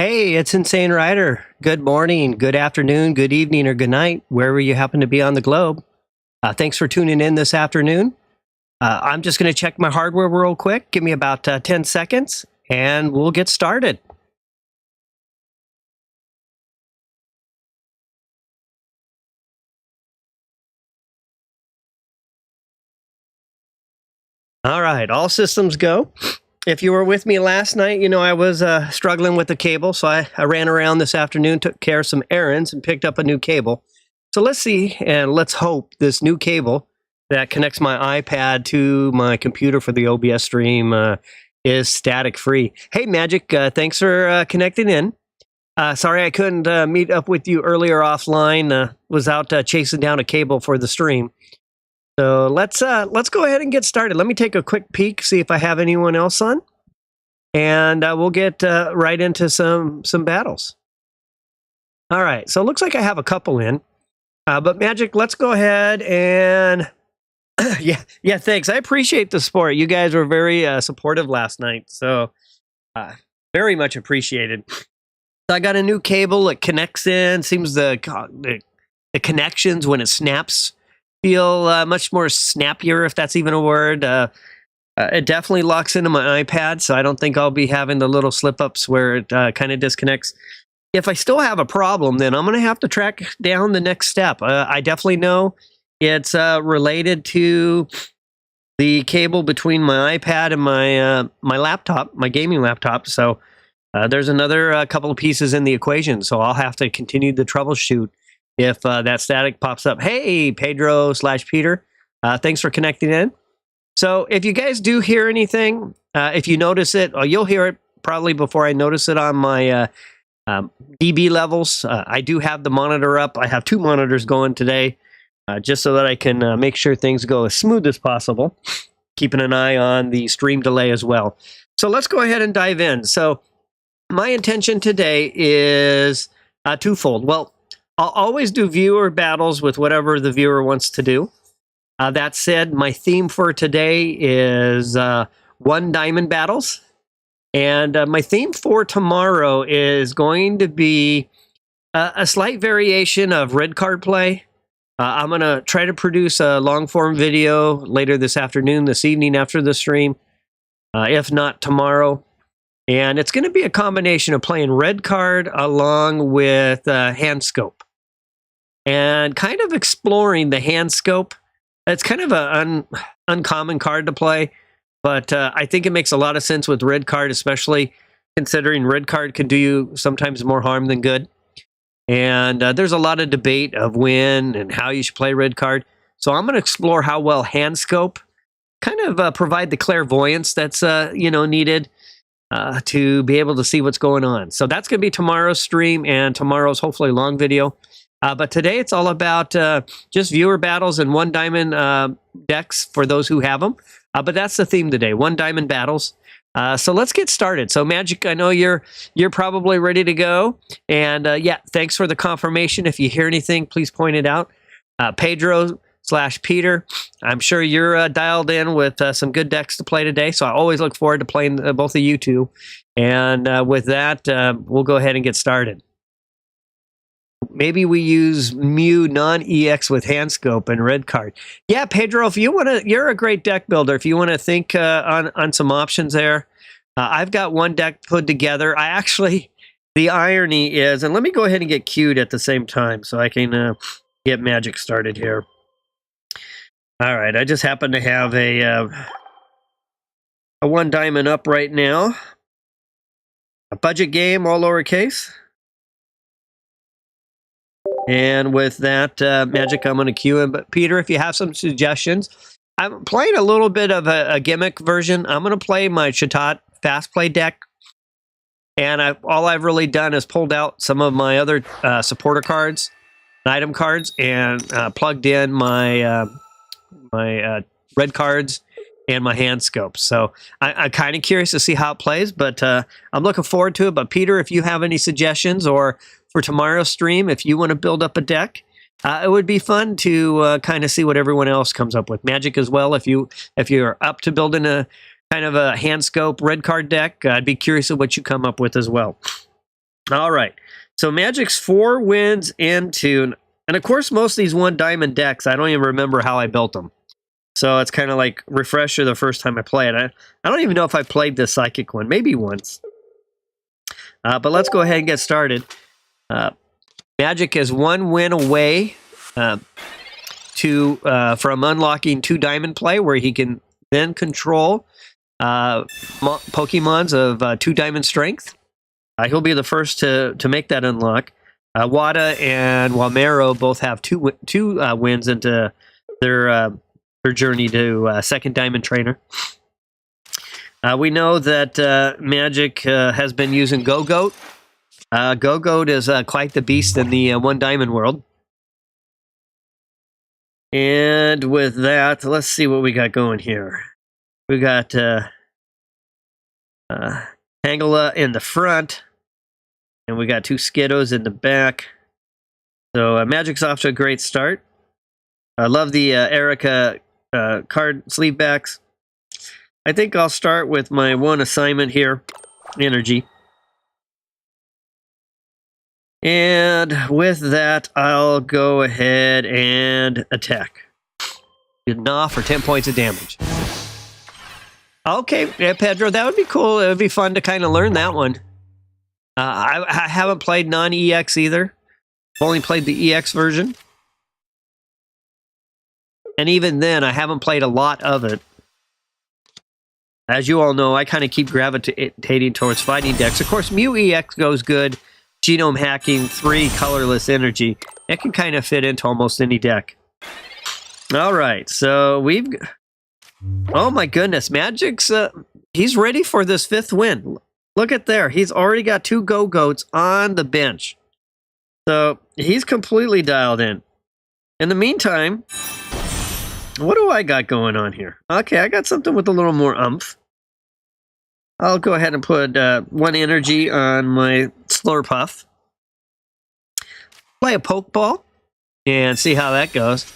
Hey, it's Insane Rider. Good morning, good afternoon, good evening, or good night, wherever you happen to be on the globe. Thanks for tuning in this afternoon. I'm just going to check my hardware real quick. Give me about 10 seconds, and we'll get started. All right, all systems go. If you were with me last night, you know I was struggling with the cable, so I ran around this afternoon, took care of some errands, and picked up a new cable. So let's see, and let's hope this new cable that connects my iPad to my computer for the OBS stream is static free. Hey, Magic, thanks for connecting in. Sorry I couldn't meet up with you earlier offline. Was out chasing down a cable for the stream. So let's go ahead and get started. Let me take a quick peek, see if I have anyone else on, and we'll get right into some battles. All right, so it looks like I have a couple in, but Magic, let's go ahead and yeah, thanks. I appreciate the support. You guys were very supportive last night, so very much appreciated. So I got a new cable. It connects in. Seems the connections when it snaps feel much more snappier, if that's even a word. It definitely locks into my iPad, so I don't think I'll be having the little slip-ups where it kind of disconnects. If I still have a problem, then I'm going to have to track down the next step. I definitely know it's related to the cable between my iPad and my laptop, my gaming laptop. So there's another couple of pieces in the equation, so I'll have to continue to troubleshoot if that static pops up. Hey, Pedro/Peter, thanks for connecting in. So if you guys do hear anything, if you notice it, or you'll hear it probably before I notice it on my dB levels. I do have the monitor up. I have two monitors going today, just so that I can make sure things go as smooth as possible, keeping an eye on the stream delay as well. So let's go ahead and dive in. So my intention today is twofold. Well, I'll always do viewer battles with whatever the viewer wants to do. That said, my theme for today is one diamond battles. And my theme for tomorrow is going to be a slight variation of red card play. I'm going to try to produce a long form video later this afternoon, this evening after the stream, if not tomorrow. And it's going to be a combination of playing red card along with hand scope. And kind of exploring the hand scope. It's kind of an uncommon card to play, but I think it makes a lot of sense with red card, especially considering red card can do you sometimes more harm than good. And there's a lot of debate of when and how you should play red card. So I'm going to explore how well hand scope kind of provide the clairvoyance that's needed to be able to see what's going on. So that's going to be tomorrow's stream and tomorrow's hopefully long video. But today it's all about just viewer battles and one diamond decks for those who have them. But that's the theme today, one diamond battles. So let's get started. So Magic, I know you're probably ready to go. And yeah, thanks for the confirmation. If you hear anything, please point it out. Pedro/Peter, I'm sure you're dialed in with some good decks to play today. So I always look forward to playing both of you two. And with that, we'll go ahead and get started. Maybe we use Mew non-EX with hand scope and red card. Yeah, Pedro, if you want to, you're a great deck builder. If you want to think on some options there, I've got one deck put together. The irony is, and let me go ahead and get queued at the same time so I can get Magic started here. All right, I just happen to have a one diamond up right now. A budget game, all lowercase. And with that, Magic, I'm going to queue in. But Peter, if you have some suggestions, I'm playing a little bit of a gimmick version. I'm going to play my Chatot Fast Play deck. And all I've really done is pulled out some of my other supporter cards, item cards, and plugged in my red cards and my hand scopes. So I'm kind of curious to see how it plays, but I'm looking forward to it. But Peter, if you have any suggestions, or for tomorrow's stream, if you want to build up a deck, it would be fun to kind of see what everyone else comes up with. Magic as well, if you're up to building a kind of a hand scope red card deck, I'd be curious of what you come up with as well. All right. So Magic's 4 wins into, and of course, most of these 1 diamond decks, I don't even remember how I built them. So it's kind of like refresher the first time I play it. I don't even know if I played this psychic one, maybe once. But let's go ahead and get started. Magic is 1 win away from unlocking 2 diamond play, where he can then control Pokemons of 2 diamond strength. He'll be the first to make that unlock. Wada and Wamero both have 2 wins into their journey to 2nd diamond trainer. We know that Magic has been using Go-Goat. Go-Goat is quite the beast in the 1 diamond world. And with that, let's see what we got going here. We got Tangela in the front, and we got 2 Skiddos in the back. So Magic's off to a great start. I love the Erica card sleeve backs. I think I'll start with my 1 assignment here, Energy. And with that, I'll go ahead and attack. Gnaw for 10 points of damage. Okay, yeah, Pedro, that would be cool. It would be fun to kind of learn that one. I haven't played non-EX either. I've only played the EX version. And even then, I haven't played a lot of it. As you all know, I kind of keep gravitating towards fighting decks. Of course, Mew EX goes good. Genome hacking, 3 colorless energy. It can kind of fit into almost any deck. All right, so we've... Oh my goodness, Magic's... he's ready for this 5th win. Look at there. He's already got 2 Go-Goats on the bench. So he's completely dialed in. In the meantime, what do I got going on here? Okay, I got something with a little more oomph. I'll go ahead and put 1 energy on my Slurpuff. Play a Pokeball and see how that goes.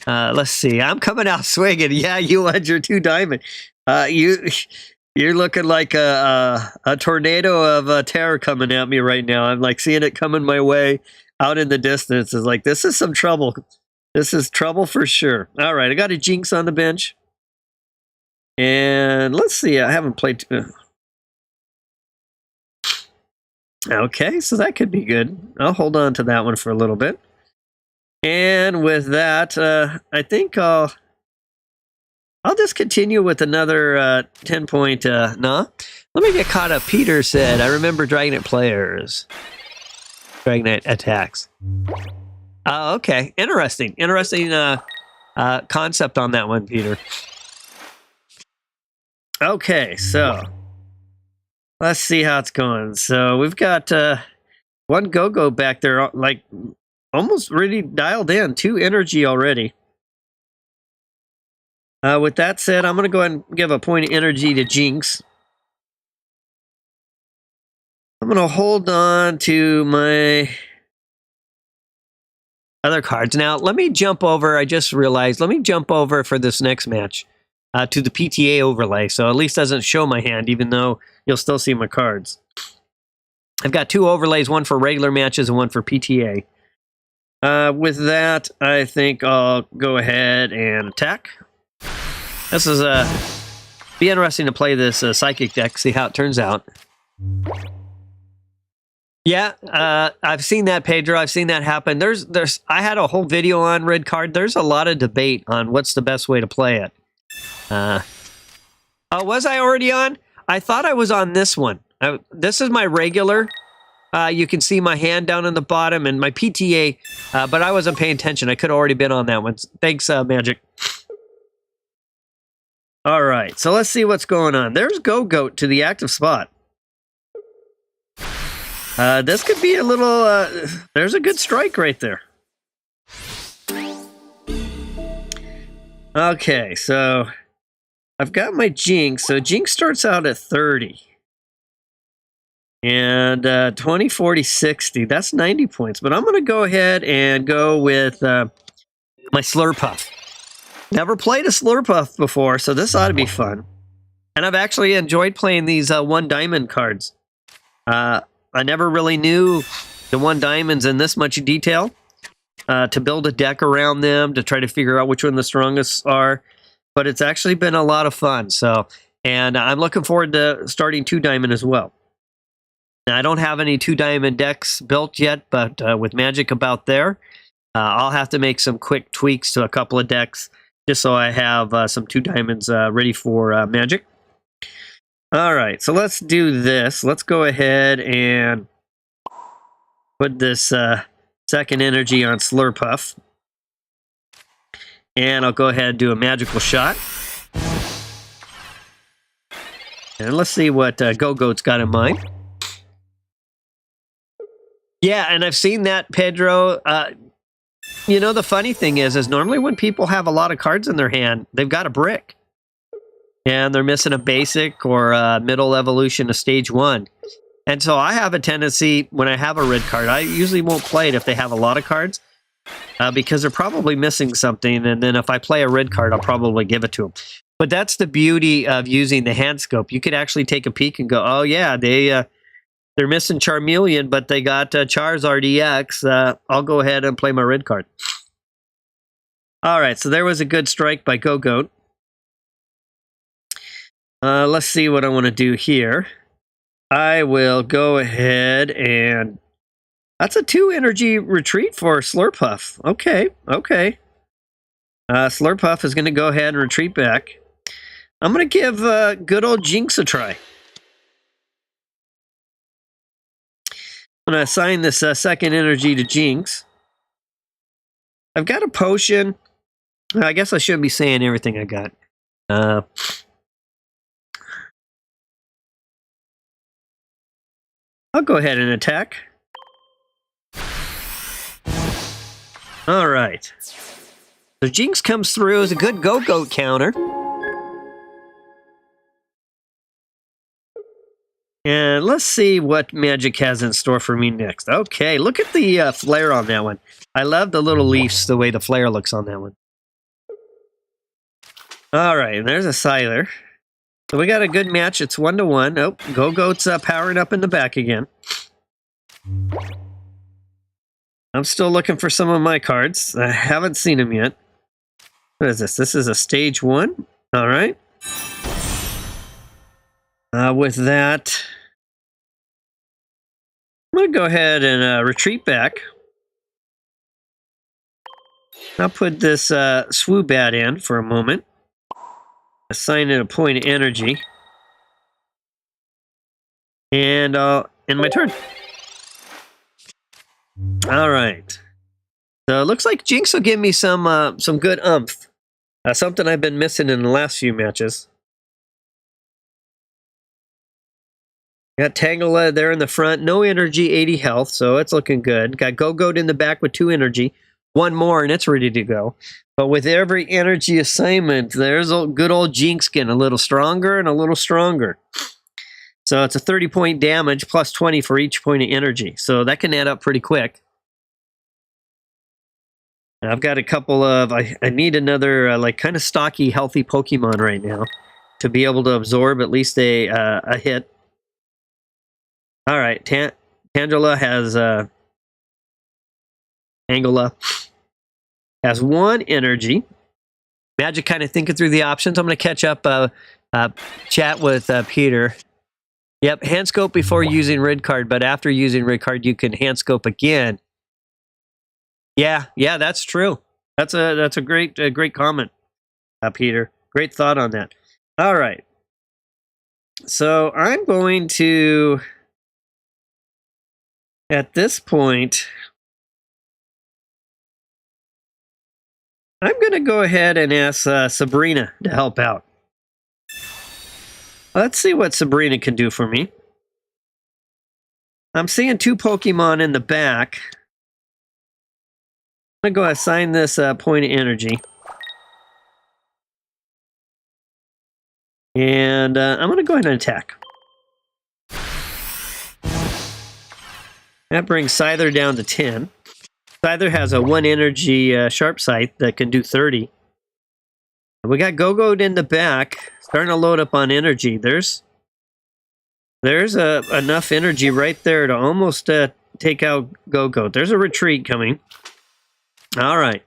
Let's see. I'm coming out swinging. Yeah, you had your 2 diamond. You're looking like a tornado of terror coming at me right now. I'm like seeing it coming my way out in the distance. It's like, this is some trouble. This is trouble for sure. All right, I got a Jinx on the bench. And let's see, I haven't played... Okay, so that could be good. I'll hold on to that one for a little bit. And with that, I think I'll just continue with another 10-point... Nah. Let me get caught up. Peter said, I remember Dragonite players. Dragonite attacks. Okay, interesting. Interesting concept on that one, Peter. Okay, so let's see how it's going. So we've got 1 Go-Go back there, like almost really dialed in, 2 energy already. With that said, I'm going to go ahead and give a point of energy to Jinx. I'm going to hold on to my other cards. Now, let me jump over. I just realized, let me jump over for this next match. To the PTA overlay, so at least doesn't show my hand, even though you'll still see my cards. I've got 2 overlays, 1 for regular matches and 1 for PTA. With that, I think I'll go ahead and attack. This is be interesting to play this psychic deck, see how it turns out. Yeah, I've seen that, Pedro. I've seen that happen. I had a whole video on Red Card. There's a lot of debate on what's the best way to play it. Was I already on? I thought I was on this one. This is my regular. You can see my hand down in the bottom and my PTA, but I wasn't paying attention. I could have already been on that one. Thanks, Magic. All right, so let's see what's going on. There's Go-Goat to the active spot. This could be a little... there's a good strike right there. Okay, so I've got my Jinx. So Jinx starts out at 30. And 20, 40, 60. That's 90 points. But I'm going to go ahead and go with my Slurpuff. Never played a Slurpuff before, so this ought to be fun. And I've actually enjoyed playing these 1 diamond cards. I never really knew the 1 diamonds in this much detail to build a deck around them to try to figure out which one the strongest are. But it's actually been a lot of fun. So, and I'm looking forward to starting 2 diamond as well. Now, I don't have any 2 diamond decks built yet, but with Magic about there, I'll have to make some quick tweaks to a couple of decks just so I have some 2 diamonds ready for Magic. All right, so let's do this. Let's go ahead and put this second energy on Slurpuff. And I'll go ahead and do a magical shot. And let's see what Go-Goat's got in mind. Yeah, and I've seen that, Pedro. You know, the funny thing is normally when people have a lot of cards in their hand, they've got a brick. And they're missing a basic or a middle evolution of stage 1. And so I have a tendency, when I have a red card, I usually won't play it if they have a lot of cards. Because they're probably missing something. And then if I play a red card, I'll probably give it to them. But that's the beauty of using the hand scope. You could actually take a peek and go, oh yeah, they're missing Charmeleon, but they got Charizard EX. I'll go ahead and play my red card. All right, so there was a good strike by Go-Goat. Let's see what I want to do here. I will go ahead and... That's a 2 energy retreat for Slurpuff. Okay, okay. Slurpuff is going to go ahead and retreat back. I'm going to give good old Jinx a try. I'm going to assign this second energy to Jinx. I've got a potion. I guess I shouldn't be saying everything I got. I'll go ahead and attack. All right. So Jinx comes through as a good Go-Goat counter. And let's see what Magic has in store for me next. Okay, look at the flare on that one. I love the little leaves, the way the flare looks on that one. All right, and there's a Scyther. So we got a good match. It's 1-1. Oh, Go-Goat's powering up in the back again. I'm still looking for some of my cards. I haven't seen them yet. What is this? This is a stage 1. All right. With that, I'm going to go ahead and retreat back. I'll put this Swoobat in for a moment. Assign it a point of energy. And end my turn. All right. So it looks like Jinx will give me some good oomph. Something I've been missing in the last few matches. Got Tangela there in the front. No energy, 80 health, so it's looking good. Got Go-Goat in the back with 2 energy. 1 more and it's ready to go. But with every energy assignment, there's a good old Jinx getting a little stronger and a little stronger. So it's a 30-point damage plus 20 for each point of energy. So that can add up pretty quick. I've got a couple of... I need another like kind of stocky, healthy Pokemon right now to be able to absorb at least a hit. All right, Tangela has... Tangela has 1 energy. Magic kind of thinking through the options. I'm going to catch up, chat with Peter. Yep, hand scope before using red card, but after using red card, you can hand scope again. Yeah, that's true. That's a great comment, Peter. Great thought on that. All right. So I'm going to, at this point, I'm going to go ahead and ask Sabrina to help out. Let's see what Sabrina can do for me. I'm seeing 2 Pokemon in the back. I'm going to go assign this point of energy. And I'm going to go ahead and attack. That brings Scyther down to 10. Scyther has a 1 energy Sharp Scythe that can do 30. And we got Go-Goat in the back, starting to load up on energy. There's There's enough energy right there to almost take out Go-Goat. There's a retreat coming. All right.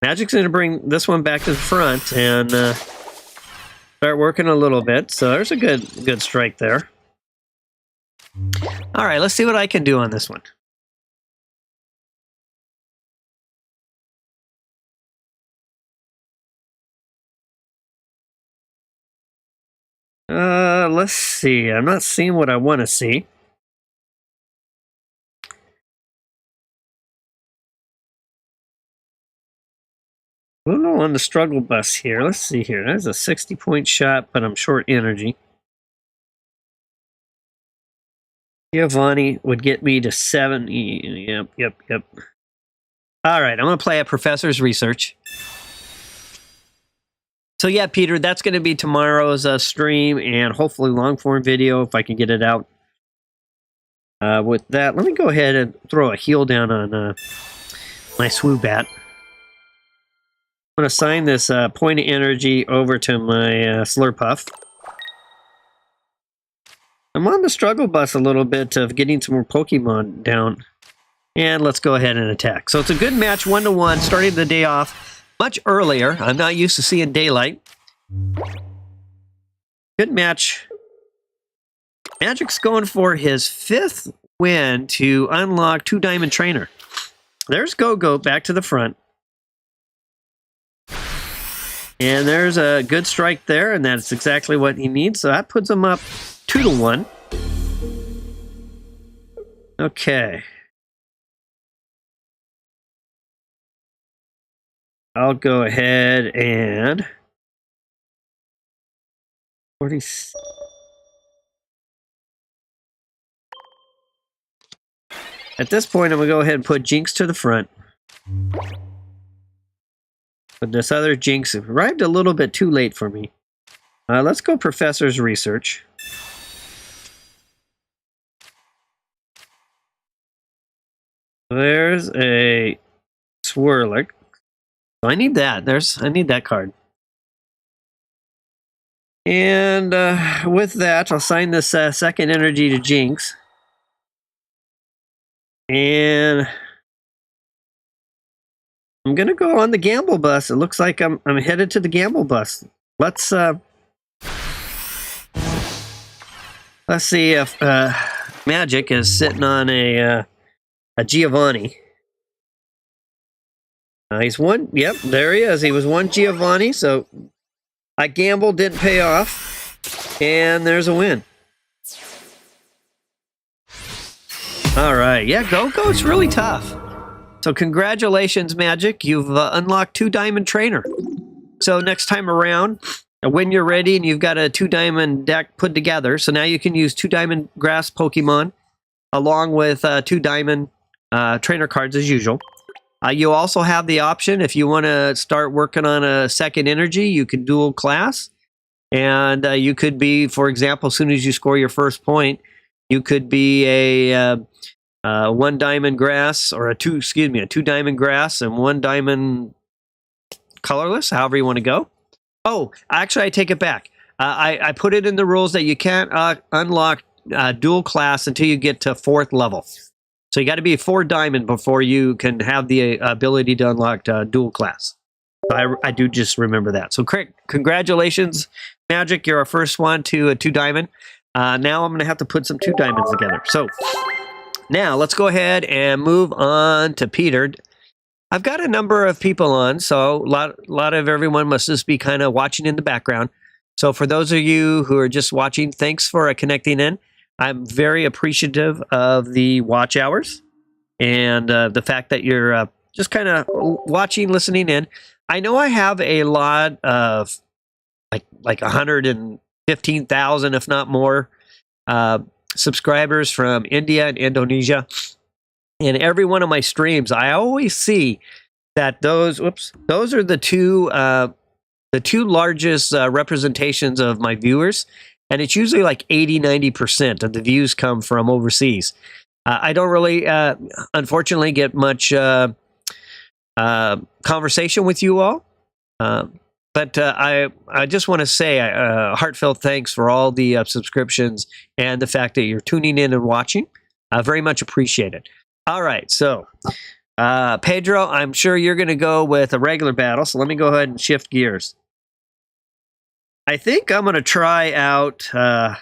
Magic's going to bring this one back to the front and start working a little bit. So there's a good strike there. All right, let's see what I can do on this one. Let's see. I'm not seeing what I want to see. A little on the struggle bus here. Let's see here. That's a 60-point shot, but I'm short energy. Giovanni would get me to 70. Yep. All right, I'm going to play a Professor's Research. So yeah, Peter, that's going to be tomorrow's stream and hopefully long-form video if I can get it out. With that, let me go ahead and throw a heal down on my Swoobat. I'm going to assign this point of energy over to my Slurpuff. I'm on the struggle bus a little bit of getting some more Pokemon down. And let's go ahead and attack. So it's a good match, 1-to-1, starting the day off much earlier. I'm not used to seeing daylight. Good match. Magic's going for his 5th win to unlock 2 Diamond Trainer. There's Go-Goat back to the front. And there's a good strike there, and that's exactly what he needs. So that puts him up 2-to-1. Okay. I'll go ahead and 40. At this point, I'm going to go ahead and put Jinx to the front. But this other Jinx arrived a little bit too late for me. Let's go Professor's Research. There's a Swirlic. So I need that. I need that card. And with that, I'll assign this second energy to Jinx. And I'm gonna go on the gamble bus. It looks like I'm headed to the gamble bus. Let's see if Magic is sitting on a Giovanni. He's one. Yep, there he is. He was one Giovanni, so I gambled, didn't pay off, and there's a win. All right, yeah, Go-Goat's really tough. So congratulations, Magic. You've unlocked 2 Diamond Trainer. So next time around, when you're ready and you've got a 2 Diamond deck put together, so now you can use 2 Diamond Grass Pokemon along with 2 Diamond Trainer cards as usual. You also have the option, if you want to start working on a second energy, you can dual class. And you could be, for example, as soon as you score your first point, you could be a 1 Diamond Grass, or a 2 Diamond Grass and 1 Diamond Colorless, however you want to go. Oh, actually, I take it back. I put it in the rules that you can't unlock dual class until you get to 4th level. So you got to be 4 Diamond before you can have the ability to unlock dual class. I do just remember that. So congratulations, Magic. You're our first one to a 2 Diamond. Now I'm going to have to put some 2 Diamonds together. So now let's go ahead and move on to Peter. I've got a number of people on, so a lot of everyone must just be kind of watching in the background. So for those of you who are just watching, thanks for connecting in. I'm very appreciative of the watch hours and the fact that you're just kind of watching, listening in. I know I have a lot of like 115,000, if not more, subscribers from India and Indonesia. And every one of my streams, I always see that those are the two largest representations of my viewers. And it's usually like 80-90% of the views come from overseas. I don't really, unfortunately, get much conversation with you all. But I just want to say heartfelt thanks for all the subscriptions and the fact that you're tuning in and watching. I very much appreciate it. All right, so Pedro, I'm sure you're going to go with a regular battle, so let me go ahead and shift gears. I think I'm going to try out... I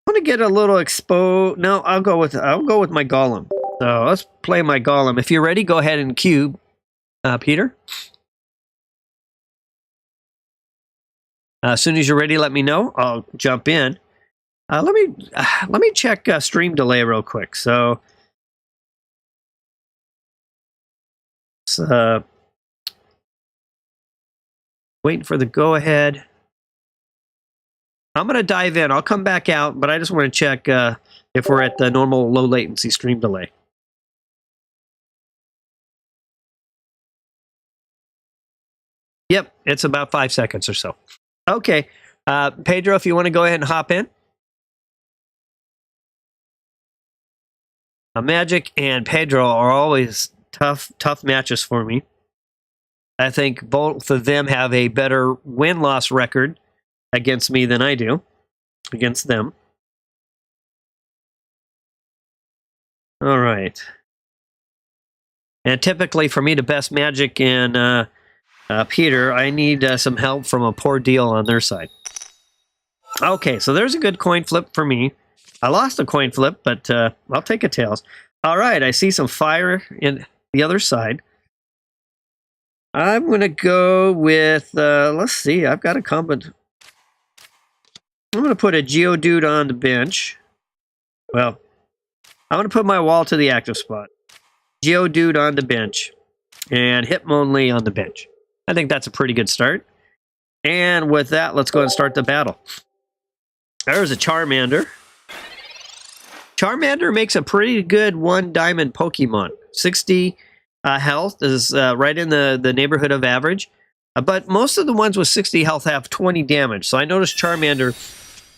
want to get a little expo... No, I'll go with my Golem. So let's play my Golem. If you're ready, go ahead and cue, Peter. As soon as you're ready, let me know. I'll jump in. Let me check stream delay real quick. So, waiting for the go ahead. I'm going to dive in. I'll come back out, but I just want to check if we're at the normal low latency stream delay. Yep, it's about 5 seconds or so. Okay, Pedro, if you want to go ahead and hop in. Magic and Pedro are always tough matches for me. I think both of them have a better win-loss record against me than I do against them. All right. And typically for me to best Magic and Peter, I need some help from a poor deal on their side. Okay, so there's a good coin flip for me. I lost a coin flip, but I'll take a tails. All right, I see some fire in the other side. I'm going to go with, let's see, I've got a combo. I'm going to put a Geodude on the bench. Well, I'm going to put my wall to the active spot. Geodude on the bench. And Hitmonlee on the bench. I think that's a pretty good start. And with that, let's go and start the battle. There's a Charmander. Charmander makes a pretty good 1-diamond Pokemon. 60 health is right in the neighborhood of average. But most of the ones with 60 health have 20 damage. So I noticed Charmander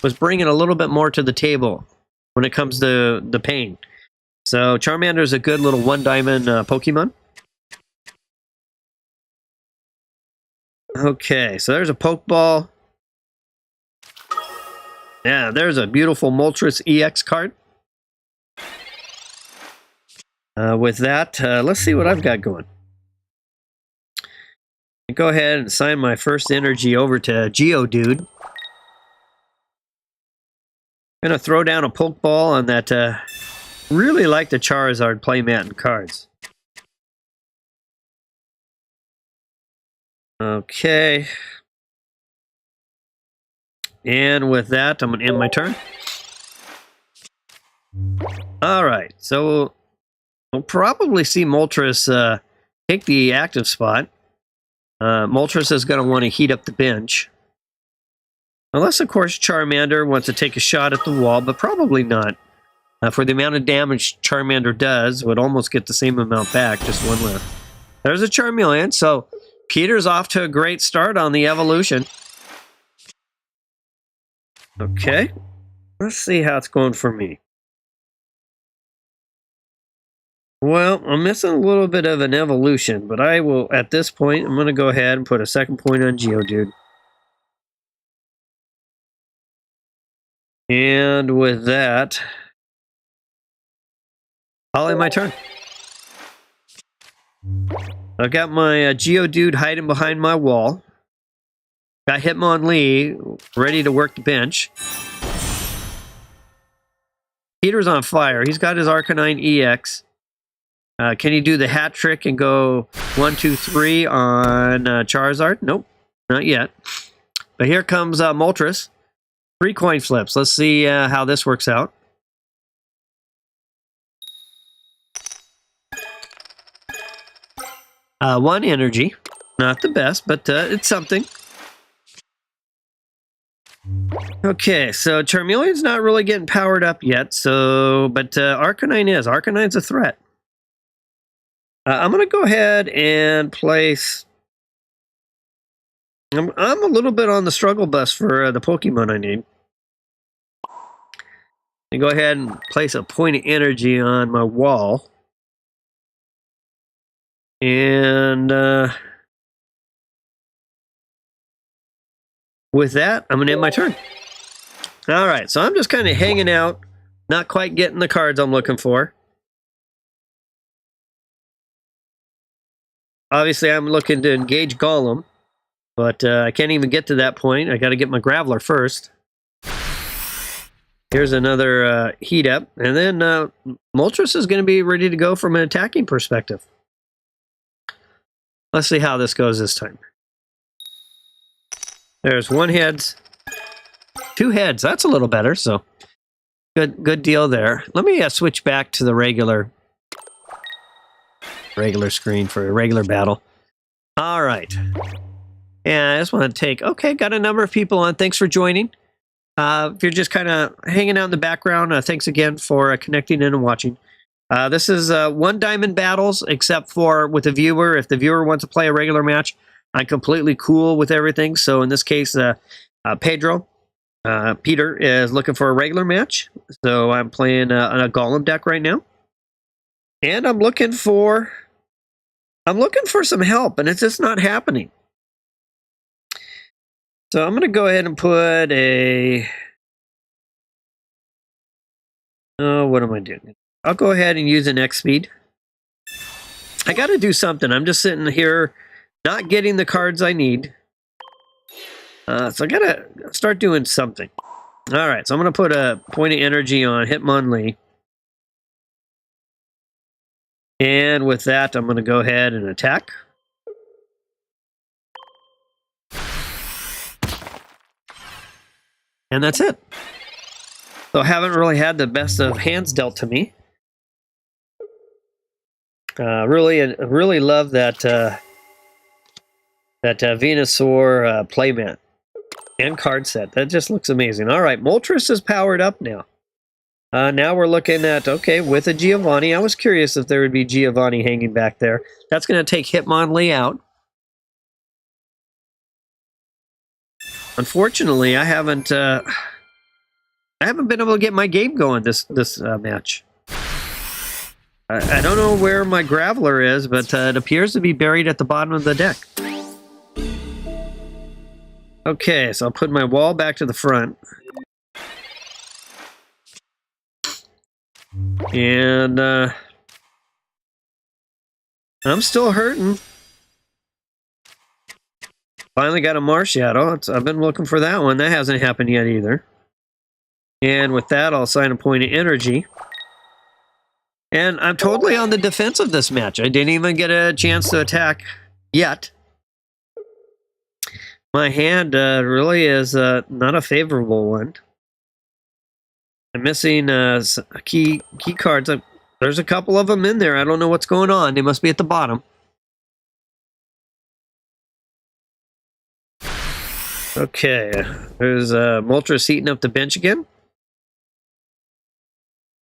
was bringing a little bit more to the table when it comes to the pain. So Charmander is a good little 1-diamond Pokemon. Okay, so there's a Pokeball. Yeah, there's a beautiful Moltres EX card. With that, let's see what I've got going. Go ahead and assign my first energy over to Geodude. I'm going to throw down a Pokeball on that. Really like the Charizard playmat and cards. Okay. And with that, I'm going to end my turn. Alright, so we'll probably see Moltres take the active spot. Moltres is going to want to heat up the bench. Unless, of course, Charmander wants to take a shot at the wall, but probably not. For the amount of damage Charmander does, would almost get the same amount back, just one left. There's a Charmeleon, so Peter's off to a great start on the evolution. Okay, let's see how it's going for me. Well, I'm missing a little bit of an evolution, but I will, at this point, I'm going to go ahead and put a second point on Geodude. And with that, I'll end my turn. I've got my Geodude hiding behind my wall. Got Hitmonlee ready to work the bench. Peter's on fire. He's got his Arcanine EX. Can he do the hat trick and go 1, 2, 3 on Charizard? Nope, not yet. But here comes Moltres. 3 coin flips. Let's see how this works out. One energy. Not the best, but it's something. Okay, so Charmeleon's not really getting powered up yet, so but Arcanine is. Arcanine's a threat. I'm going to go ahead and place... I'm a little bit on the struggle bus for the Pokemon I need. And go ahead and place a point of energy on my wall. And with that, I'm going to end my turn. All right, so I'm just kind of hanging out, not quite getting the cards I'm looking for. Obviously, I'm looking to engage Golem, but I can't even get to that point. I got to get my Graveler first. Here's another heat up, and then Moltres is going to be ready to go from an attacking perspective. Let's see how this goes this time. There's 1 heads, 2 heads. That's a little better, so good deal there. Let me switch back to the regular screen for a regular battle. All right. And I just want to take, okay, got a number of people on. Thanks for joining. If you're just kind of hanging out in the background, thanks again for connecting in and watching. This is 1 diamond battles, except for with the viewer. If the viewer wants to play a regular match, I'm completely cool with everything. So in this case, Peter is looking for a regular match. So I'm playing on a Golem deck right now. And I'm looking for some help, and it's just not happening. So I'm going to go ahead and put a... Oh, what am I doing? I'll go ahead and use an X speed. I got to do something. I'm just sitting here not getting the cards I need. So I got to start doing something. All right, so I'm going to put a point of energy on Hitmonlee. And with that, I'm going to go ahead and attack. And that's it. So I haven't really had the best of hands dealt to me. Really love that Venusaur playmat and card set. That just looks amazing. All right, Moltres is powered up now. Now we're looking at, okay, with a Giovanni. I was curious if there would be Giovanni hanging back there. That's going to take Hitmonlee out. Unfortunately, I haven't been able to get my game going this match. I don't know where my Graveler is, but it appears to be buried at the bottom of the deck. Okay, so I'll put my wall back to the front. And I'm still hurting. Finally got a Marshadow. I've been looking for that one. That hasn't happened yet either. And with that, I'll assign a point of energy. And I'm totally on the defense of this match. I didn't even get a chance to attack yet. My hand really is not a favorable one. I'm missing key cards. There's a couple of them in there. I don't know what's going on. They must be at the bottom. Okay, there's Moltres heating up the bench again.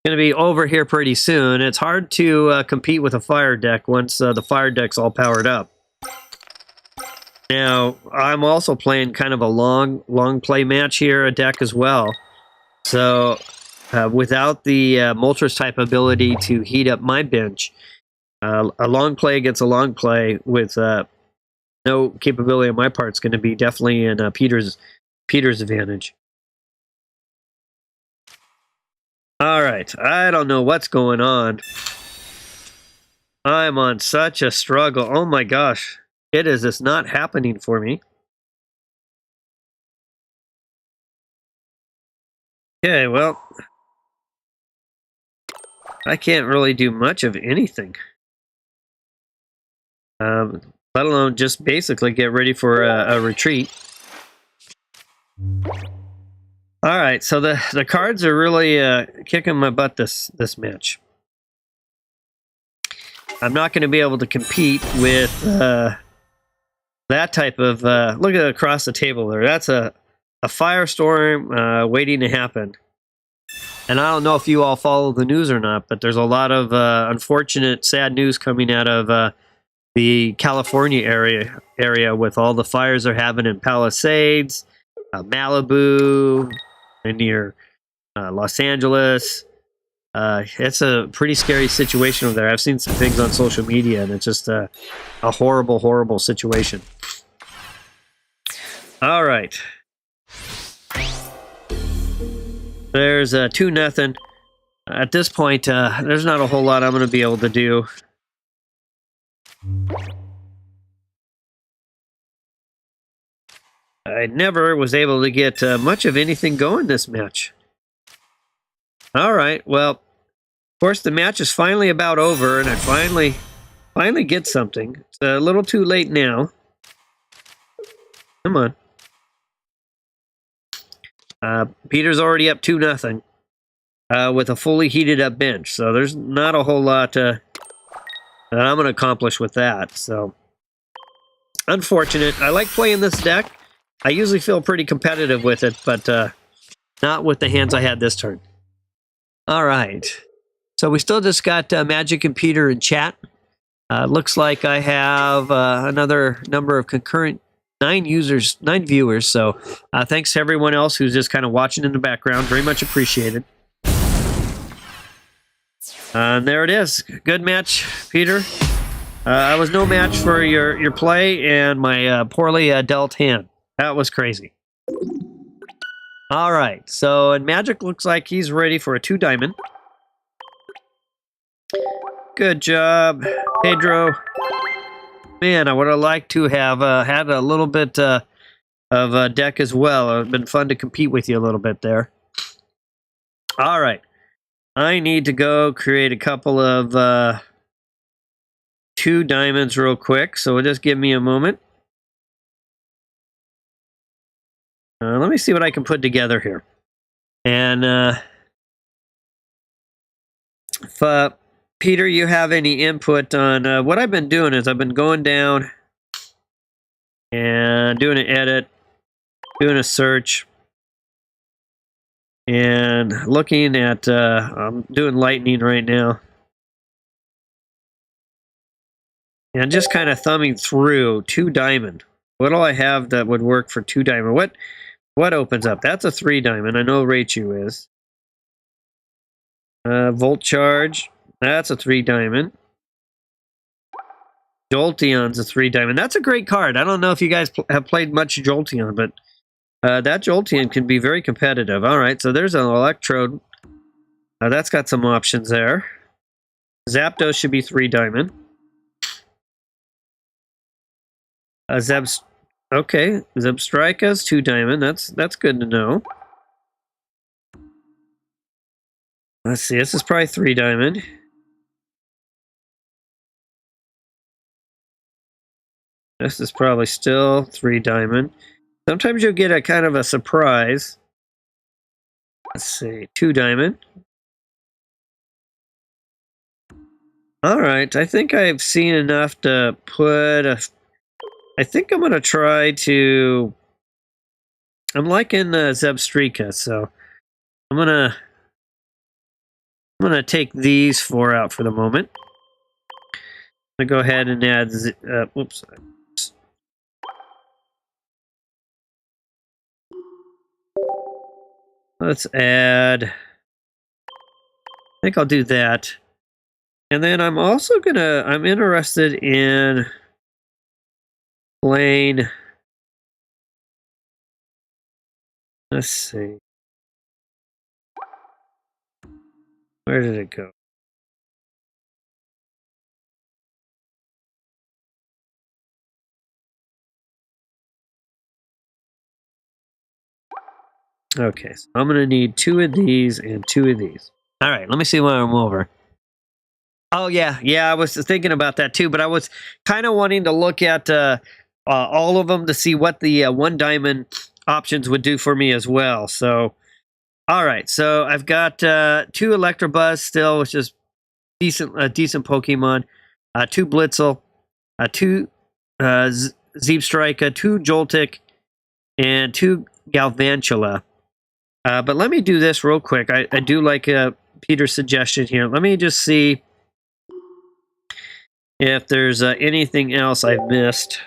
Going to be over here pretty soon. It's hard to compete with a fire deck once the fire deck's all powered up. Now, I'm also playing kind of a long play match here, a deck as well. So, without the Moltres type ability to heat up my bench, a long play against a long play with no capability on my part is going to be definitely in Peter's advantage. All right, I don't know what's going on. I'm on such a struggle. Oh my gosh, it is just not happening for me. Okay, well, I can't really do much of anything. Let alone just basically get ready for a retreat. All right, so the cards are really kicking my butt this match. I'm not going to be able to compete with that type of... look at across the table there. That's a firestorm waiting to happen. And I don't know if you all follow the news or not, but there's a lot of unfortunate, sad news coming out of the California area with all the fires they're having in Palisades, Malibu, and near Los Angeles. It's a pretty scary situation over there. I've seen some things on social media, and it's just a horrible, horrible situation. All right. There's 2-0. At this point, there's not a whole lot I'm going to be able to do. I never was able to get much of anything going this match. All right, well, of course, the match is finally about over, and I finally get something. It's a little too late now. Come on. Peter's already up 2-0 with a fully heated up bench, so there's not a whole lot that I'm going to accomplish with that. So, unfortunate. I like playing this deck. I usually feel pretty competitive with it, but not with the hands I had this turn. All right. So we still just got Magic and Peter in chat. Looks like I have another number of concurrent 9 viewers. So thanks to everyone else who's just kind of watching in the background. Very much appreciated. And there it is. Good match, Peter. I was no match for your play and my poorly dealt hand. That was crazy. All right, so and Magic looks like he's ready for a 2-diamond. Good job, Pedro. Man, I would have liked to have had a little bit of a deck as well. It would have been fun to compete with you a little bit there. All right, I need to go create a couple of 2 diamonds real quick, so just give me a moment. Let me see what I can put together here. And if Peter, you have any input on what I've been doing is I've been going down and doing an edit, doing a search, and looking at, I'm doing lightning right now. And just kind of thumbing through 2-diamond. What do I have that would work for 2-diamond? What opens up? That's a 3-diamond. I know Raichu is. Volt Charge. That's a 3-diamond. Jolteon's a 3-diamond. That's a great card. I don't know if you guys have played much Jolteon, but that Jolteon can be very competitive. All right, so there's an Electrode. That's got some options there. Zapdos should be 3-diamond. Okay, Zebstrika's 2-diamond. That's good to know. Let's see, this is probably 3-diamond. This is probably still 3-diamond. Sometimes you'll get a kind of a surprise. Let's see, 2-diamond. All right, I think I've seen enough to put a... I think I'm going to try to... I'm liking Zebstrika, so I'm going to take these 4 out for the moment. I'm going to go ahead and add... whoops. Let's add... I think I'll do that. And then I'm also going to... I'm interested in... playing... Let's see. Where did it go? Okay, so I'm going to need 2 of these and 2 of these. All right, let me see when I'm over. Oh, yeah, I was thinking about that too, but I was kind of wanting to look at all of them to see what the 1-diamond options would do for me as well. So, all right, so I've got 2 Electabuzz still, which is decent Pokemon, 2 Blitzel, 2 Zebstrika, 2 Joltik, and 2 Galvantula. But let me do this real quick. I do like Peter's suggestion here. Let me just see if there's anything else I've missed.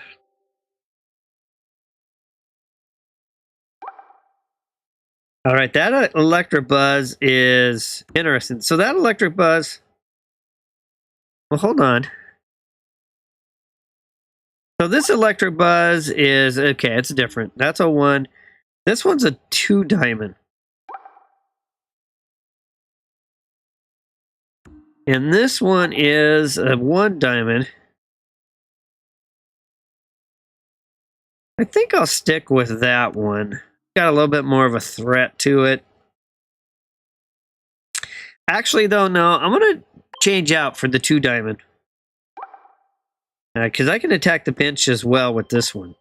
All right, that electric buzz is interesting. So that electric buzz, well, hold on. So this electric buzz is, okay, it's different. That's a 1. This one's a 2 diamond. And this one is a 1 diamond. I think I'll stick with that one. Got a little bit more of a threat to it. Actually, though, no, I'm going to change out for the 2 diamond. Because I can attack the pinch as well with this one.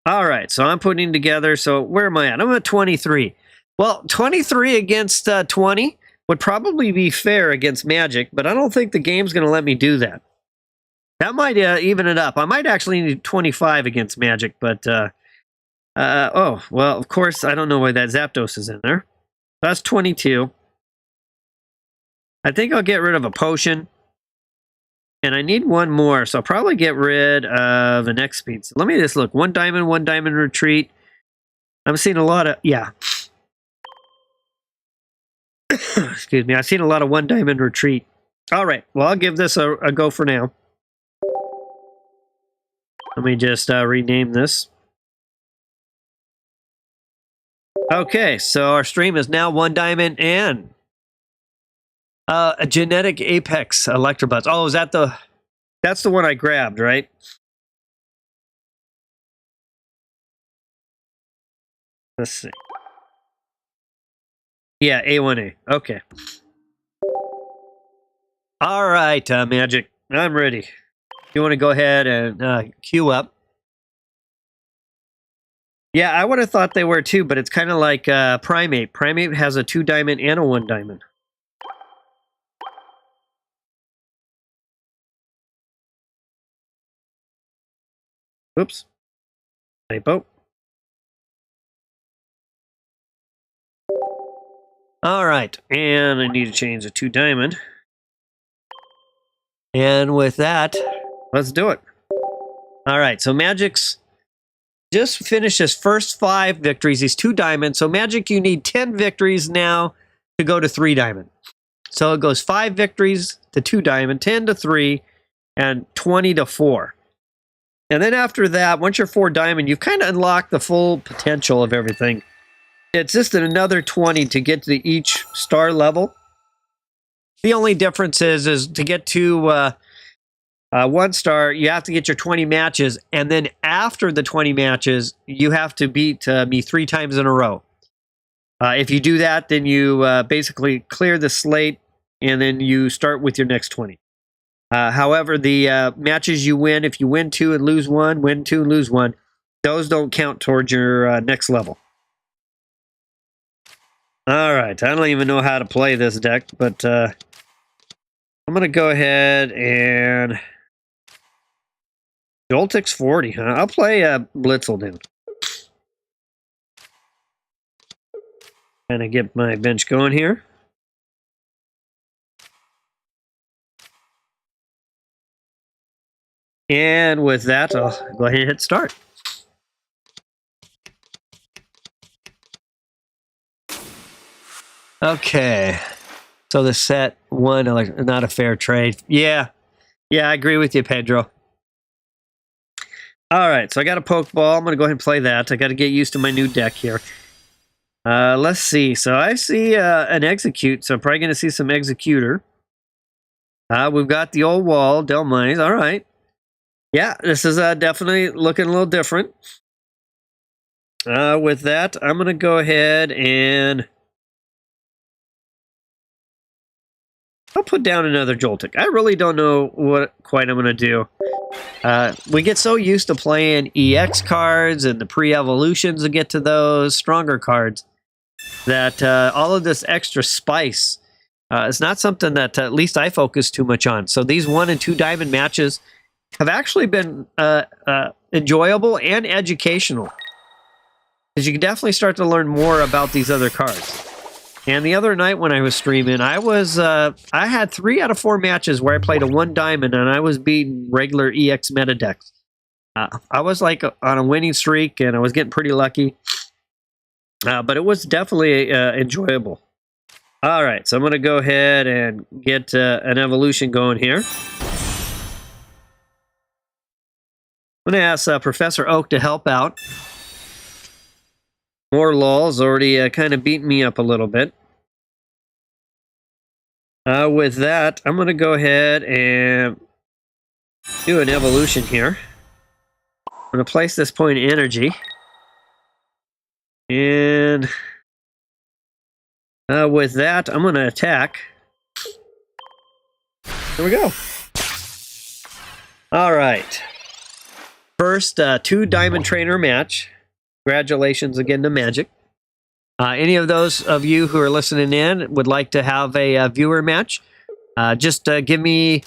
All right, so I'm putting together, so where am I at? I'm at 23. Well, 23 against 20 would probably be fair against Magic, but I don't think the game's going to let me do that. That might even it up. I might actually need 25 against Magic, but... oh, well, of course, I don't know why that Zapdos is in there. That's 22. I think I'll get rid of a potion. And I need 1 more, so I'll probably get rid of an X-Speed. So let me just look. 1 diamond retreat. I'm seeing a lot of... Yeah. Excuse me. I've seen a lot of 1 diamond retreat. All right. Well, I'll give this a go for now. Let me just rename this. Okay, so our stream is now 1 diamond and a genetic apex electrobuzz. Oh, is that the... That's the one I grabbed, right? Let's see. Yeah, A1A. Okay. All right, Magic. I'm ready. You want to go ahead and queue up? Yeah, I would have thought they were too, but it's kind of like Primate. Primate has a 2 diamond and a 1 diamond. Oops. Typo. All right, and I need to change the 2 diamond. And with that, let's do it. All right, so Magic's just finished his first 5 victories. He's 2 diamonds. So Magic, you need 10 victories now to go to 3 diamond. So it goes 5 victories to 2 diamond, 10 to 3, and 20 to 4. And then after that, once you're 4 diamond, you've kind of unlocked the full potential of everything. It's just another 20 to get to each star level. The only difference is to get to 1 star, you have to get your 20 matches. And then after the 20 matches, you have to beat me 3 times in a row. If you do that, then you basically clear the slate, and then you start with your next 20. However, the matches you win, if you win 2 and lose 1, win 2 and lose 1, those don't count towards your next level. All right, I don't even know how to play this deck, but I'm going to go ahead and... Joltix 40, huh? I'll play Blitzel then. Kind of get my bench going here. And with that, I'll go ahead and hit start. Okay. So the set 1, not a fair trade. Yeah. Yeah, I agree with you, Pedro. All right, so I got a Pokeball. I'm going to go ahead and play that. I got to get used to my new deck here. Let's see. So I see an Execute, so I'm probably going to see some Executor. We've got the old wall, Delmines. All right. Yeah, this is definitely looking a little different. With that, I'm going to go ahead and... I'll put down another Joltik. I really don't know what quite I'm going to do. We get so used to playing EX cards and the pre-evolutions to get to those stronger cards that all of this extra spice is not something that at least I focus too much on. So these 1 and 2 diamond matches have actually been enjoyable and educational, because you can definitely start to learn more about these other cards. And the other night when I was streaming, I had 3 out of 4 matches where I played a 1 diamond and I was beating regular EX meta decks. I was like on a winning streak and I was getting pretty lucky. But it was definitely enjoyable. All right, so I'm going to go ahead and get an evolution going here. I'm going to ask Professor Oak to help out. More lulls already kind of beating me up a little bit. With that, I'm going to go ahead and do an evolution here. I'm going to place this point of energy. And with that, I'm going to attack. There we go. All right. First, 2 Diamond Trainer match. Congratulations again to Magic. Any of those of you who are listening in would like to have a viewer match, just give me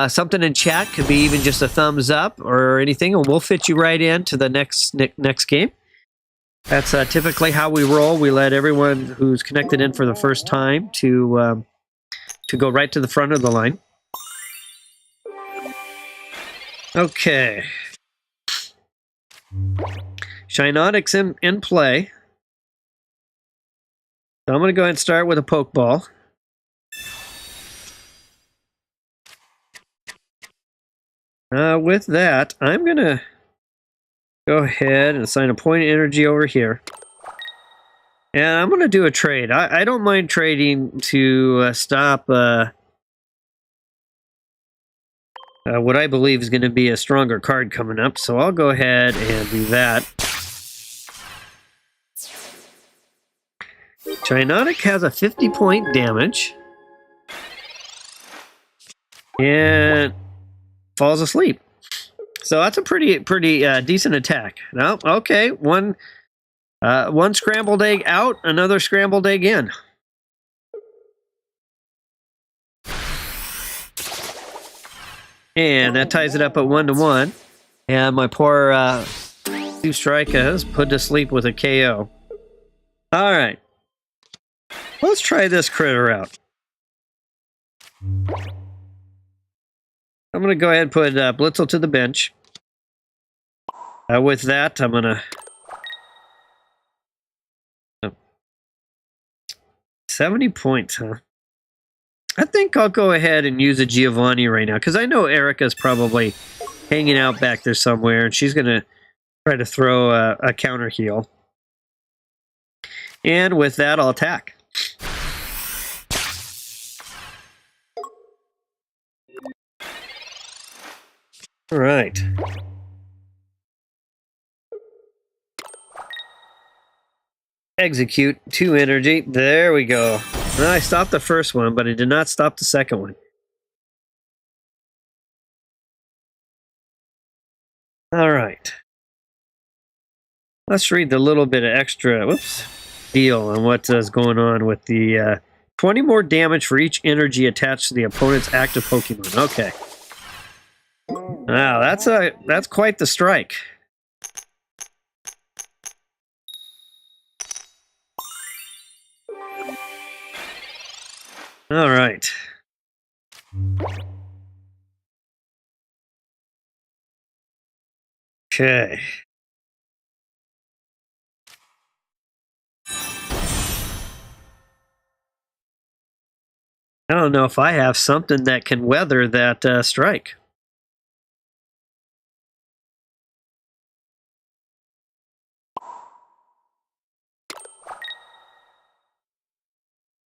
something in chat. Could be even just a thumbs up or anything, and we'll fit you right into the next game. That's typically how we roll. We let everyone who's connected in for the first time to go right to the front of the line. Okay. Shinotic's in play. So I'm going to go ahead and start with a Pokeball. With that, I'm going to go ahead and assign a point of energy over here. And I'm going to do a trade. I don't mind trading to stop what I believe is going to be a stronger card coming up. So I'll go ahead and do that. Shinotic has a 50-point damage. And falls asleep. So that's a pretty decent attack. No, okay, one scrambled egg out, another scrambled egg in. And that ties it up at 1-1. And my poor Steve Strika has put to sleep with a KO. All right, let's try this critter out. I'm going to go ahead and put Blitzel to the bench. With that, I'm going to... 70 points, huh? I think I'll go ahead and use a Giovanni right now, because I know Erica's probably hanging out back there somewhere, and she's going to try to throw a counter heal. And with that, I'll attack. All right. Execute 2 energy. There we go. Well, I stopped the first one, but I did not stop the second one. All right. Let's read the little bit of extra deal on what is going on with the 20 more damage for each energy attached to the opponent's active Pokemon. Okay. Wow, that's quite the strike. All right. Okay. I don't know if I have something that can weather that strike.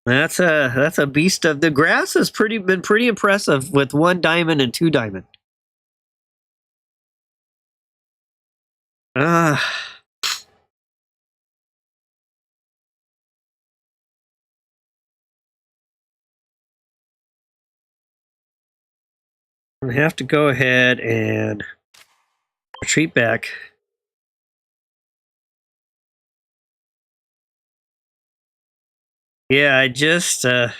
That's a beast of the grass has been pretty impressive with 1 diamond and 2 diamond. I have to go ahead and retreat back. Yeah, I just I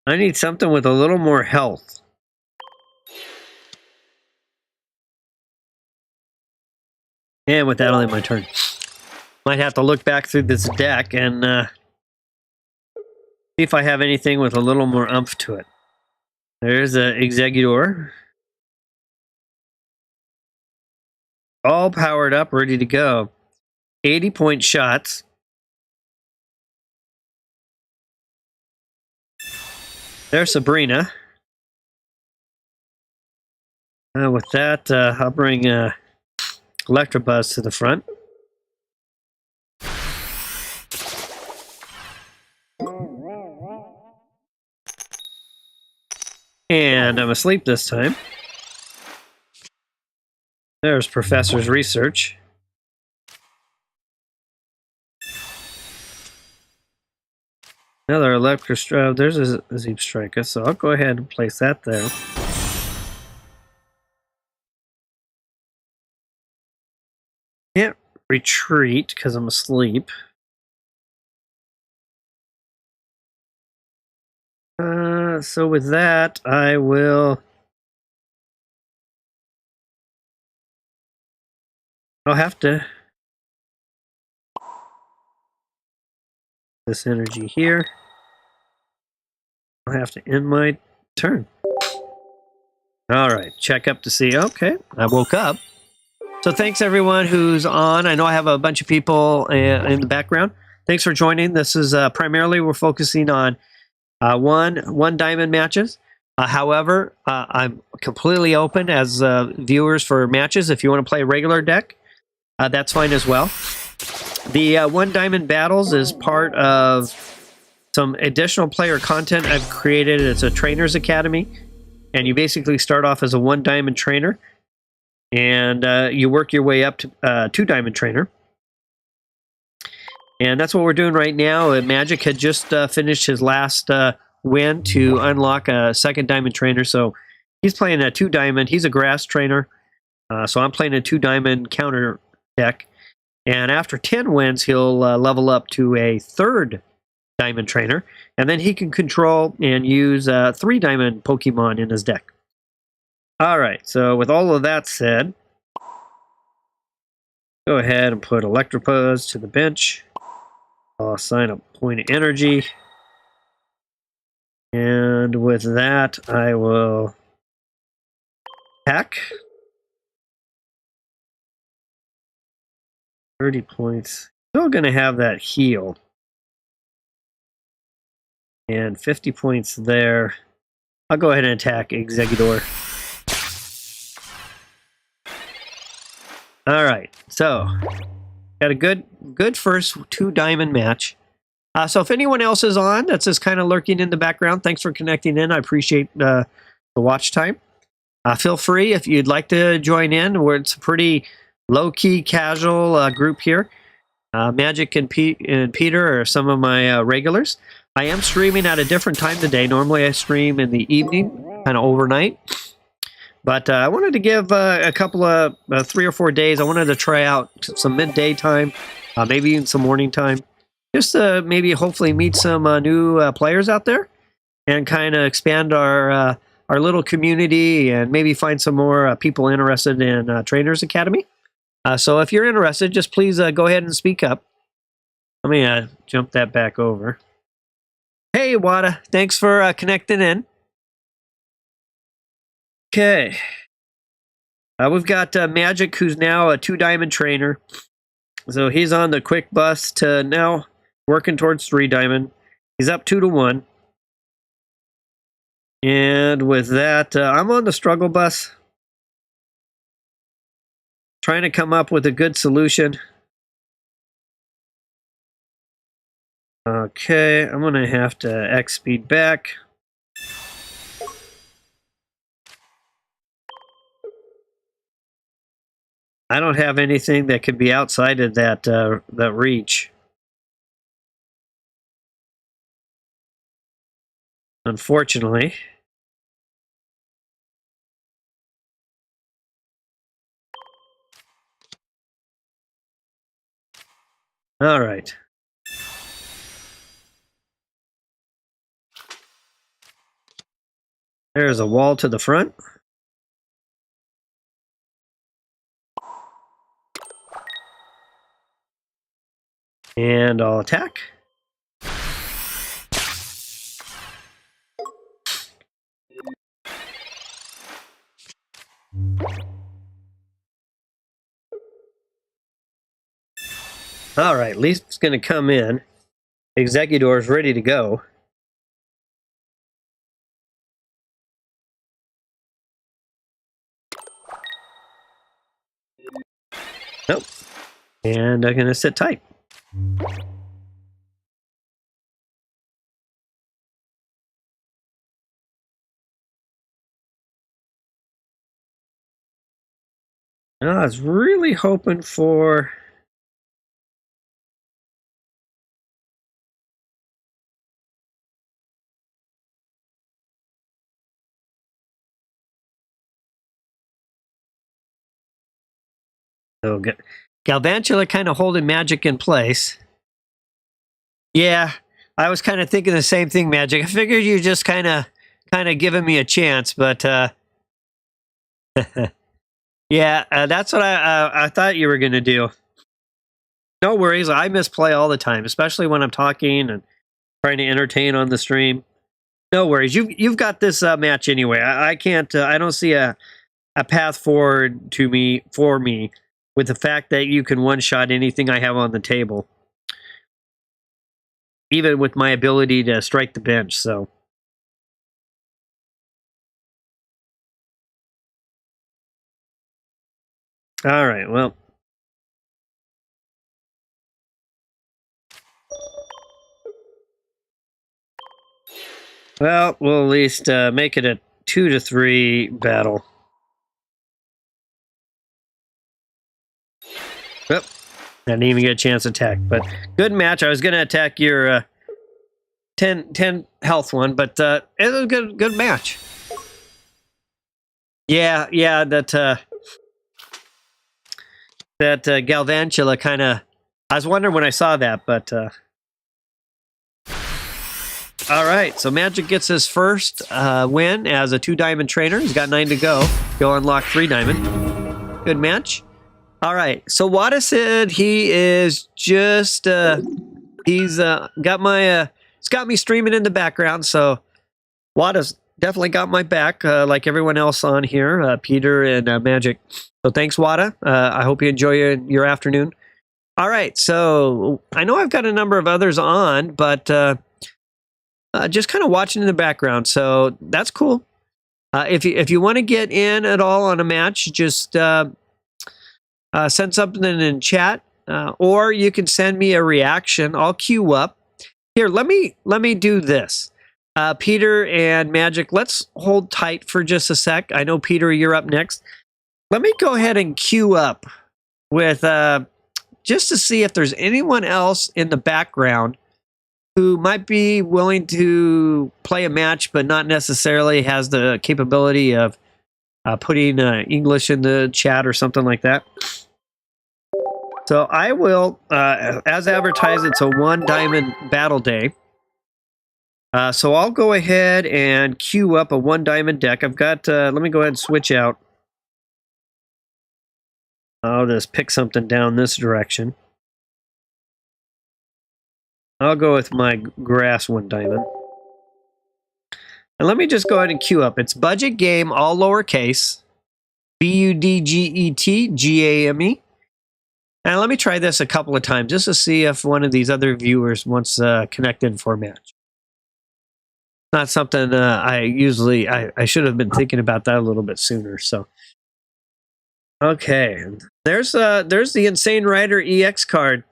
need something with a little more health. And with that, I'll end my turn. Might have to look back through this deck and see if I have anything with a little more oomph to it. There's a Exeggutor. All powered up, ready to go. 80-point shots. There's Sabrina. With that, I'll bring Electabuzz to the front. And I'm asleep this time. There's Professor's Research. Another Electro. There's a Zeep Striker, so I'll go ahead and place that there. Can't retreat because I'm asleep. So with that, I'll have to this energy here. I'll have to end my turn. All right, check up to see. Okay, I woke up. So thanks everyone who's on. I know I have a bunch of people in the background. Thanks for joining. This is primarily we're focusing on one diamond matches. However, I'm completely open as viewers for matches. If you want to play a regular deck, that's fine as well. The one diamond battles is part of some additional player content I've created. It's a trainer's academy, and you basically start off as a one diamond trainer, and you work your way up to two diamond trainer. And that's what we're doing right now. Magic had just finished his last win to unlock a second diamond trainer. So he's playing a 2 diamond. He's a grass trainer. So I'm playing a 2 diamond counter deck. And after 10 wins, he'll level up to a 3rd diamond trainer. And then he can control and use 3 diamond Pokemon in his deck. All right. So with all of that said, go ahead and put Electabuzz to the bench. I'll assign a point of energy. And with that, I will attack. 30 points. Still going to have that heal. And 50 points there. I'll go ahead and attack Exeggutor. All right, so got a good first 2 diamond match. So if anyone else is on, that's just kind of lurking in the background, thanks for connecting in. I appreciate the watch time. Feel free if you'd like to join in. It's a pretty low-key, casual group here. Magic and Peter are some of my regulars. I am streaming at a different time today. Normally I stream in the evening, kind of overnight. But I wanted to give a couple of 3 or 4 days. I wanted to try out some midday time, maybe even some morning time. Just to maybe hopefully meet some new players out there and kind of expand our little community and maybe find some more people interested in Trainers Academy. So if you're interested, just please go ahead and speak up. Let me jump that back over. Hey, Wada. Thanks for connecting in. Okay. We've got Magic, who's now a 2 diamond trainer. So he's on the quick bus to now working towards 3 diamond. He's up 2-1. And with that, I'm on the struggle bus. Trying to come up with a good solution. Okay, I'm going to have to X speed back. I don't have anything that could be outside of that reach. Unfortunately. All right. There's a wall to the front. And I'll attack. All right, at least it's going to come in. Executor is ready to go. Nope. And I'm going to sit tight. I was really hoping for... Oh, Galvantula kind of holding Magic in place. Yeah, I was kind of thinking the same thing, Magic. I figured you just kind of giving me a chance, but yeah, that's what I thought you were going to do. No worries, I misplay all the time, especially when I'm talking and trying to entertain on the stream. No worries, you've got this match anyway. I can't. I don't see a path forward for me with the fact that you can one-shot anything I have on the table, even with my ability to strike the bench. So. All right, well. Well, we'll at least make it a 2-3 battle. Yep. I didn't even get a chance to attack, but good match. I was going to attack your 10 health one, but it was a good match. Yeah, that Galvantula kind of... I was wondering when I saw that, but... All right, so Magic gets his first win as a 2-diamond trainer. He's got 9 to go. He'll unlock 3-diamond. Good match. All right, so Wada said he is just he's got me streaming in the background. So Wada's definitely got my back, like everyone else on here, Peter and Magic. So thanks, Wada. I hope you enjoy your afternoon. All right, so I know I've got a number of others on, but just kind of watching in the background, so that's cool. If you want to get in at all on a match, just send something in chat, or you can send me a reaction. I'll queue up. Here, let me do this. Peter and Magic, let's hold tight for just a sec. I know, Peter, you're up next. Let me go ahead and queue up with just to see if there's anyone else in the background who might be willing to play a match, but not necessarily has the capability of putting English in the chat or something like that. So I will, as advertised, it's a 1-diamond battle day. So I'll go ahead and queue up a 1-diamond deck. I've got, let me go ahead and switch out. I'll just pick something down this direction. I'll go with my grass 1-diamond. And let me just go ahead and queue up. It's budget game, all lowercase. BUDGETGAME. And let me try this a couple of times just to see if one of these other viewers wants connected for a match. Not something I should have been thinking about that a little bit sooner. So, okay, there's the Insane Rider EX card.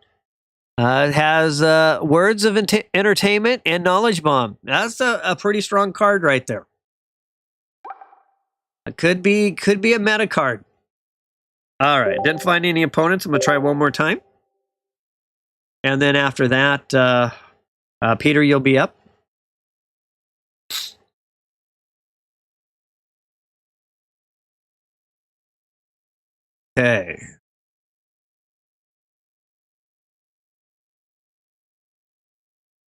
It has Words of Entertainment and Knowledge Bomb. That's a pretty strong card right there. It could be a meta card. All right, didn't find any opponents. I'm gonna try one more time, and then after that, Peter, you'll be up. Okay.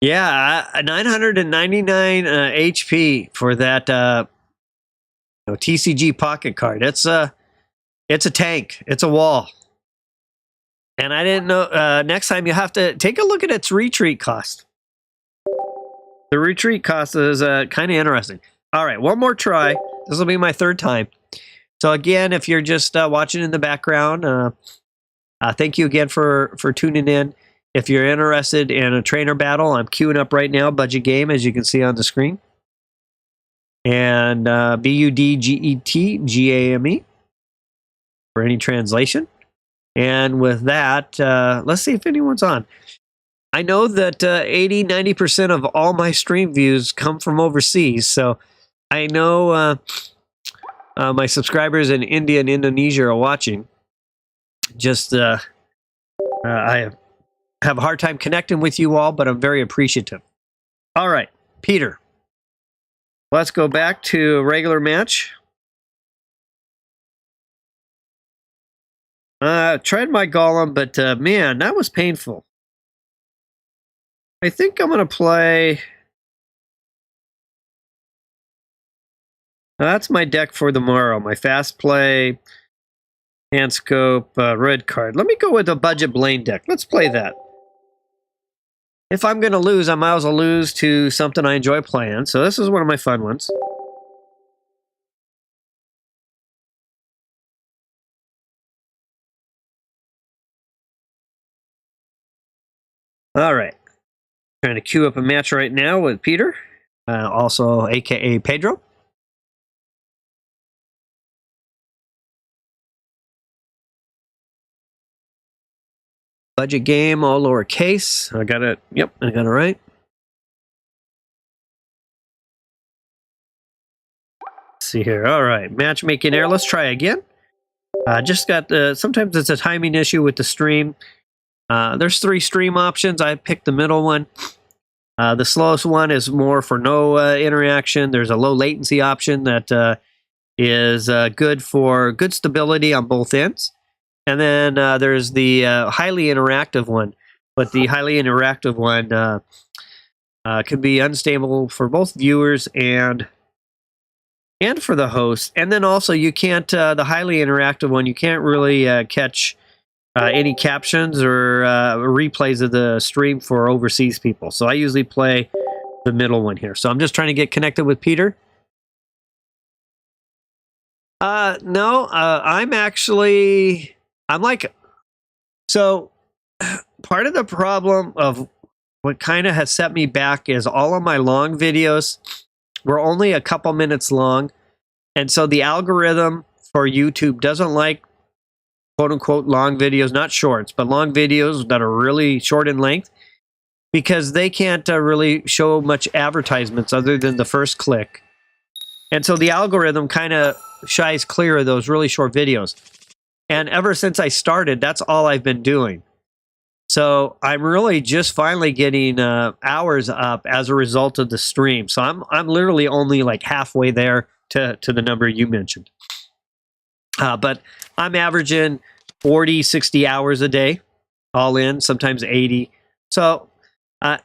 Yeah, 999 HP for that TCG Pocket card. It's a tank. It's a wall. And I didn't know. Next time you have to take a look at its retreat cost. The retreat cost is kind of interesting. All right, one more try. This will be my 3rd time. So again, if you're just watching in the background, thank you again for tuning in. If you're interested in a trainer battle, I'm queuing up right now, budget game, as you can see on the screen. And BUDGETGAME for any translation. And with that, let's see if anyone's on. I know that 80-90% of all my stream views come from overseas, so I know my subscribers in India and Indonesia are watching. Just I have a hard time connecting with you all, but I'm very appreciative. All right, Peter. Let's go back to a regular match. Tried my golem, but man, that was painful. I think I'm going to play... That's my deck for tomorrow. My fast play, hand scope, red card. Let me go with the budget Blaine deck. Let's play that. If I'm going to lose, I might as well lose to something I enjoy playing. So this is one of my fun ones. All right. Trying to queue up a match right now with Peter, also aka Pedro. Budget game, all lowercase. I got it. Yep, I got it right. Let's see here. All right, matchmaking error. Let's try again. Just got sometimes it's a timing issue with the stream. There's 3 stream options. I picked the middle one. The slowest one is more for no interaction. There's a low latency option that is good for good stability on both ends. And then there's the highly interactive one. But the highly interactive one can be unstable for both viewers and for the host. And then also you can't, the highly interactive one, you can't really catch any captions or replays of the stream for overseas people. So I usually play the middle one here. So I'm just trying to get connected with Peter. No, I'm like, so part of the problem of what kind of has set me back is all of my long videos were only a couple minutes long. And so the algorithm for YouTube doesn't like quote unquote long videos, not shorts, but long videos that are really short in length, because they can't really show much advertisements other than the first click. And so the algorithm kind of shies clear of those really short videos. And ever since I started, that's all I've been doing. So I'm really just finally getting hours up as a result of the stream. So I'm literally only like halfway there to the number you mentioned. But I'm averaging 40, 60 hours a day, all in, sometimes 80. So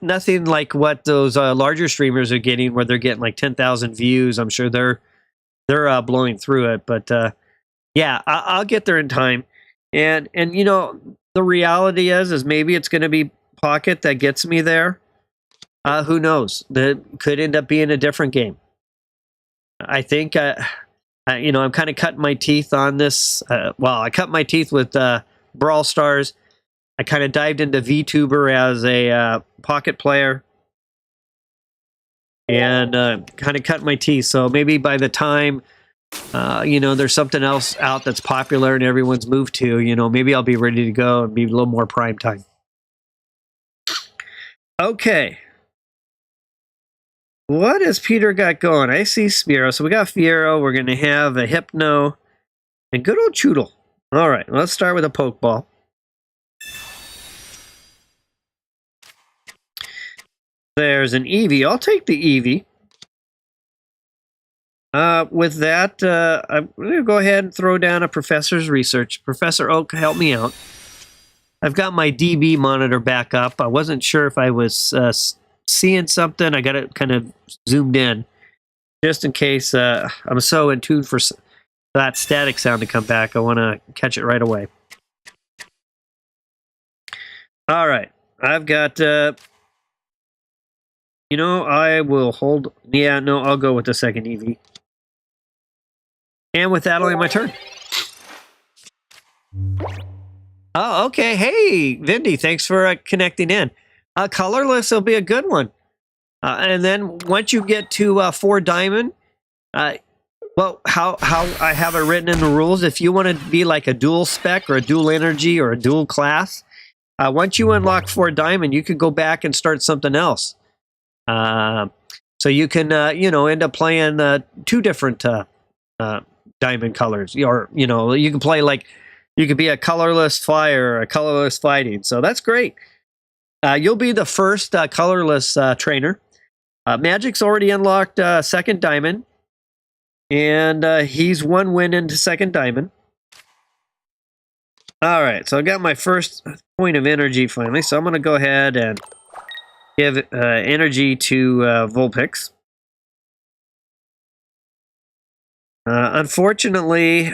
nothing like what those larger streamers are getting, where they're getting like 10,000 views. I'm sure they're blowing through it. But yeah, I'll get there in time. And you know, the reality is maybe it's going to be Pocket that gets me there. Who knows? That could end up being a different game. I think, you know, I'm kind of cutting my teeth on this. Well, I cut my teeth with Brawl Stars. I kind of dived into VTuber as a Pocket player. And kind of cut my teeth. So maybe by the time, you know, there's something else out that's popular and everyone's moved to, you know, maybe I'll be ready to go and be a little more prime time. Okay. What has Peter got going? I see Spiro. So we got Fiero. We're going to have a Hypno and good old Choodle. All right, let's start with a Pokeball. There's an Eevee. I'll take the Eevee. With that, I'm going to go ahead and throw down a Professor's Research. Professor Oak, help me out. I've got my DB monitor back up. I wasn't sure if I was seeing something. I got it kind of zoomed in just in case I'm so in tune for that static sound to come back. I want to catch it right away. All right. I've got, you know, I will hold. Yeah, no, I'll go with the second Eevee. And with that, I'll end my turn. Oh, okay. Hey, Vindy, thanks for connecting in. Colorless will be a good one. And then once you get to 4 diamond, well, how I have it written in the rules, if you want to be like a dual spec or a dual energy or a dual class, once you unlock 4 diamond, you could go back and start something else. So you can, end up playing 2 different diamond colors, or you can play like you could be a colorless fire or a colorless fighting. So that's great. You'll be the first colorless trainer. Magic's already unlocked 2nd diamond, and he's 1 win into 2nd diamond. All right, so I got my first point of energy finally. So I'm going to go ahead and give energy to Vulpix. Unfortunately,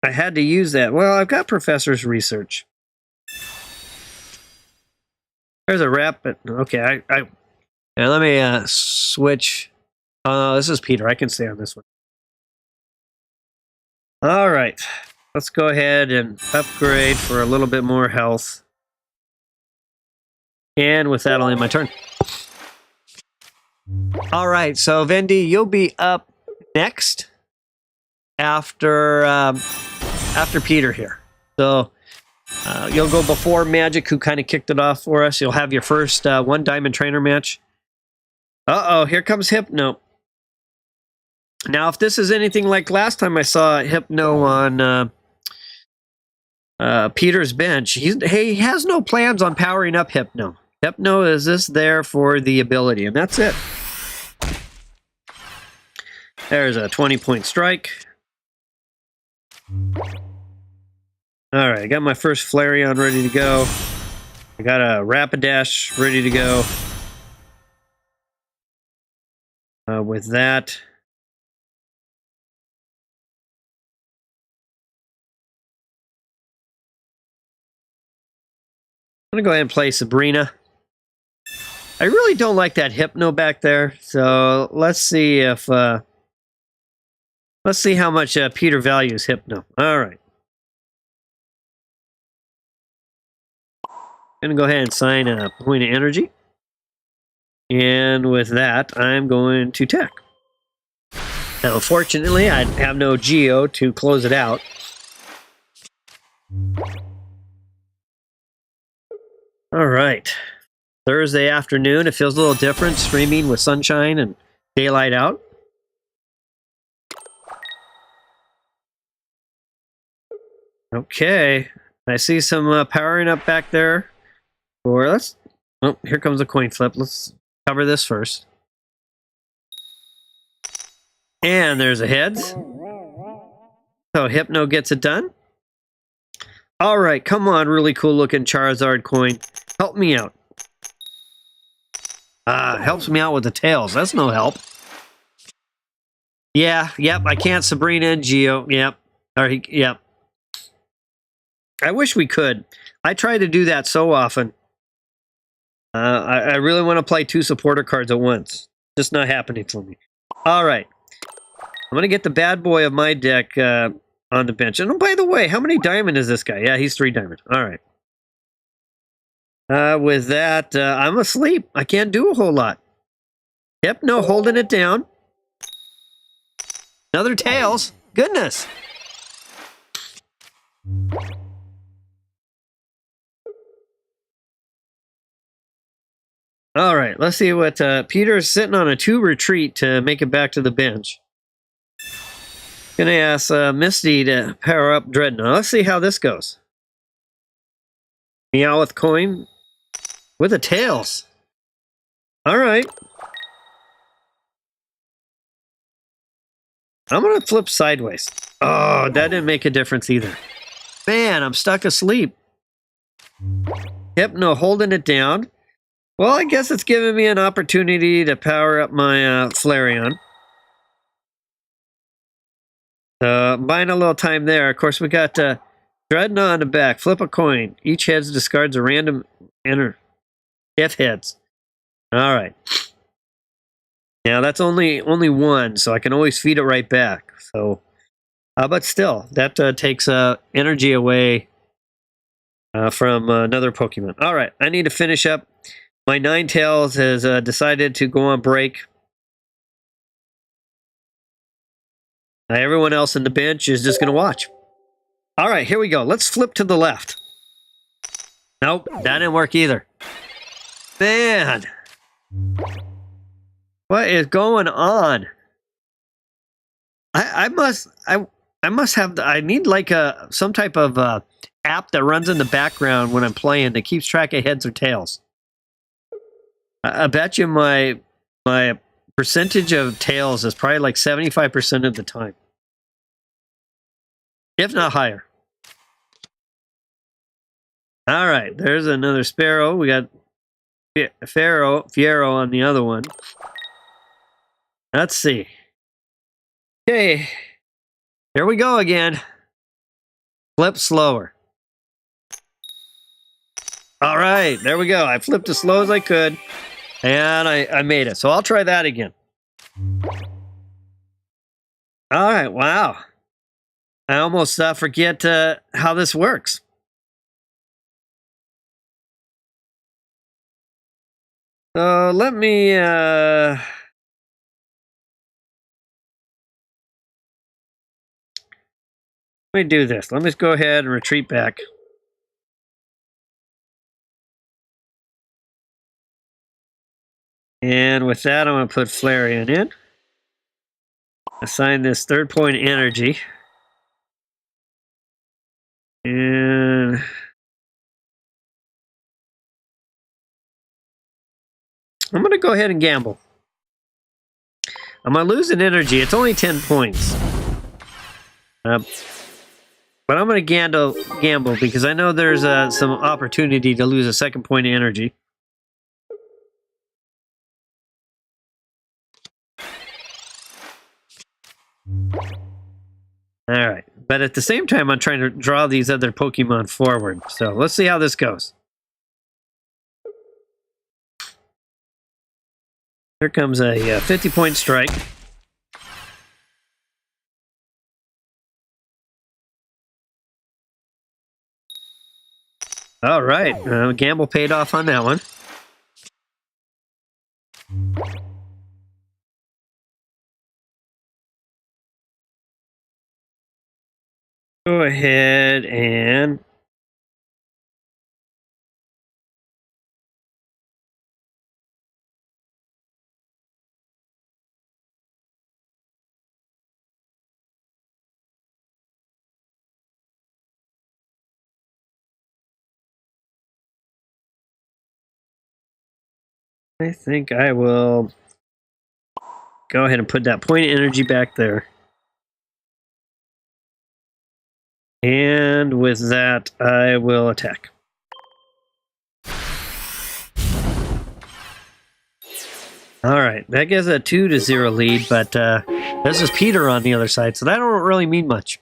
I had to use that. Well, I've got Professor's Research. There's a rapid. Okay, and let me switch. This is Peter. I can stay on this one. All right, let's go ahead and upgrade for a little bit more health. And with that, I'll end my turn. All right, so Vendy, you'll be up next after Peter here. So you'll go before Magic, who kind of kicked it off for us. You'll have your first 1 diamond trainer match. Uh-oh, here comes Hypno. Now, if this is anything like last time I saw Hypno on Peter's bench, he has no plans on powering up Hypno. Hypno is just there for the ability, and that's it. There's a 20-point strike. All right, I got my first Flareon ready to go. I got a Rapidash ready to go. With that, I'm going to go ahead and play Sabrina. I really don't like that Hypno back there, so let's see if let's see how much Peter values Hypno. All right. I'm going to go ahead and sign a point of energy. And with that, I'm going to tech. Now, unfortunately, I have no Geo to close it out. All right. Thursday afternoon. It feels a little different streaming with sunshine and daylight out. Okay. I see some powering up back there. Or oh, here comes a coin flip. Let's cover this first. And there's a heads. So Hypno gets it done. All right, come on, really cool looking Charizard coin. Help me out. Helps me out with the tails. That's no help. Yeah, yep, I can't Sabrina and Geo. Yep. Yep. I wish we could. I try to do that so often. I really want to play 2 supporter cards at once. Just not happening for me. All right. I'm going to get the bad boy of my deck on the bench. And oh, by the way, how many diamond is this guy? Yeah, he's 3 diamond. All right. With that, I'm asleep. I can't do a whole lot. Hypno holding it down. Another tails. Goodness. All right, let's see what Peter's sitting on a 2 retreat to make it back to the bench. Gonna ask Misty to power up Dreadnought. Let's see how this goes. Meowth coin with the tails. All right. I'm gonna flip sideways. Oh, that didn't make a difference either. Man, I'm stuck asleep. Hypno holding it down. Well, I guess it's giving me an opportunity to power up my Flareon. Buying a little time there. Of course, we got Dreadnought on the back. Flip a coin. Each heads discards a random enter. If heads. All right. Now, that's only 1, so I can always feed it right back. So, but still, that takes energy away from another Pokemon. All right, I need to finish up. My Ninetales has decided to go on break. Everyone else in the bench is just going to watch. All right, here we go. Let's flip to the left. Nope, that didn't work either. Man, what is going on? I must have. I need like some type of app that runs in the background when I'm playing that keeps track of heads or tails. I bet you my percentage of tails is probably like 75% of the time, if not higher. All right, there's another Sparrow. We got Fiero on the other one. Let's see. Okay, here we go again. Flip slower. All right, there we go. I flipped as slow as I could, and I made it. So I'll try that again. All right, wow. I almost forget how this works. So let me do this. Let me just go ahead and retreat back. And with that, I'm going to put Flareon in. Assign this third point energy. And I'm going to go ahead and gamble. I'm going to lose an energy. It's only 10 points. But I'm going to gamble because I know there's some opportunity to lose a second point of energy. All right. But at the same time, I'm trying to draw these other Pokemon forward. So let's see how this goes. Here comes a 50-point strike. All right. Gamble paid off on that one. Go ahead and I think I will go ahead and put that point of energy back there. And with that, I will attack. All right, that gives a 2-0 lead, but this is Peter on the other side, so that don't really mean much.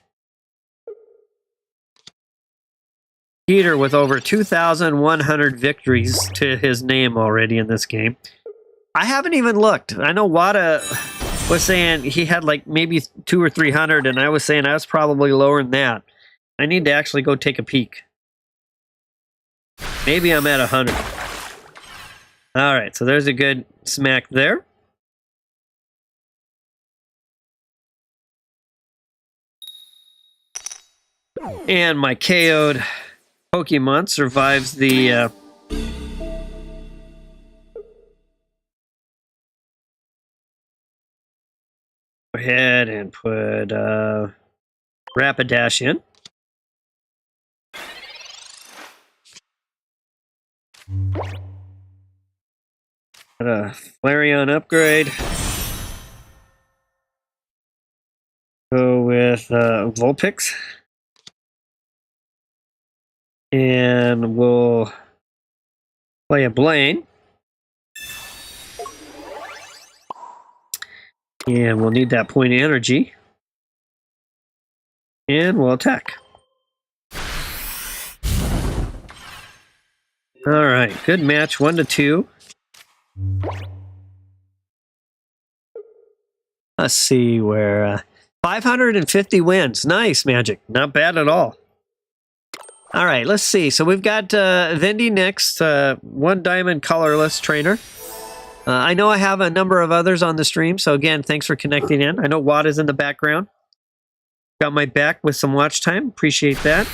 Peter with over 2,100 victories to his name already in this game. I haven't even looked. I know Wada was saying he had like maybe 200 or 300, and I was saying I was probably lower than that. I need to actually go take a peek. Maybe I'm at 100. All right, so there's a good smack there. And my KO'd Pokemon survives the go ahead and put Rapidash in. Got a Flareon upgrade. Go with Vulpix. And we'll play a Blaine. And we'll need that point of energy. And we'll attack. All right, good match, 1-2. Let's see where 550 wins. Nice, Magic. Not bad at all. All right, let's see. So we've got Vindy next, one diamond colorless trainer. I know I have a number of others on the stream, so again, thanks for connecting in. I know Watt is in the background. Got my back with some watch time. Appreciate that.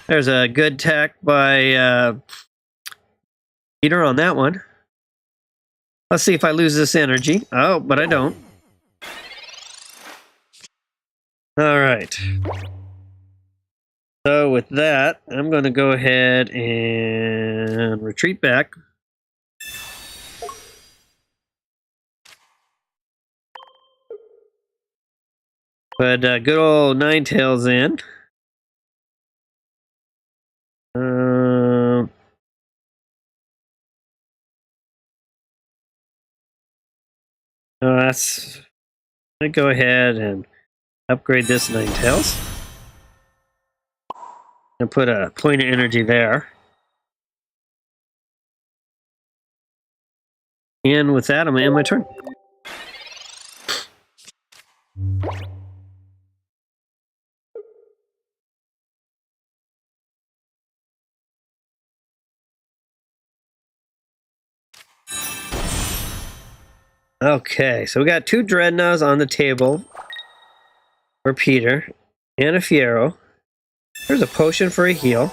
There's a good tech by Peter on that one. Let's see if I lose this energy. Oh, but I don't. All right. So with that, I'm going to go ahead and retreat back. But good old Ninetales in. That's. I'm going to go ahead and upgrade this Ninetales. And put a point of energy there. And with that, I'm going to end my turn. Okay, so we got 2 Dreadnoughts on the table for Peter and a Fiero. There's a potion for a heal.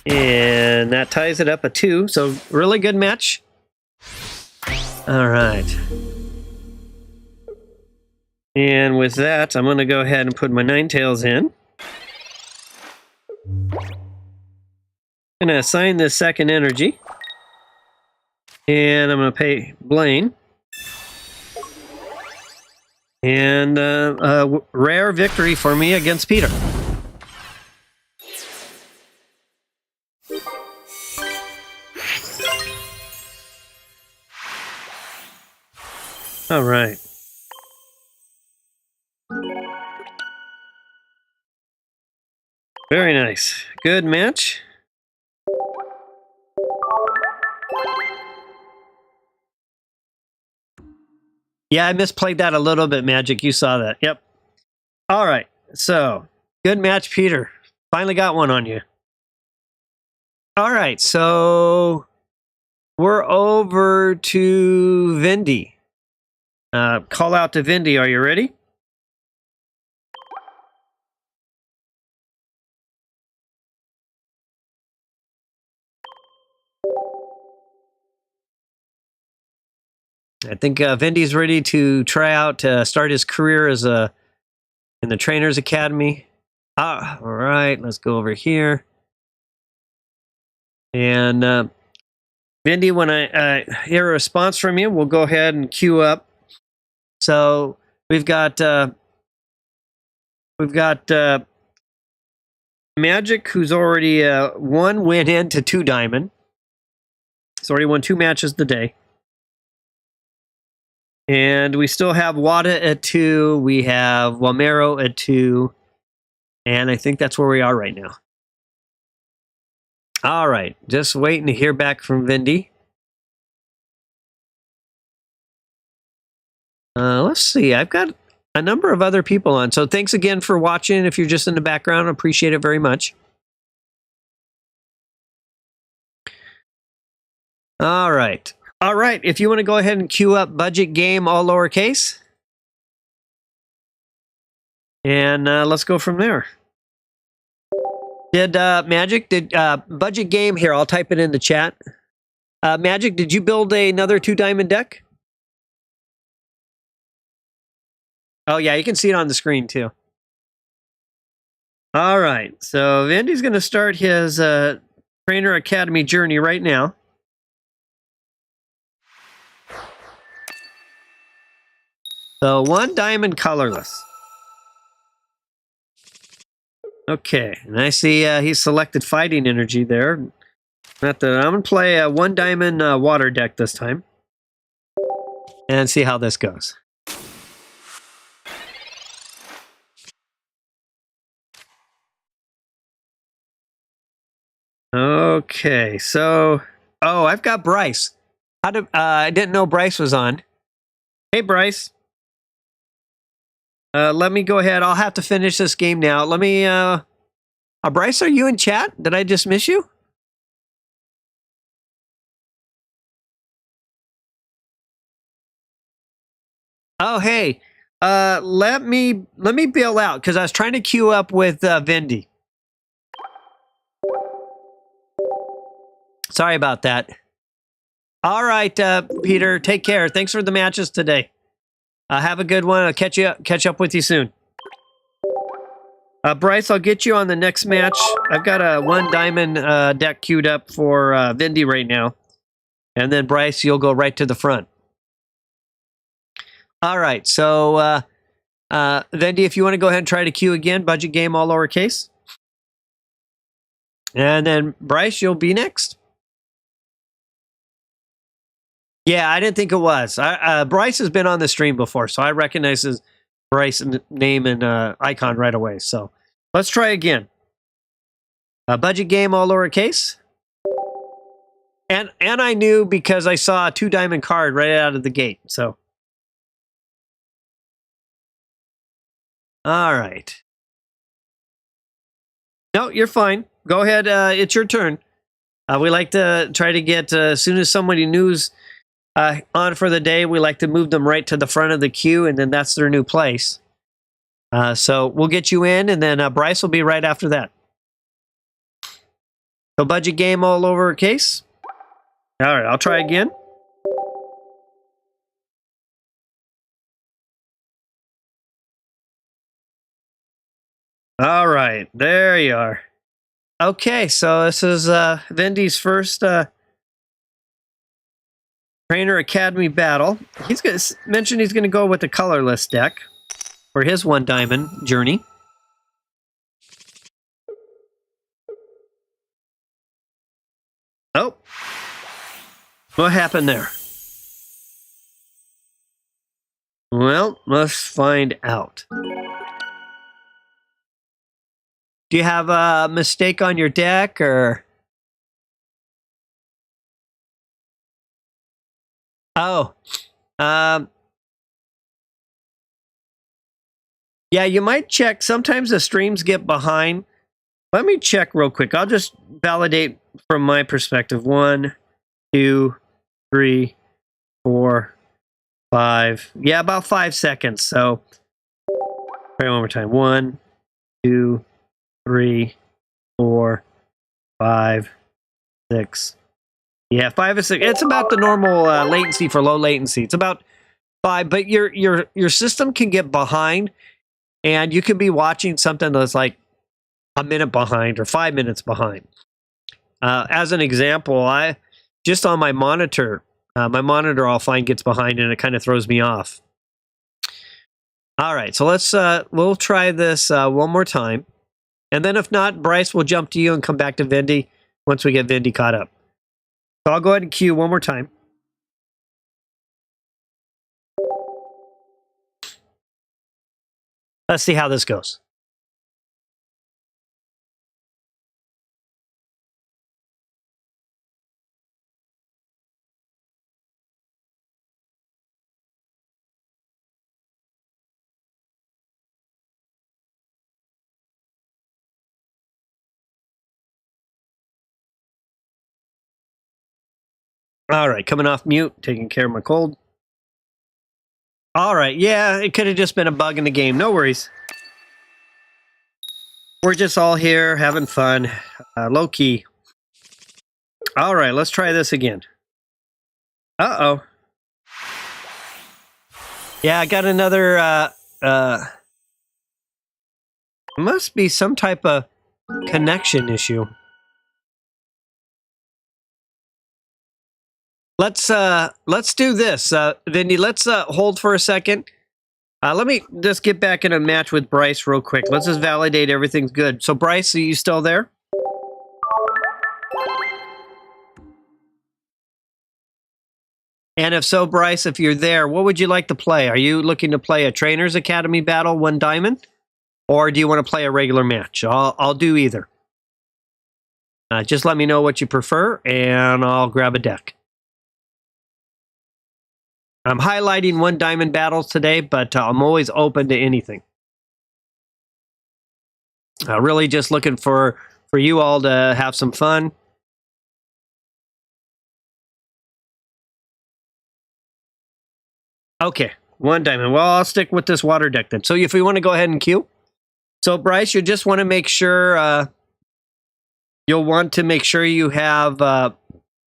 And that ties it up at 2, so really good match. All right. And with that, I'm going to go ahead and put my Ninetales in. I'm going to assign this second energy. And I'm going to pay Blaine. And a rare victory for me against Peter. All right. Very nice. Good match. Yeah, I misplayed that a little bit, Magic. You saw that. Yep. All right. So, good match, Peter. Finally got one on you. All right. So, we're over to Vindy. Call out to Vindy. Are you ready? I think Vindy's ready to try out to start his career as in the Trainers Academy. All right, let's go over here. And Vindy, when I hear a response from you, we'll go ahead and queue up. So we've got Magic, who's already one win into 2 diamond. He's already won 2 matches today. And we still have Wada at 2. We have Wamero at 2. And I think that's where we are right now. All right. Just waiting to hear back from Vindy. Let's see. I've got a number of other people on. So thanks again for watching. If you're just in the background, I appreciate it very much. All right. All right. If you want to go ahead and queue up budget game, all lowercase. And let's go from there. Did Magic, budget game, here, I'll type it in the chat. Magic, did you build another 2 diamond deck? Oh, yeah, you can see it on the screen, too. All right, so Vindy's going to start his Trainer Academy journey right now. So 1 diamond colorless. Okay, and I see he selected fighting energy there. Not that I'm going to play a 1 diamond water deck this time. And see how this goes. Okay, so... Oh, I've got Bryce. I didn't know Bryce was on. Hey, Bryce. Let me go ahead. I'll have to finish this game now. Let me, Bryce, are you in chat? Did I just miss you? Oh, hey. Let me bail out because I was trying to queue up with Vindy. Sorry about that. All right, Peter, take care. Thanks for the matches today. Have a good one. I'll catch up with you soon. Bryce, I'll get you on the next match. I've got a 1 diamond deck queued up for Vindy right now. And then, Bryce, you'll go right to the front. All right, so Vindy, if you want to go ahead and try to queue again, budget game, all lowercase. And then, Bryce, you'll be next. Yeah, I didn't think it was. Bryce has been on the stream before, so I recognize his Bryce's name and icon right away. So let's try again. Budget game, all lowercase. And I knew because I saw a 2 diamond card right out of the gate. So, all right. No, you're fine. Go ahead. It's your turn. We like to try to get as soon as somebody new's on for the day, we like to move them right to the front of the queue, and then that's their new place. So we'll get you in, and then Bryce will be right after that. So budget game, all lowercase. All right, I'll try again. All right, there you are. Okay, so this is Vindy's first Trainer Academy battle. He's going to mention he's going to go with the colorless deck for his 1 diamond journey. Oh, what happened there? Well, let's find out. Do you have a mistake on your deck, or? Oh, yeah, you might check. Sometimes the streams get behind. Let me check real quick. I'll just validate from my perspective. 1, 2, 3, 4, 5. Yeah, about 5 seconds. So, try one more time. 1, 2, 3, 4, 5, 6. Yeah, 5 or 6. It's about the normal latency for low latency. It's about 5, but your system can get behind, and you can be watching something that's like a minute behind or 5 minutes behind. As an example, I just on my monitor I'll find gets behind, and it kind of throws me off. All right, so let's we'll try this one more time, and then if not, Bryce will jump to you and come back to Vindy once we get Vindy caught up. So I'll go ahead and queue one more time. Let's see how this goes. All right, coming off mute, taking care of my cold. All right, yeah, it could have just been a bug in the game. No worries. We're just all here having fun, low key. All right, let's try this again. Uh-oh. Yeah, I got another, must be some type of connection issue. Let's do this, Vindy. Let's hold for a second. Let me just get back in a match with Bryce real quick. Let's just validate everything's good. So, Bryce, are you still there? And if so, Bryce, if you're there, what would you like to play? Are you looking to play a Trainers Academy battle, 1 diamond? Or do you want to play a regular match? I'll do either. Just let me know what you prefer, and I'll grab a deck. I'm highlighting one diamond battles today, but I'm always open to anything. Really just looking for you all to have some fun. Okay, one diamond. Well, I'll stick with this water deck then. So if we want to go ahead and queue. So Bryce, you just want to make sure you'll want to make sure you have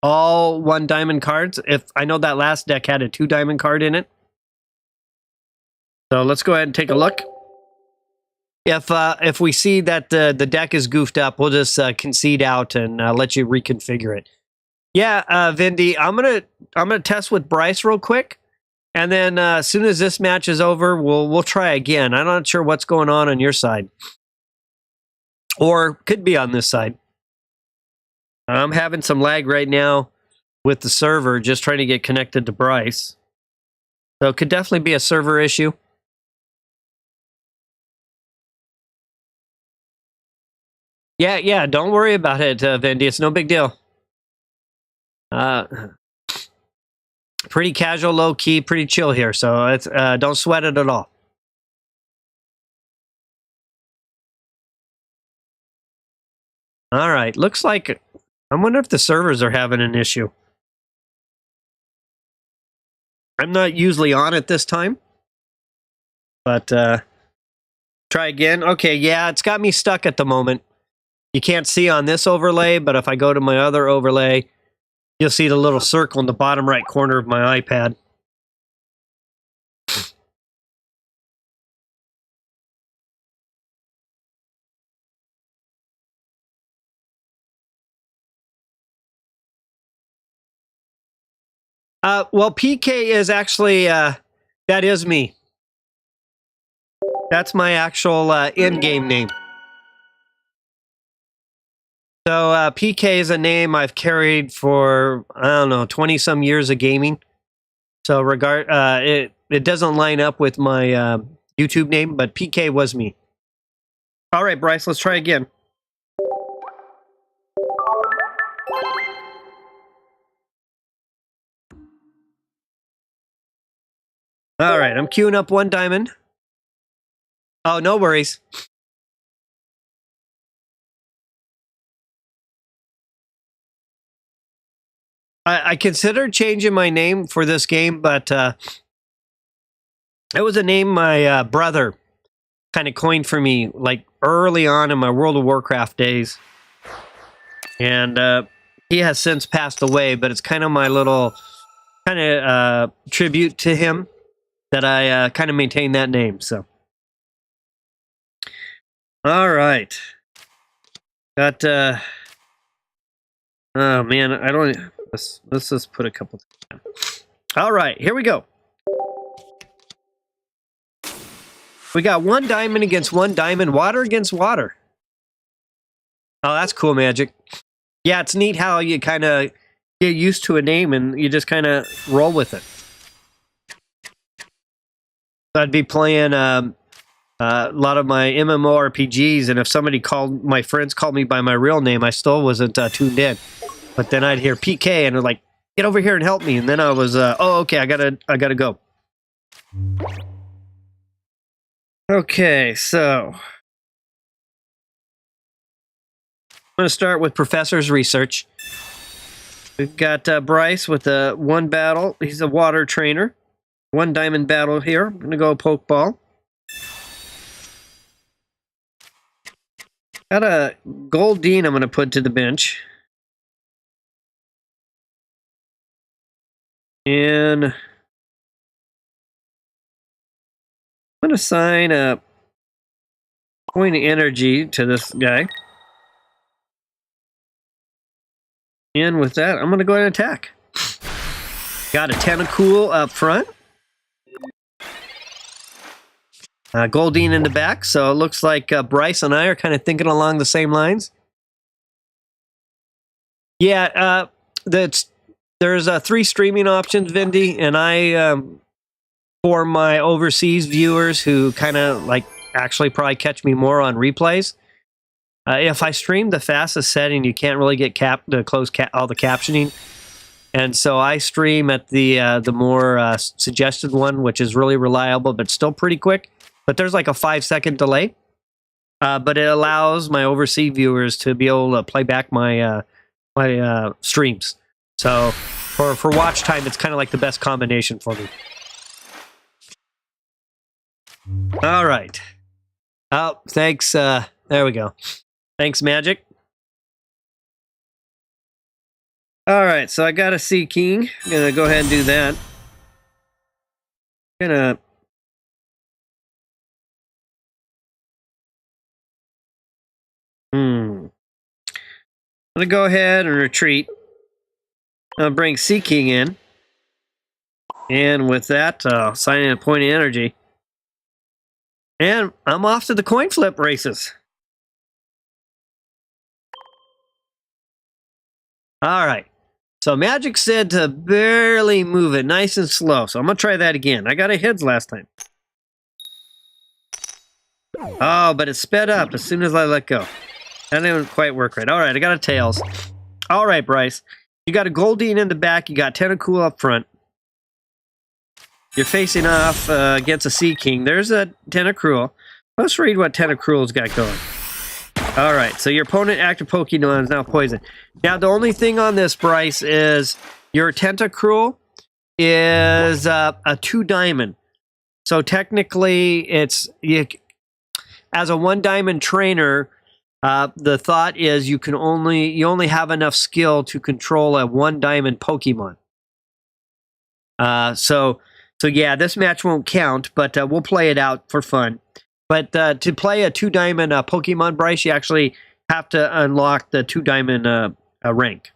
all 1 diamond cards. If I know that last deck had a 2 diamond card in it. So let's go ahead and take a look. If we see that the deck is goofed up, we'll just concede out and let you reconfigure it. Yeah, Vindy, I'm gonna test with Bryce real quick, and then as soon as this match is over, we'll try again. I'm not sure what's going on your side, or could be on this side. I'm having some lag right now with the server, just trying to get connected to Bryce. So it could definitely be a server issue. Yeah, don't worry about it, Vindy. It's no big deal. Pretty casual, low key, pretty chill here. So it's don't sweat it at all. All right, looks like I wonder if the servers are having an issue. I'm not usually on at this time, but try again. Okay, yeah, it's got me stuck at the moment. You can't see on this overlay, but if I go to my other overlay, you'll see the little circle in the bottom right corner of my iPad. Well, PK is actually, that is me. That's my actual in-game name. So PK is a name I've carried for, I don't know, 20-some years of gaming. So it doesn't line up with my YouTube name, but PK was me. All right, Bryce, let's try again. All right, I'm queuing up 1 diamond. Oh, no worries. I considered changing my name for this game, but it was a name my brother kind of coined for me, like early on in my World of Warcraft days. And he has since passed away, but it's kind of my little tribute to him that I kind of maintain that name. So, all right, got. Oh man, I don't. Let's just put a couple. All right, here we go. We got 1 diamond against 1 diamond, water against water. Oh, that's cool magic. Yeah, it's neat how you kind of get used to a name and you just kind of roll with it. I'd be playing a lot of my MMORPGs, and if my friends called me by my real name, I still wasn't tuned in. But then I'd hear PK, and they're like, "Get over here and help me." And then I was, "Oh, okay, I gotta go." Okay, so I'm gonna start with Professor's research. We've got Bryce with a 1 battle. He's a water trainer. 1 diamond battle here. I'm gonna go Pokeball. Got a Goldeen I'm gonna put to the bench. And I'm going to assign a point of energy to this guy. And with that, I'm going to go ahead and attack. Got a Tentacool up front. Goldeen in the back, so it looks like Bryce and I are kind of thinking along the same lines. Yeah, there's 3 streaming options, Vindy, and I, for my overseas viewers who kind of like actually probably catch me more on replays, if I stream the fastest setting, you can't really get all the captioning. And so I stream at the more suggested one, which is really reliable, but still pretty quick. But there's like a 5-second delay. But it allows my overseas viewers to be able to play back my my streams. So for watch time, it's kind of like the best combination for me. All right. Oh, thanks. There we go. Thanks, Magic. All right, so I got a Sea King. I'm gonna go ahead and do that. I'm gonna go ahead and retreat. I'll bring Sea King in. And with that, sign in a point of energy. And I'm off to the coin flip races. All right. So Magic said to barely move it, nice and slow. So I'm going to try that again. I got a heads last time. Oh, but it sped up as soon as I let go. That didn't quite work right. All right, I got a tails. All right, Bryce. You got a Goldeen in the back. You got Tentacool up front. You're facing off against a Sea King. There's a Tentacruel. Let's read what Tentacruel's got going. All right, so your opponent active Pokemon is now poisoned. Now, the only thing on this, Bryce, is your Tentacruel is a 2-diamond. So technically, it's as a 1-diamond trainer. The thought is you only have enough skill to control a 1-diamond Pokemon. So yeah, this match won't count, but we'll play it out for fun. But to play a 2-diamond Pokemon, Bryce, you actually have to unlock the 2-diamond rank.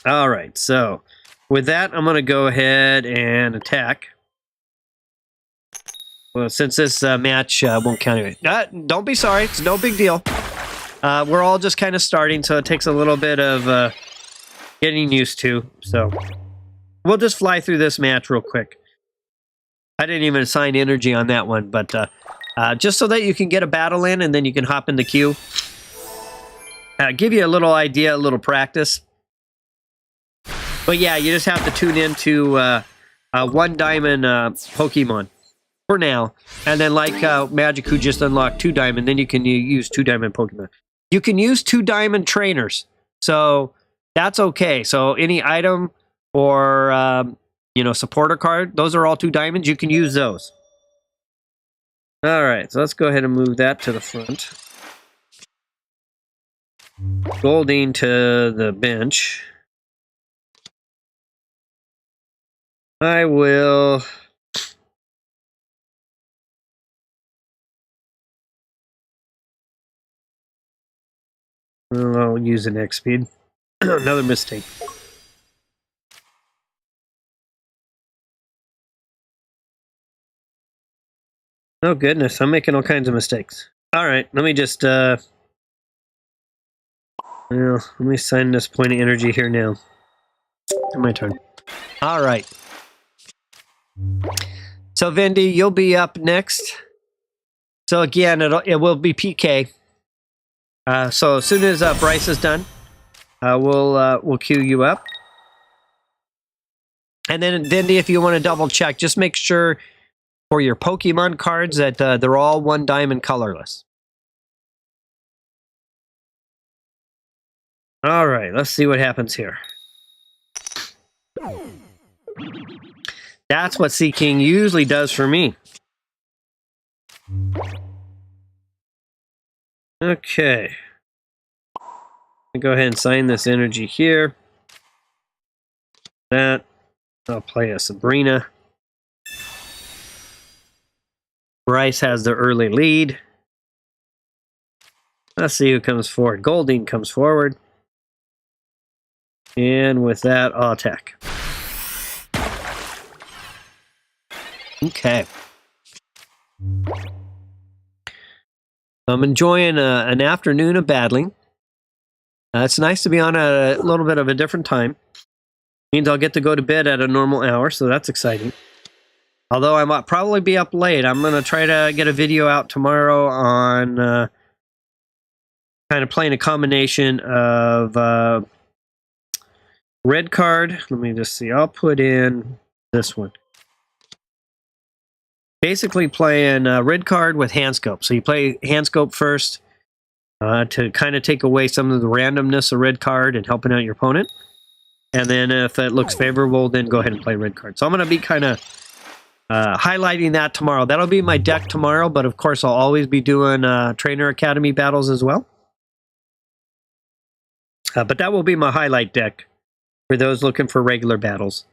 All right, so with that, I'm going to go ahead and attack. Well, since this match won't count anyway. Don't be sorry, it's no big deal. We're all just kind of starting, so it takes a little bit of getting used to. So we'll just fly through this match real quick. I didn't even assign energy on that one, but just so that you can get a battle in and then you can hop in the queue. Give you a little idea, a little practice. But yeah, you just have to tune into 1-diamond Pokemon for now. And then like Magic, who just unlocked 2-diamond, then you can use 2-diamond Pokemon. You can use 2-diamond trainers. So that's okay. So any item or supporter card, those are all 2 diamonds. You can use those. All right, so let's go ahead and move that to the front. Goldeen to the bench. I will... I'll use an X speed. Another mistake. Oh goodness, I'm making all kinds of mistakes. All right, let me just let me sign this point of energy here now. My turn. All right. So Vindy, you'll be up next. So again, it will be PK. So as soon as Bryce is done, we'll queue you up. And then Vindy, if you want to double check, just make sure for your Pokemon cards that they're all 1-diamond colorless. All right, let's see what happens here. That's what Sea King usually does for me. Okay. I'll go ahead and sign this energy here. That. I'll play a Sabrina. Bryce has the early lead. Let's see who comes forward. Goldeen comes forward. And with that, I'll attack. Okay. I'm enjoying an afternoon of battling. It's nice to be on a little bit of a different time. Means I'll get to go to bed at a normal hour, so that's exciting. Although I might probably be up late. I'm going to try to get a video out tomorrow on kind of playing a combination of Red card, let me just see. I'll put in this one. Basically playing red card with hand scope. So you play hand scope first to kind of take away some of the randomness of red card and helping out your opponent. And then if it looks favorable, then go ahead and play red card. So I'm going to be kind of highlighting that tomorrow. That'll be my deck tomorrow, but of course I'll always be doing Trainer Academy battles as well. But that will be my highlight deck for those looking for regular battles.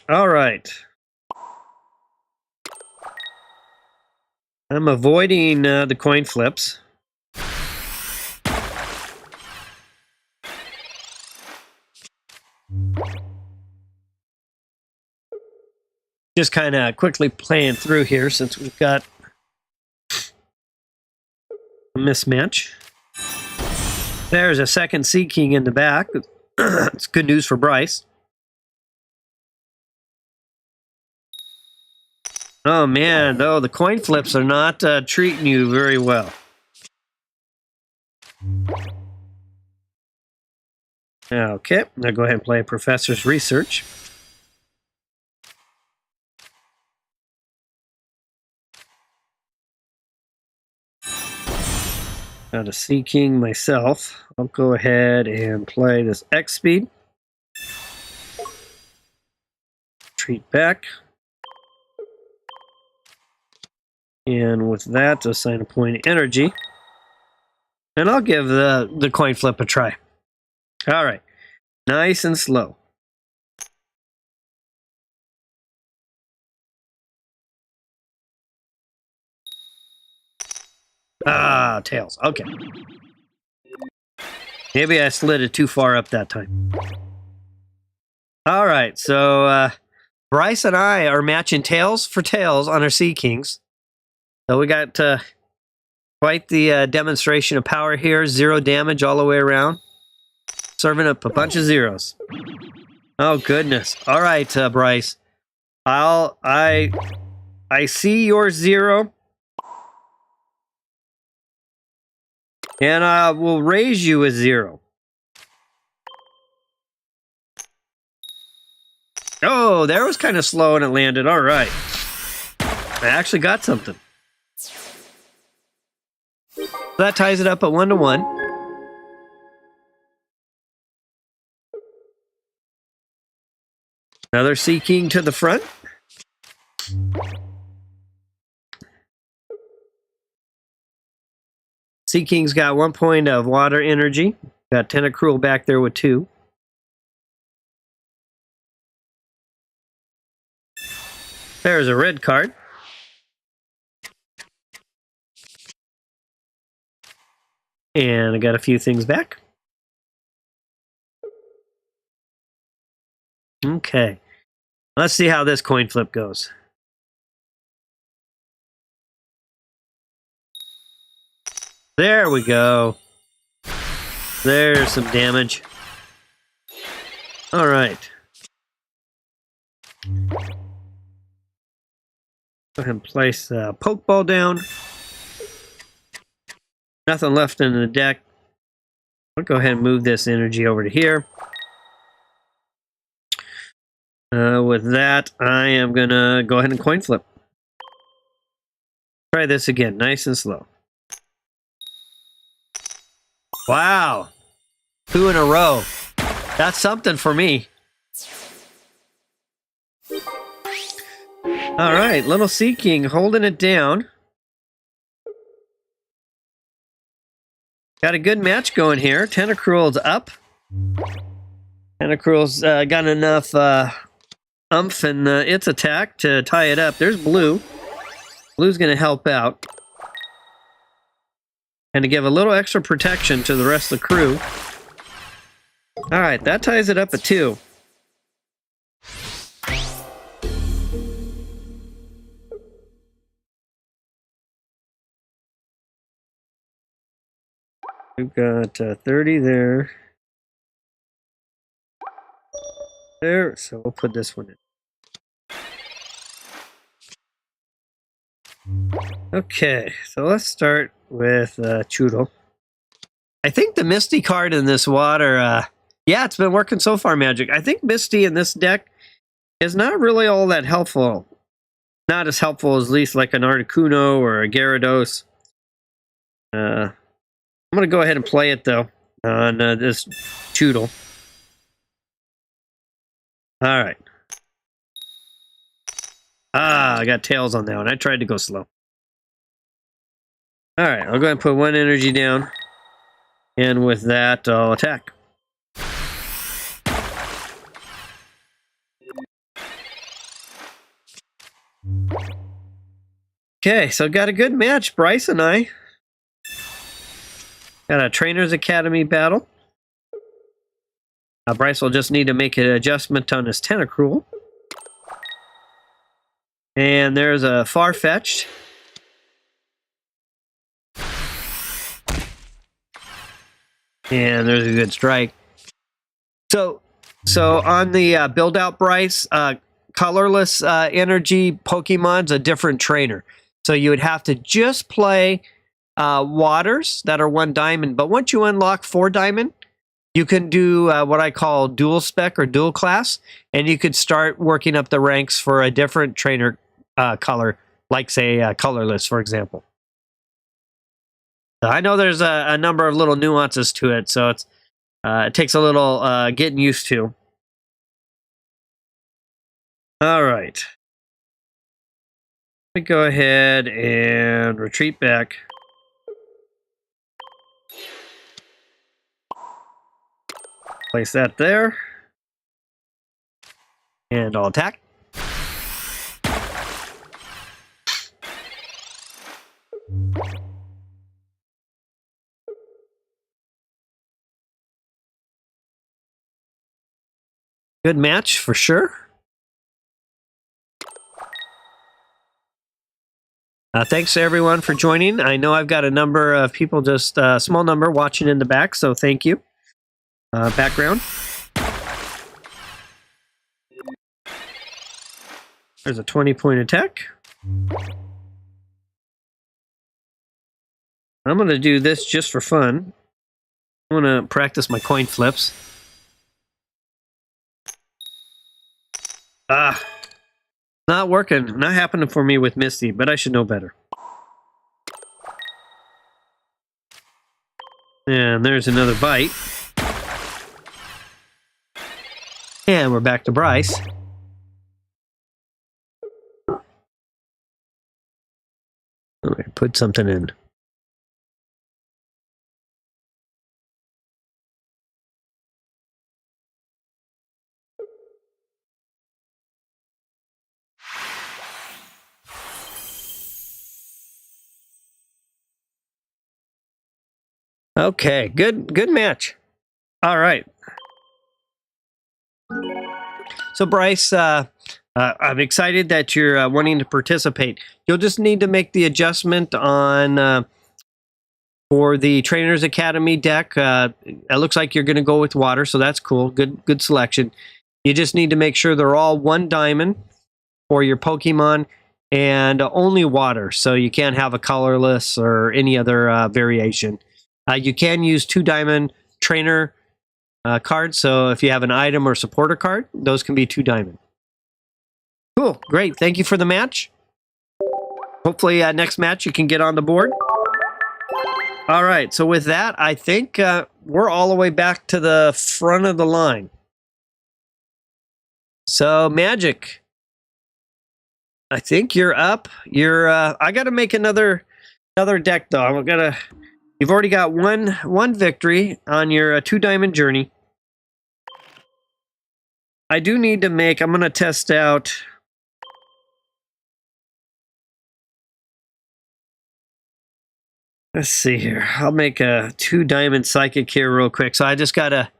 All right. I'm avoiding the coin flips. Just kind of quickly playing through here since we've got a mismatch. There's a second Sea King in the back. It's good news for Bryce. Oh man, though, the coin flips are not treating you very well. Okay, now go ahead and play Professor's Research. Got a Sea King myself. I'll go ahead and play this X speed. Retreat back. And with that, assign a point of energy. And I'll give the coin flip a try. All right. Nice and slow. Ah, tails. Okay. Maybe I slid it too far up that time. All right. So Bryce and I are matching tails for tails on our Sea Kings. So we got quite the demonstration of power here. 0 damage all the way around. Serving up a bunch of zeros. Oh, goodness. All right, Bryce. I see your 0. And I will raise you a 0. Oh, that was kind of slow and it landed. All right. I actually got something. That ties it up at 1-1. Another Sea King to the front. Sea King's got 1 point of water energy. Got Tentacruel back there with 2. There's a red card. And I got a few things back. Okay. Let's see how this coin flip goes. There we go. There's some damage. All right. Go ahead and place the Pokeball down. Nothing left in the deck. I'll go ahead and move this energy over to here. With that, I am going to go ahead and coin flip. Try this again, nice and slow. Wow. 2 in a row. That's something for me. All right, little Sea King holding it down. Got a good match going here. Tentacruel's up. Tentacruel's got enough umph in its attack to tie it up. There's Blue. Blue's going to help out. And to give a little extra protection to the rest of the crew. All right, that ties it up at 2. We've got 30 there. There, so we'll put this one in. Okay, so let's start with Choodle. I think the Misty card in this water, Yeah, it's been working so far, Magic. I think Misty in this deck is not really all that helpful. Not as helpful as at least like an Articuno or a Gyarados. I'm going to go ahead and play it, though, on this Choodle. All right. I got tails on that one. I tried to go slow. All right, I'll go ahead and put one energy down. And with that, I'll attack. Okay, so got a good match, Bryce and I. Got a Trainers Academy battle. Bryce will just need to make an adjustment on his Tentacruel. And there's a Farfetch'd. And there's a good strike. So on the build out, Bryce, colorless energy Pokemon's a different trainer. So you would have to just play waters that are 1 diamond. But once you unlock 4 diamond, you can do what I call dual spec or dual class, and you could start working up the ranks for a different trainer color, like say colorless, for example. I know there's a number of little nuances to it, so it takes a little getting used to. All right. Let me go ahead and retreat back. Place that there. And I'll attack. Good match for sure. Thanks to everyone for joining. I know I've got a number of people, just a small number, watching in the back, so thank you. Background. There's a 20-point attack. I'm going to do this just for fun. I'm going to practice my coin flips. Not working. Not happening for me with Misty, but I should know better. And there's another bite. And we're back to Bryce. Okay, put something in. Okay, good match. All right. So Bryce, I'm excited that you're wanting to participate. You'll just need to make the adjustment on for the Trainers Academy deck. It looks like you're going to go with water, so that's cool. Good selection. You just need to make sure they're all 1 diamond for your Pokemon and only water, so you can't have a colorless or any other variation. You can use 2 diamond trainer cards, so if you have an item or supporter card, those can be 2 diamond. Cool, great. Thank you for the match. Hopefully next match you can get on the board. All right, so with that, I think we're all the way back to the front of the line. So Magic, I think you're up. I got to make another deck though. You've already got one victory on your 2 diamond journey. I do need to make. I'm going to test out. Let's see here. I'll make a 2 diamond psychic here real quick. So I just gotta.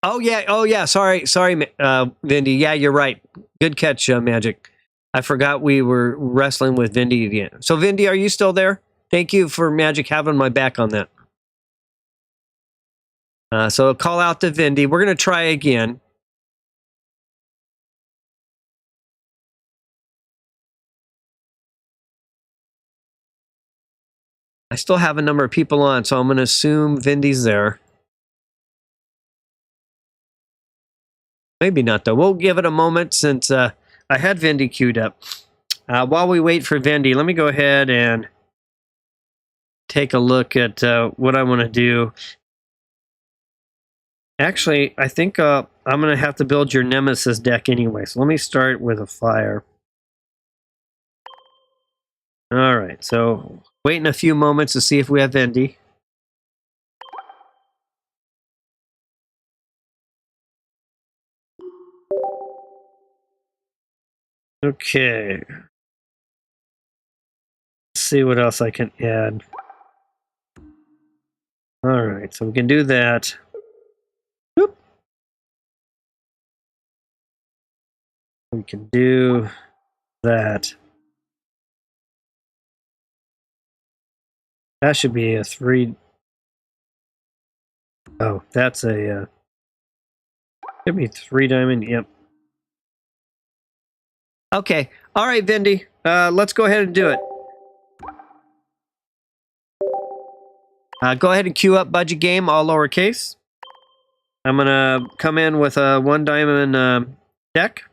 Oh yeah. Sorry, Vindy. Yeah, you're right. Good catch, Magic. I forgot we were wrestling with Vindy again. So Vindy, are you still there? Thank you for Magic having my back on that. So call out to Vindy. We're going to try again. I still have a number of people on, so I'm going to assume Vindy's there. Maybe not, though. We'll give it a moment since I had Vendy queued up. While we wait for Vendy, let me go ahead and take a look at what I want to do. Actually, I think I'm going to have to build your Nemesis deck anyway. So let me start with a fire. All right, so waiting a few moments to see if we have Vendy. Okay. Let's see what else I can add. All right, so we can do that. Whoop. We can do that. That should be a 3. Oh, that's a could be 3 diamond. Yep. Okay. All right, Vendy. Let's go ahead and do it. Go ahead and queue up budget game, all lowercase. I'm gonna come in with a 1 diamond deck.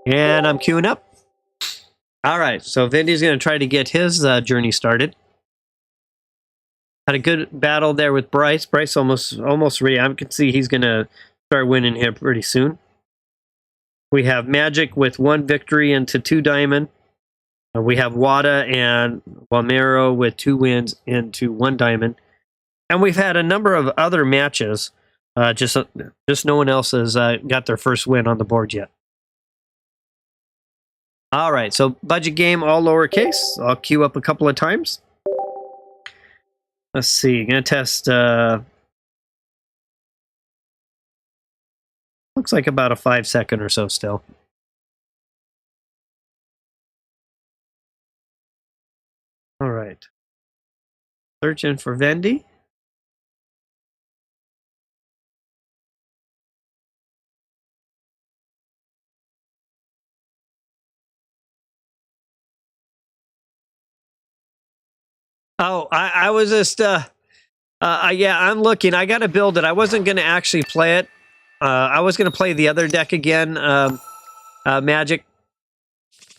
And I'm queuing up. All right, so Vendy's going to try to get his journey started. Had a good battle there with Bryce. Bryce almost ready. I can see he's going to start winning here pretty soon. We have Magic with 1 victory into 2 diamond. We have Wada and Walmero with 2 wins into 1 diamond. And we've had a number of other matches. Just no one else has got their first win on the board yet. All right, so budget game, all lowercase. I'll queue up a couple of times. Let's see, gonna test, looks like about a 5-second or so still. All right. Searching for Vendy. Oh, I was just, yeah, I'm looking. I got to build it. I wasn't going to actually play it. I was going to play the other deck again, Magic.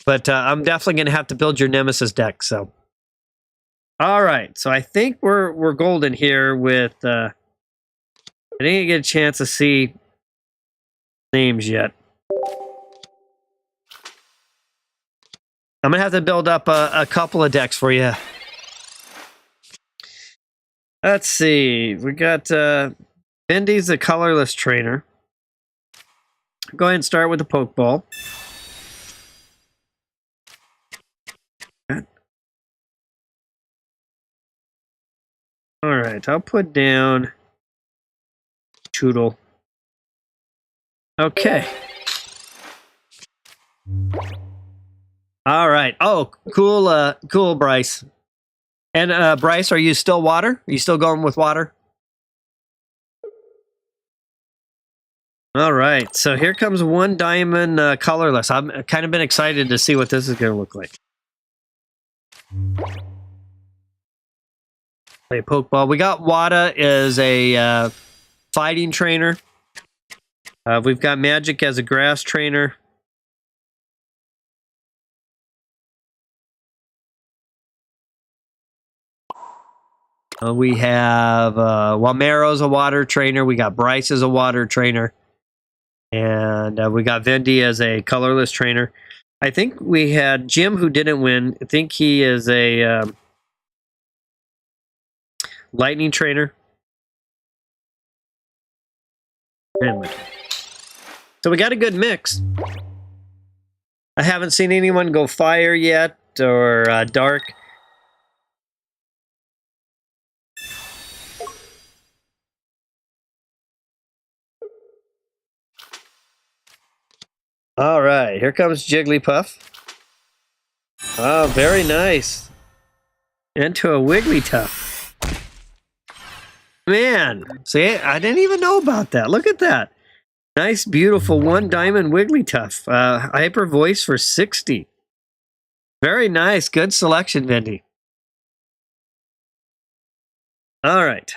But I'm definitely going to have to build your Nemesis deck, so. All right, so I think we're golden here with, I didn't get a chance to see names yet. I'm going to have to build up a couple of decks for you. Let's see. We got Vendy's a colorless trainer. Go ahead and start with the Pokeball. All right, I'll put down Choodle. Okay. All right. Oh, cool, cool, Bryce. And Bryce, are you still water? Are you still going with water? All right, so here comes 1 diamond colorless. I'm kind of been excited to see what this is going to look like. Play Pokeball. We got Wada as a fighting trainer. We've got Magic as a grass trainer. We have Walmero's a water trainer. We got Bryce as a water trainer. And we got Vendy as a colorless trainer. I think we had Jim, who didn't win. I think he is a lightning trainer. Anyway. So we got a good mix. I haven't seen anyone go fire yet or dark. All right, here comes Jigglypuff. Oh, very nice. Into a Wigglytuff. Man, see, I didn't even know about that. Look at that. Nice, beautiful 1 diamond Wigglytuff. Hyper voice for 60. Very nice. Good selection, Vendy. All right.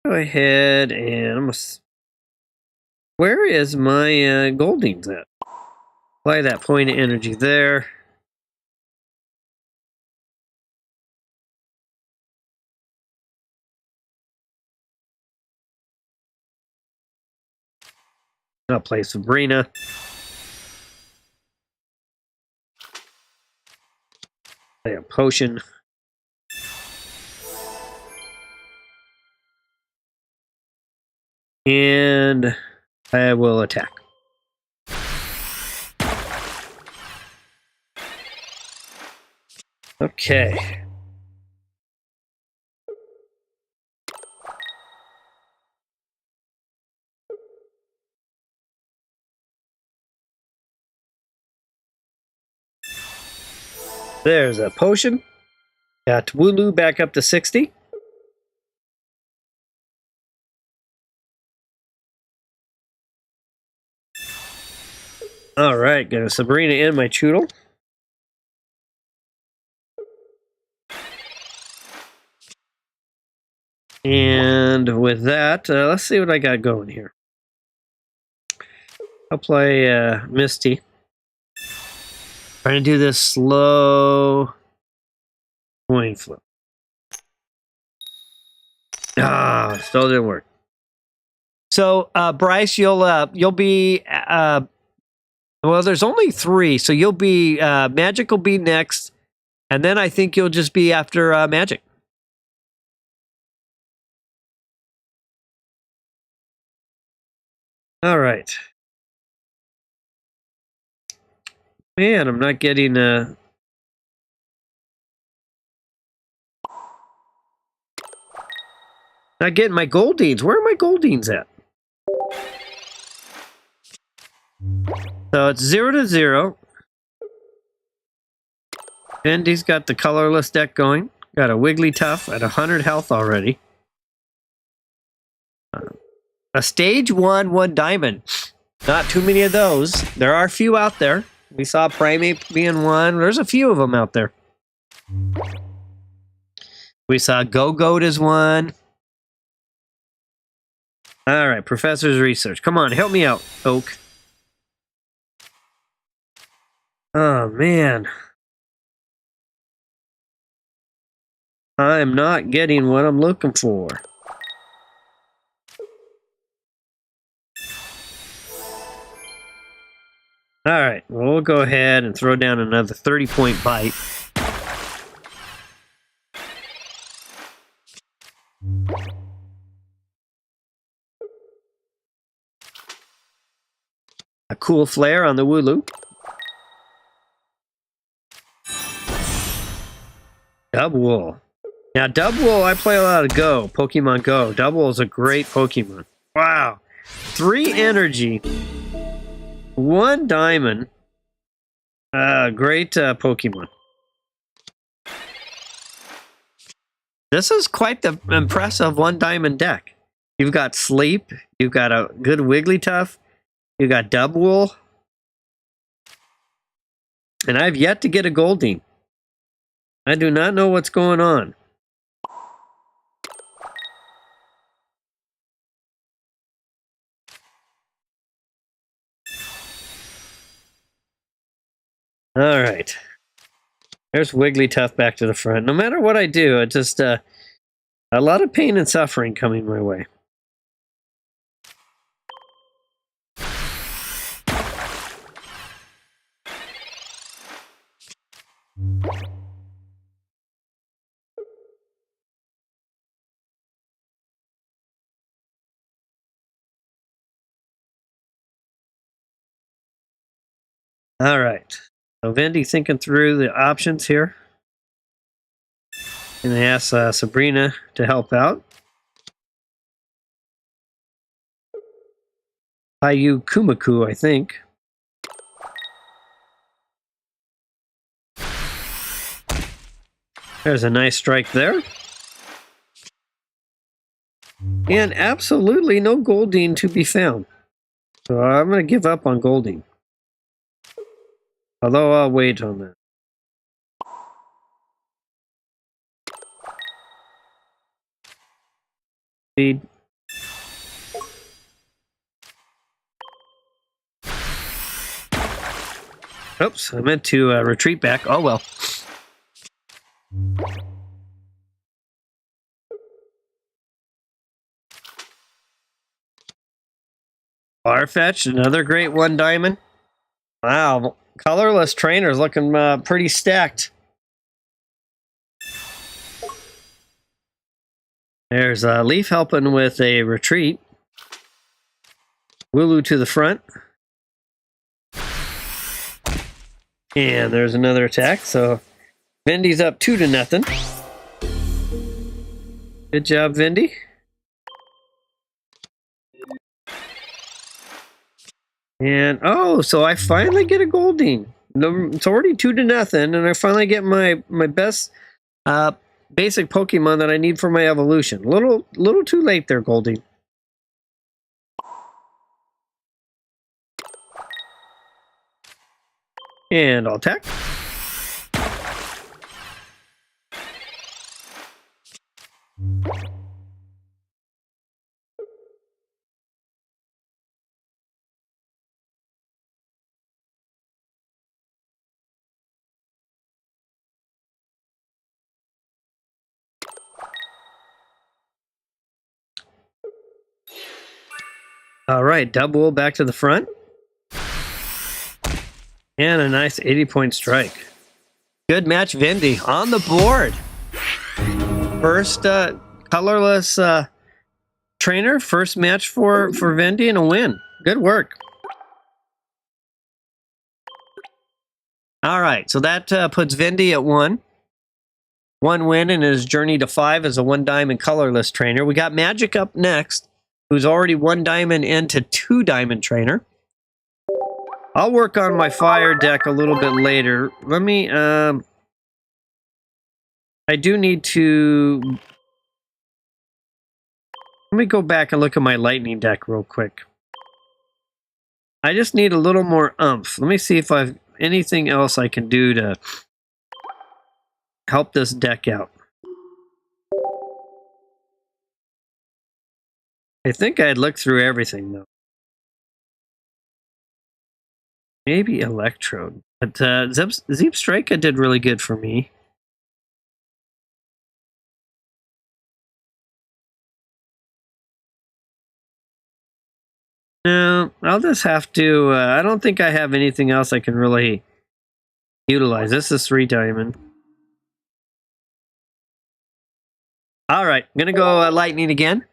Go ahead and where is my Goldings at? Apply that point of energy there. I'll play Sabrina. Play a potion. And I will attack. Okay. There's a potion. Got Wooloo back up to 60. All right, got a Sabrina in my Choodle. And with that, let's see what I got going here. I'll play Misty. Trying to do this slow coin flip. Ah, still didn't work. So, Bryce, you'll be well. There's only 3, so you'll be Magic will be next, and then I think you'll just be after Magic. All right. Man, I'm not getting not getting my Goldings. Where are my Goldings at? So it's 0-0. Vendy's got the colorless deck going. Got a Wigglytuff at 100 health already. A stage 1 diamond. Not too many of those. There are a few out there. We saw Primate being one. There's a few of them out there. We saw Go-Goat as one. All right, Professor's Research. Come on, help me out, Oak. Oh, man. I'm not getting what I'm looking for. All right, well, we'll go ahead and throw down another 30-point bite. A cool flare on the Wooloo. Dubwool. Now, Dubwool, I play a lot of Go, Pokemon Go. Dubwool is a great Pokemon. Wow. 3 energy. 1 diamond. Great Pokemon. This is quite the impressive 1 diamond deck. You've got Sleep. You've got a good Wigglytuff. You've got Dubwool. And I've yet to get a Golding. I do not know what's going on. All right. There's Wigglytuff back to the front. No matter what I do, it's just a lot of pain and suffering coming my way. All right. So Vendy thinking through the options here. And I asked Sabrina to help out. Hayu Kumaku, I think. There's a nice strike there. And absolutely no Golding to be found. So I'm going to give up on Golding. Although I'll wait on that. Speed. Oops, I meant to retreat back. Oh well. Farfetch, another great one diamond. Wow, colorless trainers looking pretty stacked. There's Leaf helping with a retreat. Wooloo to the front. And there's another attack, so Vendy's up 2-0. Good job, Vendy. And oh, so I finally get a Goldeen. It's already 2-0, and I finally get my best basic Pokemon that I need for my evolution. Little too late there, Goldeen. And I'll attack. All right, double back to the front. And a nice 80-point strike. Good match, Vendy. On the board. First colorless trainer. First match for Vendy and a win. Good work. All right, so that puts Vendy at 1. 1 win in his journey to 5 as a 1 diamond colorless trainer. We got Magic up next, who's already 1 diamond into 2 diamond trainer. I'll work on my fire deck a little bit later. Let me, I do need to, let me go back and look at my lightning deck real quick. I just need a little more oomph. Let me see if I've anything else I can do to help this deck out. I think I'd look through everything though. Maybe Electrode. But Zeep Strika did really good for me. No, I'll just have to... I don't think I have anything else I can really utilize. This is 3 diamond. Alright, I'm going to go Lightning again.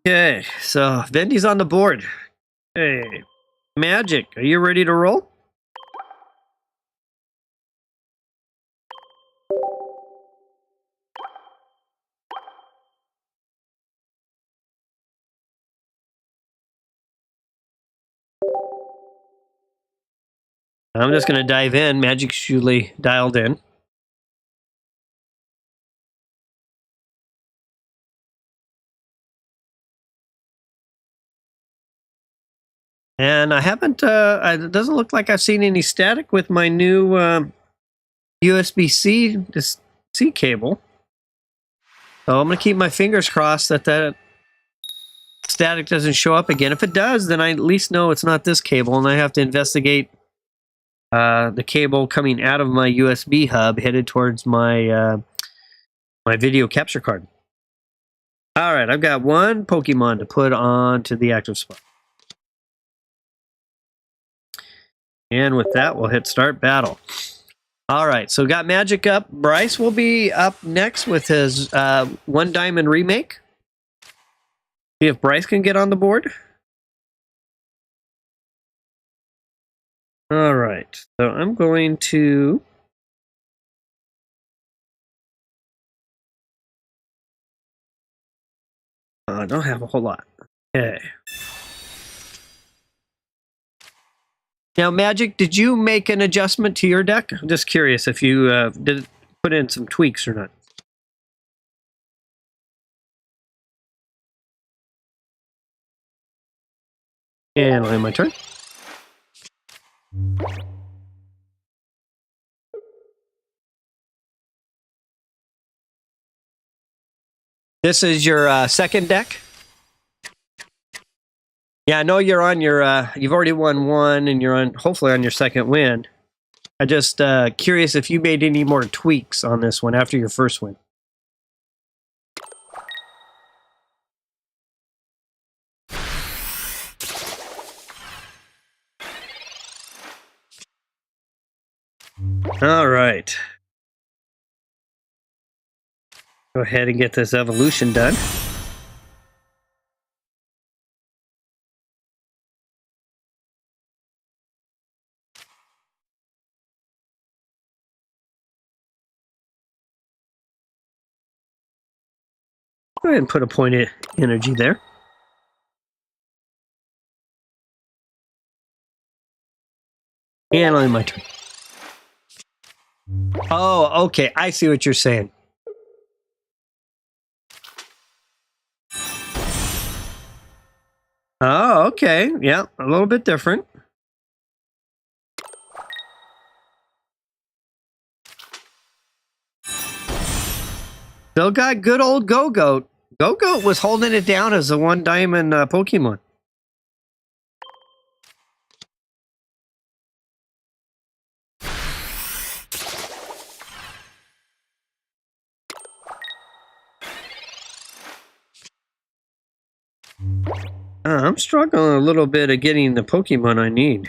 Okay, so Vendy's on the board. Hey, Magic, are you ready to roll? I'm just going to dive in. Magic's usually dialed in. And I haven't, it doesn't look like I've seen any static with my new USB-C cable. So I'm going to keep my fingers crossed that that static doesn't show up again. If it does, then I at least know it's not this cable, and I have to investigate the cable coming out of my USB hub headed towards my my video capture card. All right, I've got 1 Pokemon to put onto the active spot. And with that, we'll hit start battle. All right, so got Magic up. Bryce will be up next with his 1 diamond remake. See if Bryce can get on the board. All right, so I'm going to... I don't have a whole lot. Okay. Now, Magic, did you make an adjustment to your deck? I'm just curious if you did put in some tweaks or not. And I'll end my turn. This is your second deck? Yeah, I know you're on your, you've already won one and you're on, hopefully on your second win. I just curious if you made any more tweaks on this one after your first win. All right. Go ahead and get this evolution done. Go ahead and put a point of energy there. And on my turn. Oh, okay. I see what you're saying. Oh, okay. Yeah, a little bit different. Still got good old Go-Goat. Go-Goat was holding it down as a one diamond Pokemon. I'm struggling a little bit at getting the Pokemon I need.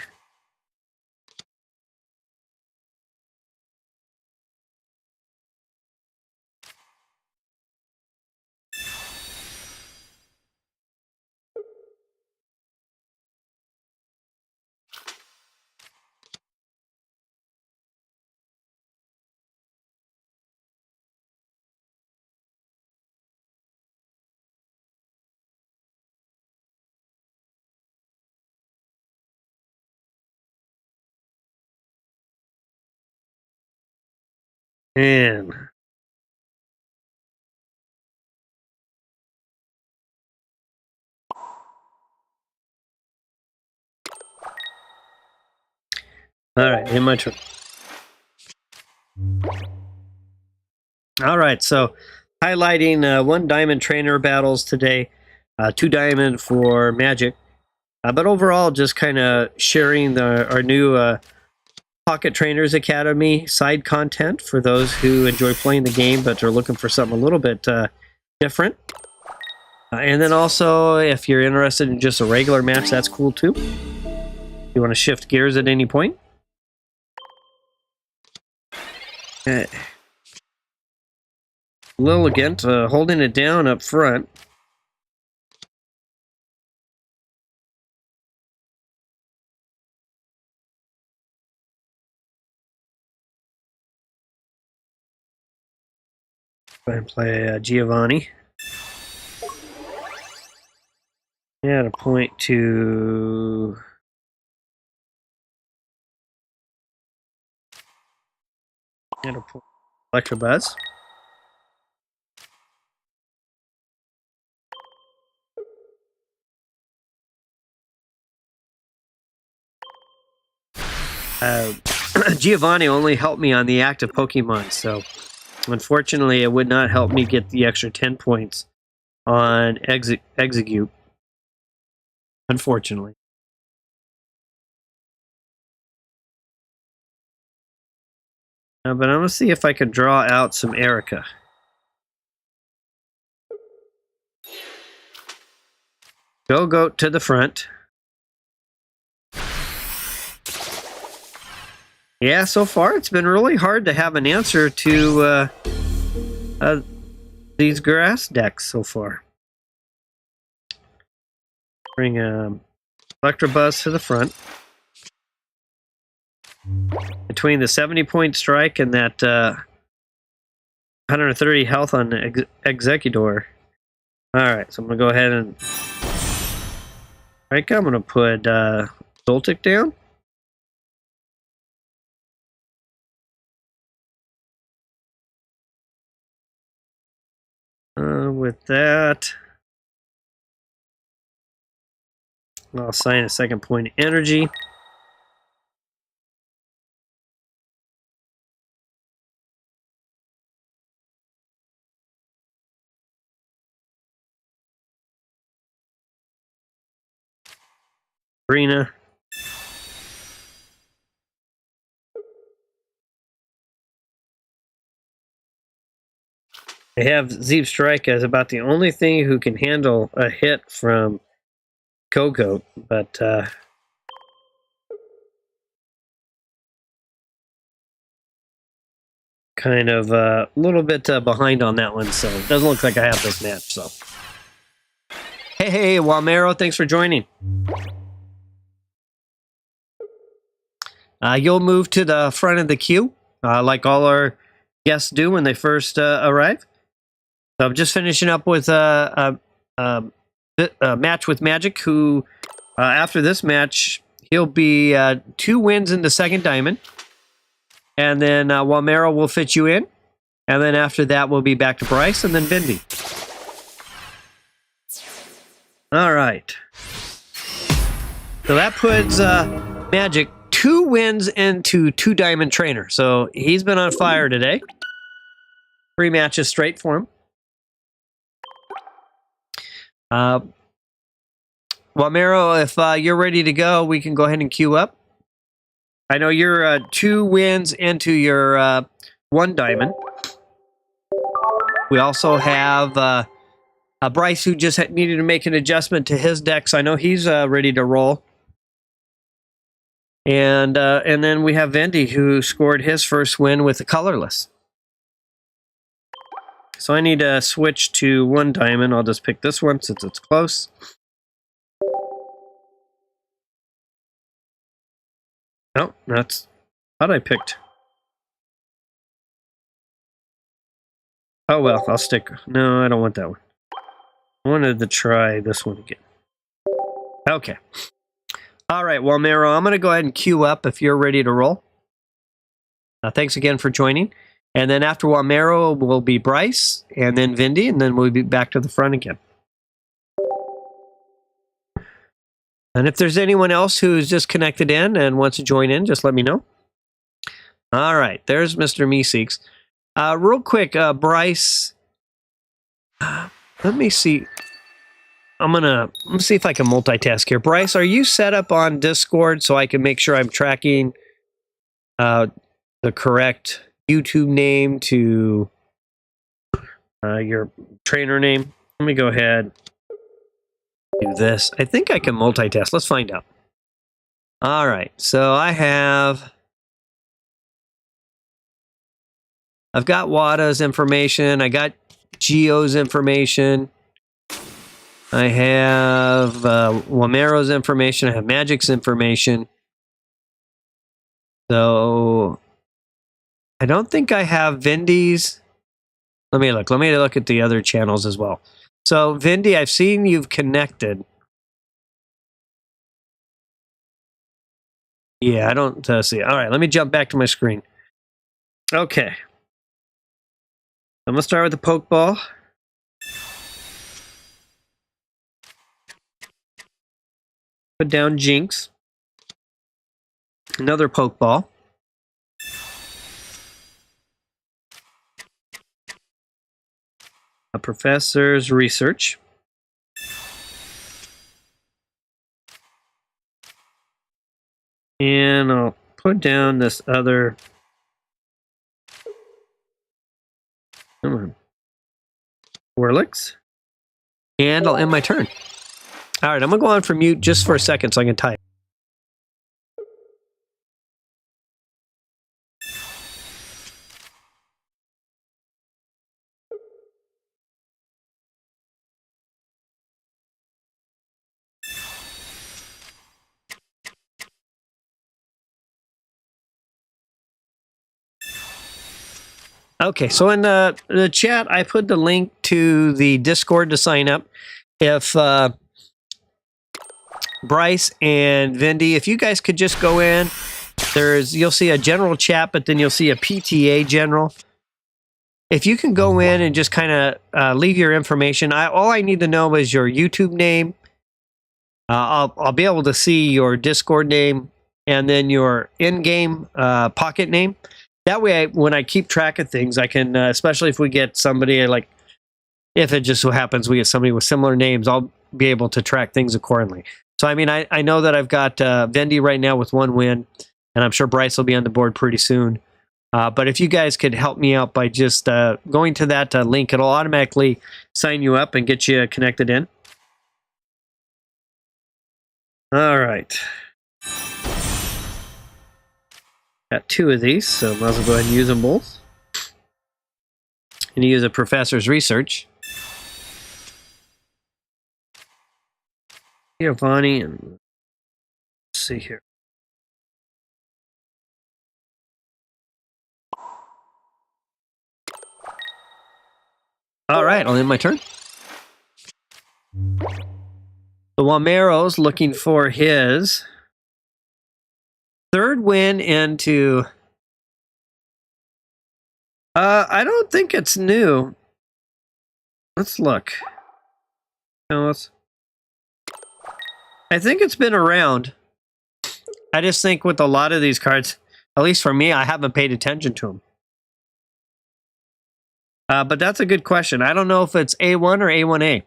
Man. All right, in my turn. All right, so highlighting 1 diamond trainer battles today, 2 diamond for magic, but overall just kind of sharing our new Pocket Trainers Academy side content for those who enjoy playing the game but are looking for something a little bit different. And then also, if you're interested in just a regular match, that's cool too. You want to shift gears at any point. Lilligant holding it down up front. Go ahead and play Giovanni. Add a point to... Add a point. Electrobuzz. Giovanni only helped me on the active Pokemon, so unfortunately it would not help me get the extra 10 points on Execute. Unfortunately. But I'm going to see if I can draw out some Erica. Go-Goat to the front. Yeah, so far it's been really hard to have an answer to these grass decks so far. Bring Electrobuzz to the front. Between the 70-point strike and that 130 health on Executor. Alright, so I'm going to go ahead and... I'm going to put Zoltic down. With that, I'll assign a second point of energy. Arena. They have Zeep Strike as about the only thing who can handle a hit from Go-Goat, but kind of a little bit behind on that one, so it doesn't look like I have this match. So, hey, Wamero, thanks for joining. You'll move to the front of the queue, like all our guests do when they first arrive. So I'm just finishing up with a match with Magic, who, after this match, he'll be 2 wins in the second diamond. And then Wamero will fit you in. And then after that, we'll be back to Bryce and then Vindy. All right. So that puts Magic 2 wins into 2 diamond trainer. So he's been on fire today. 3 matches straight for him. Wamero, if you're ready to go, we can go ahead and queue up. I know you're 2 wins into your 1 diamond. We also have Bryce, who just needed to make an adjustment to his deck, so I know he's ready to roll. And then we have Vindy, who scored his first win with the colorless. So I need to switch to 1 diamond. I'll just pick this one since it's close. No, that's what I picked. Oh well, I'll stick. No, I don't want that one. I wanted to try this one again. Okay. All right, Wamero, I'm going to go ahead and queue up if you're ready to roll. Thanks again for joining. And then after Wamero will be Bryce, and then Vindy, and then we'll be back to the front again. And if there's anyone else who's just connected in and wants to join in, just let me know. All right, there's Mr. Meeseeks. Real quick, Bryce, let me see. I'm gonna see if I can multitask here. Bryce, are you set up on Discord so I can make sure I'm tracking the correct YouTube name to your trainer name? Let me go ahead and do this. I think I can multitask. Let's find out. All right, so I've got Wada's information. I got Geo's information. I have Wamero's information. I have Magic's information. So I don't think I have Vindy's. Let me look. Let me look at the other channels as well. So Vindy, I've seen you've connected. Yeah, I don't see it. All right, let me jump back to my screen. Okay. I'm going to start with the Pokeball. Put down Jinx. Another Pokeball. A Professor's Research. And I'll put down this other... Come on. Whirlix. And I'll end my turn. All right, I'm going to go on for mute just for a second so I can type. Okay, so in the chat, I put the link to the Discord to sign up. If Bryce and Vindy, if you guys could just go in, you'll see a general chat, but then you'll see a PTA general. If you can go in and just kind of leave your information, all I need to know is your YouTube name. I'll be able to see your Discord name and then your in-game Pocket name. That way, when I keep track of things, I can, especially if we get somebody like, if it just so happens we get somebody with similar names, I'll be able to track things accordingly. So, I mean, I know that I've got Vendy right now with 1 win, and I'm sure Bryce will be on the board pretty soon. But if you guys could help me out by just going to that link, it'll automatically sign you up and get you connected in. All right. Got 2 of these, so might as well go ahead and use them both. And use a professor's research. Giovanni, and let's see here. All right, I'll end my turn. So Walmero's looking for his 3rd win into... I don't think it's new. Let's look. No, I think it's been around. I just think with a lot of these cards, at least for me, I haven't paid attention to them. But that's a good question. I don't know if it's A1 or A1A.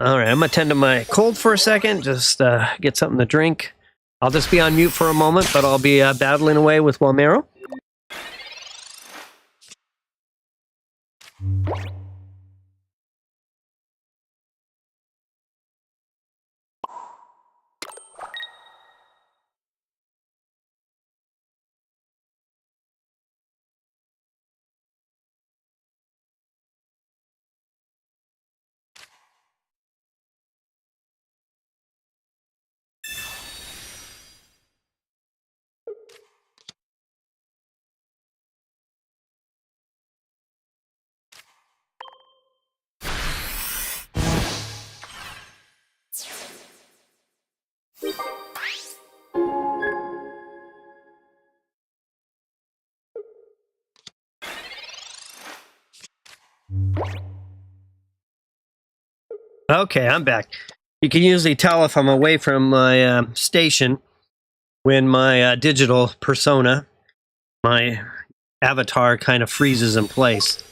All right, I'm going to tend to my cold for a second, just get something to drink. I'll just be on mute for a moment, but I'll be battling away with Walmero. Okay, I'm back. You can usually tell if I'm away from my station when my digital persona, my avatar, kind of freezes in place.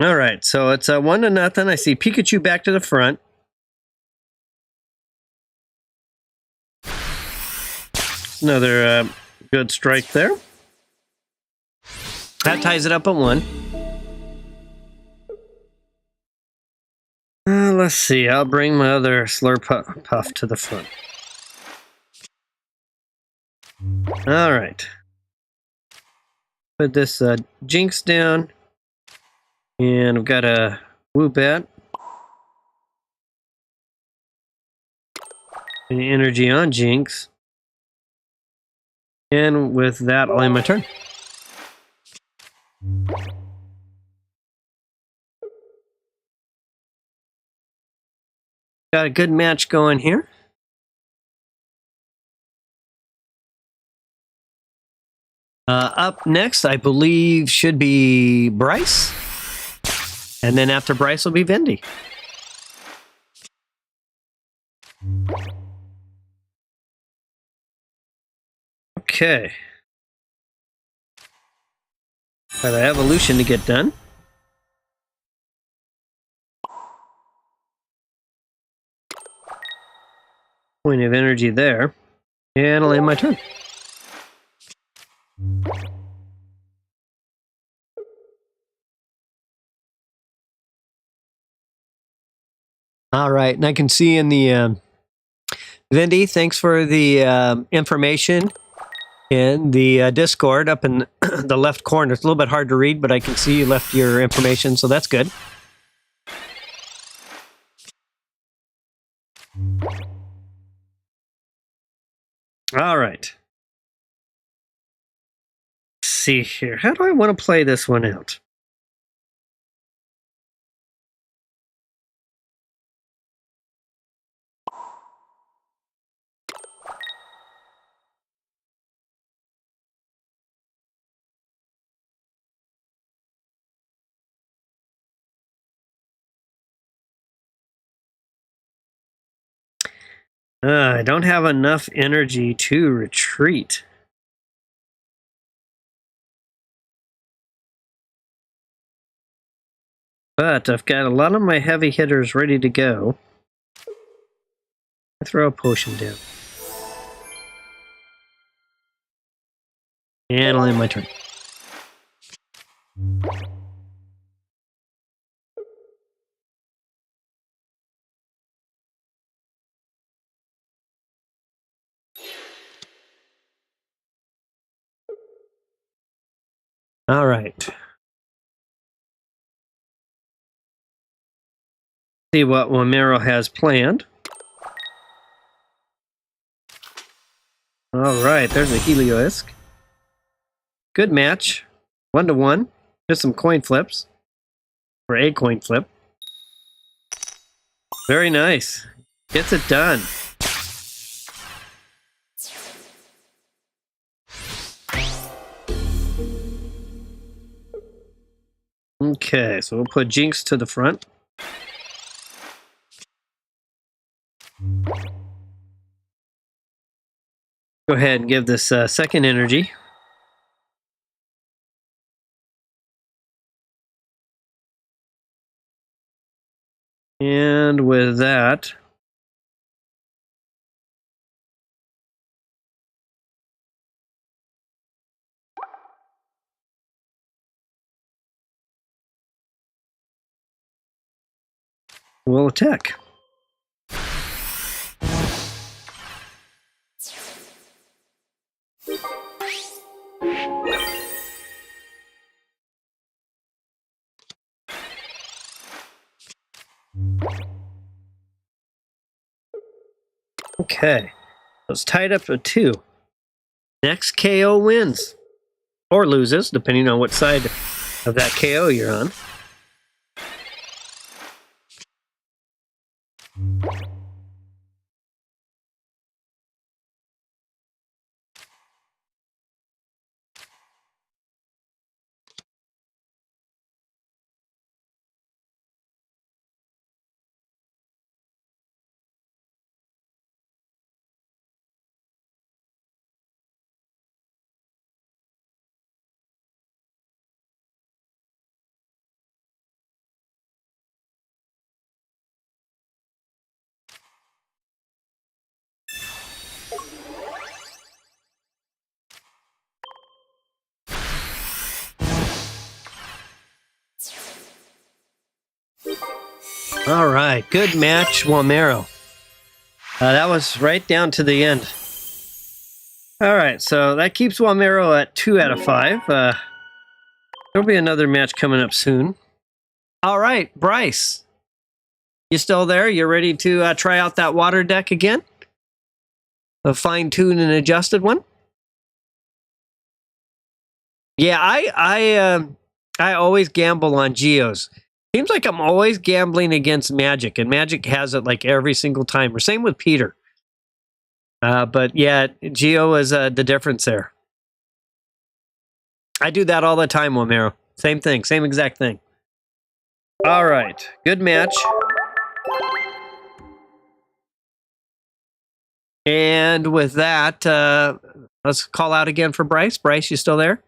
All right, so it's 1-0. I see Pikachu back to the front. Another good strike there. That ties it up at 1. Let's see. I'll bring my other Slurpuff to the front. All right. Put this Jinx down. And I've got a Woobat. Any energy on Jinx. And with that, I'll end my turn. Got a good match going here. Up next, I believe, should be Bryce. And then after Bryce will be Vendy. Okay. Got an evolution to get done. Point of energy there. And I'll end my turn. All right, and I can see in the Vendy, thanks for the information in the Discord up in the left corner. It's a little bit hard to read, but I can see you left your information, so that's good. All right. Let's see here. How do I want to play this one out? I don't have enough energy to retreat. But I've got a lot of my heavy hitters ready to go. I throw a potion down. And I'll end my turn. All right. See what Wamero has planned. All right, there's a Heliolisk. Good match. 1-to-1. Just some coin flips. Or a coin flip. Very nice. Gets it done. Okay, so we'll put Jinx to the front. Go ahead and give this second energy. And with that, we'll attack. Okay, so it's tied up at 2. Next KO wins. Or loses, depending on what side of that KO you're on. All right, good match, Wamero. That was right down to the end. All right, so that keeps Wamero at 2 out of 5. There'll be another match coming up soon. All right, Bryce, you still there? You ready to try out that water deck again? A fine-tuned and adjusted one? Yeah, I always gamble on Geos. Seems like I'm always gambling against Magic, and Magic has it like every single time. Or same with Peter. But yeah, Geo is the difference there. I do that all the time, Wamero. Same thing, same exact thing. All right, good match. And with that, let's call out again for Bryce. Bryce, you still there?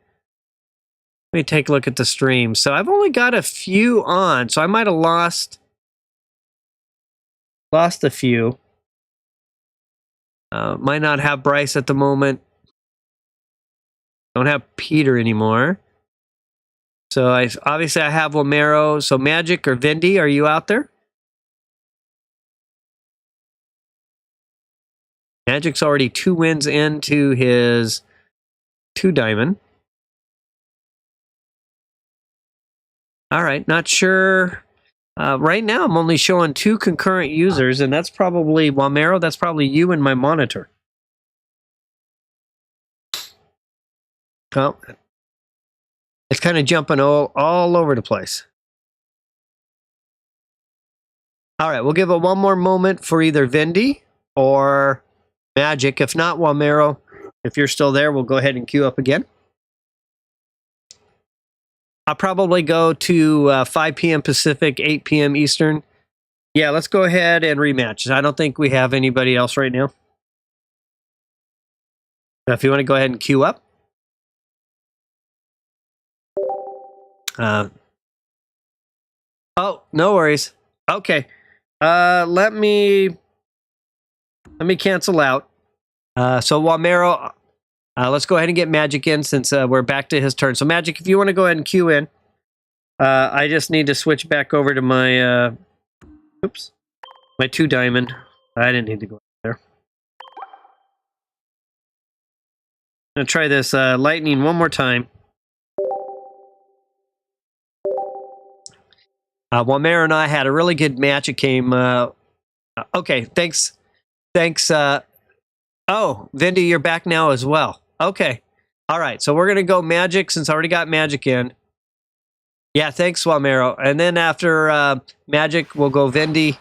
Let me take a look at the stream. So I've only got a few on, so I might have lost a few. Might not have Bryce at the moment. Don't have Peter anymore. So obviously I have Wamero. So Magic or Vindy, are you out there? Magic's already 2 wins into his 2 diamond. All right, not sure. Right now, I'm only showing 2 concurrent users, and that's probably Wamero. That's probably you and my monitor. Well, it's kind of jumping all over the place. All right, we'll give it one more moment for either Vindy or Magic. If not, Wamero, if you're still there, we'll go ahead and queue up again. I'll probably go to 5 p.m. Pacific, 8 p.m. Eastern. Yeah, let's go ahead and rematch. I don't think we have anybody else right now. If you want to go ahead and queue up. Oh, no worries. Okay. Let me cancel out. So Wamero, let's go ahead and get Magic in since we're back to his turn. So Magic, if you want to go ahead and queue in. I just need to switch back over to my my 2 diamond. I didn't need to go there. I'm gonna try this lightning one more time. Wamero and I had a really good match. It came. Okay, thanks. Oh, Vindy, you're back now as well. Okay, all right. So we're gonna go Magic since I already got Magic in. Yeah, thanks, Wamero. And then after Magic, we'll go Vindy,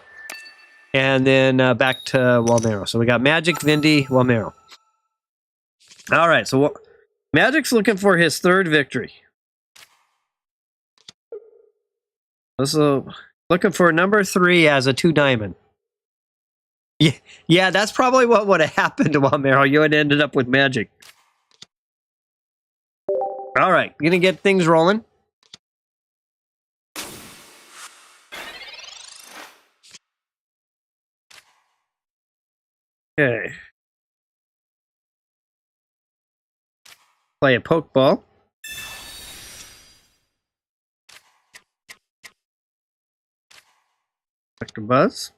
and then back to Wamero. So we got Magic, Vindy, Wamero. All right, so Magic's looking for his 3rd victory. So looking for number 3 as a 2 diamond. Yeah, that's probably what would have happened to Wamero. You would have ended up with Magic. All right, gonna get things rolling. Okay. Play a Pokeball. Dr. Buzz.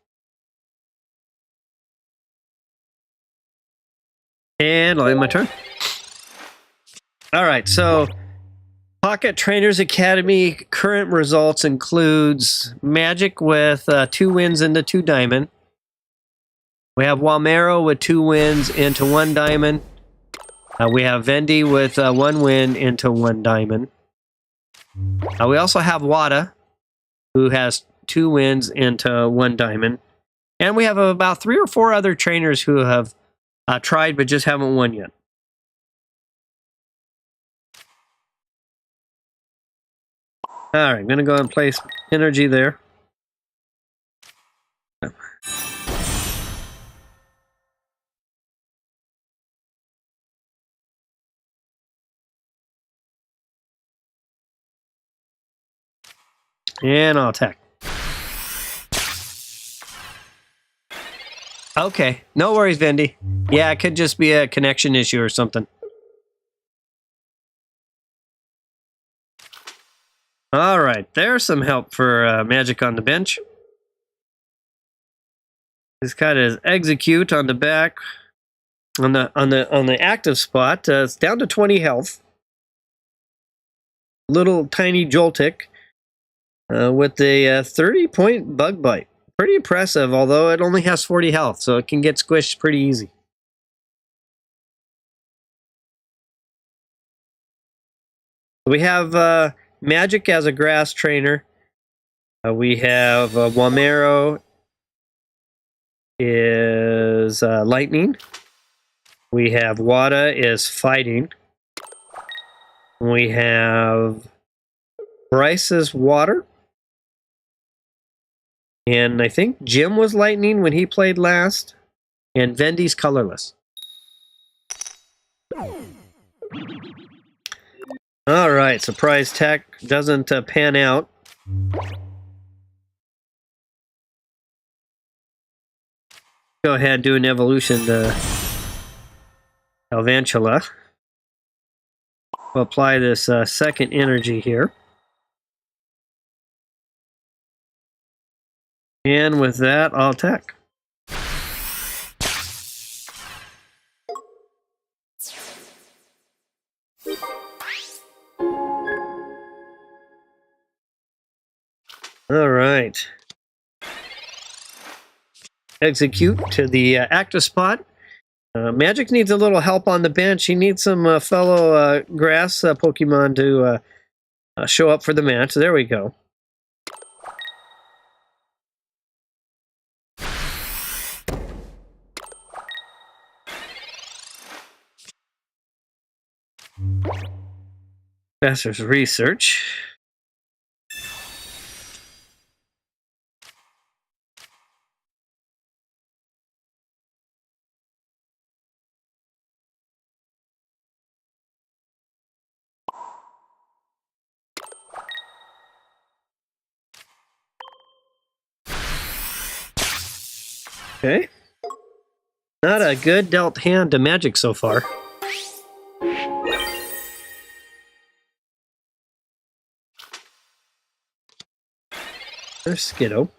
And I'll end my turn. All right, so Pocket Trainers Academy current results includes Magic with 2 wins into 2 diamond. We have Wamero with 2 wins into 1 diamond. We have Vendy with 1 win into 1 diamond. We also have Wada, who has 2 wins into 1 diamond. And we have about 3 or 4 other trainers who have tried but just haven't won yet. All right, I'm going to go and place energy there. And I'll attack. Okay, no worries, Vendy. Yeah, it could just be a connection issue or something. All right, there's some help for Magic on the bench. He's got his execute on the back, on the active spot. It's down to 20 health. Little tiny Joltik with a 30-point bug bite. Pretty impressive, although it only has 40 health, so it can get squished pretty easy. We have Magic as a grass trainer. We have Wamero is lightning. We have Wada is fighting. We have Bryce is water. And I think Jim was lightning when he played last. And Vendy's colorless. All right, surprise tech doesn't pan out. Go ahead and do an evolution to Alvantula. We'll apply this second energy here. And with that, I'll attack. All right. Execute to the active spot. Magic needs a little help on the bench. He needs some fellow grass Pokemon to show up for the match. There we go. Professor's research. Okay. Not a good dealt hand to Magic so far. There's Skiddo.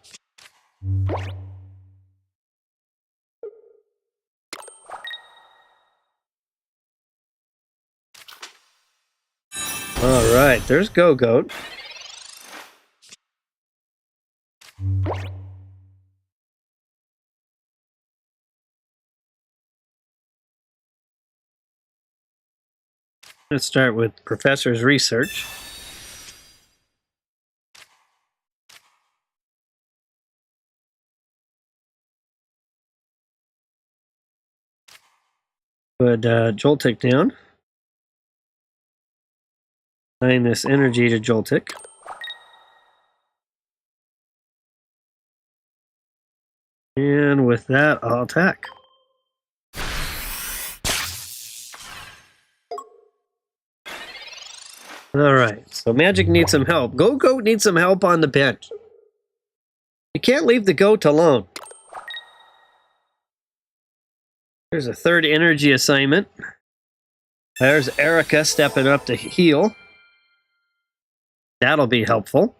All right, there's Go-Goat. Let's start with Professor's research. Put Joltik down. Assign this energy to Joltik. And with that, I'll attack. Alright, so Magic needs some help. Go-Goat needs some help on the bench. You can't leave the goat alone. There's a third energy assignment. There's Erica stepping up to heal. That'll be helpful.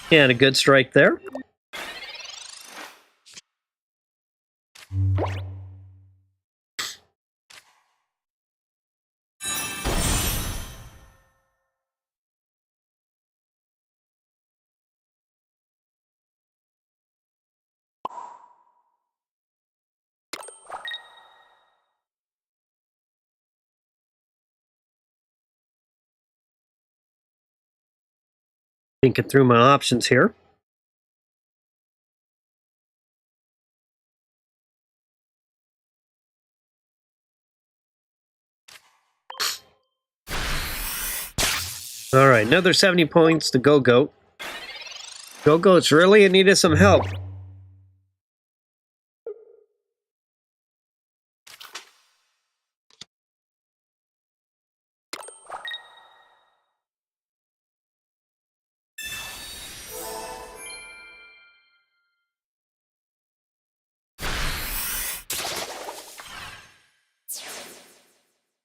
And a good strike there. Thinking through my options here. All right, another 70 points to Go-Goat. Go-Goat's really in need of some help.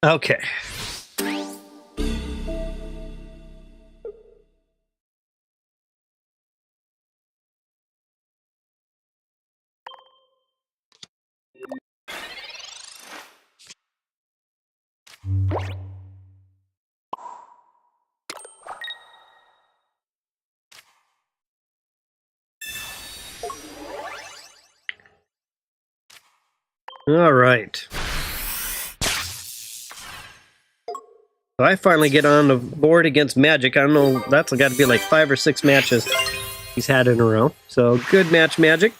Okay. All right. So I finally get on the board against Magic. I don't know, that's got to be like 5 or 6 matches he's had in a row. So good match, Magic.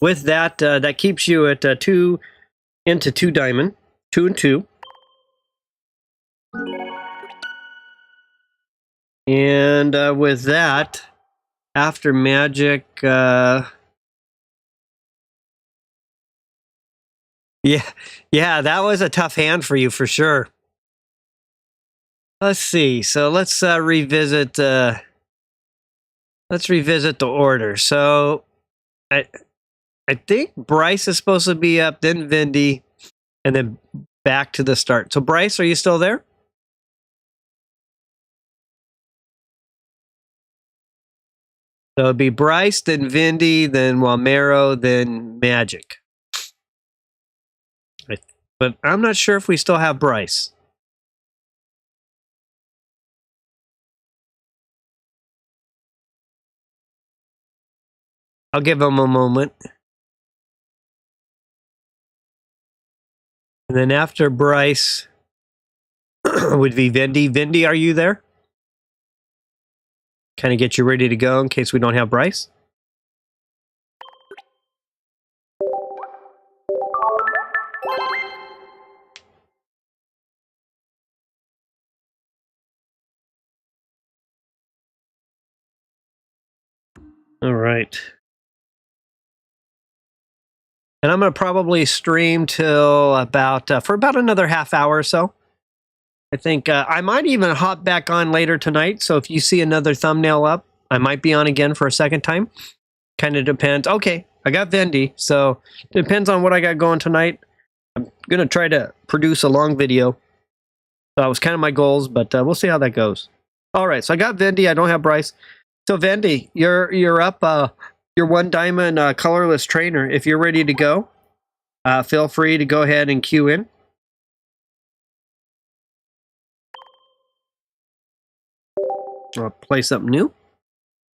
With that, that keeps you at 2 into 2 diamond, 2 and 2. And with that, after Magic, yeah, that was a tough hand for you for sure. Let's see. So let's revisit. Let's revisit the order. So I think Bryce is supposed to be up, then Vindy, and then back to the start. So Bryce, are you still there? So it'd be Bryce, then Vindy, then Wamero, then Magic. But I'm not sure if we still have Bryce. I'll give him a moment. And then after Bryce would be Vindy. Vindy, are you there? Kind of get you ready to go in case we don't have Bryce. All right. And I'm going to probably stream till about, for about another half hour or so. I think I might even hop back on later tonight. So if you see another thumbnail up, I might be on again for a second time. Kind of depends. Okay, I got Vendy, so depends on what I got going tonight. I'm going to try to produce a long video. So that was kind of my goals, but we'll see how that goes. All right, so I got Vendy. I don't have Bryce. So Vendy, you're up. Your one diamond colorless trainer. If you're ready to go, feel free to go ahead and cue in. I'll play something new,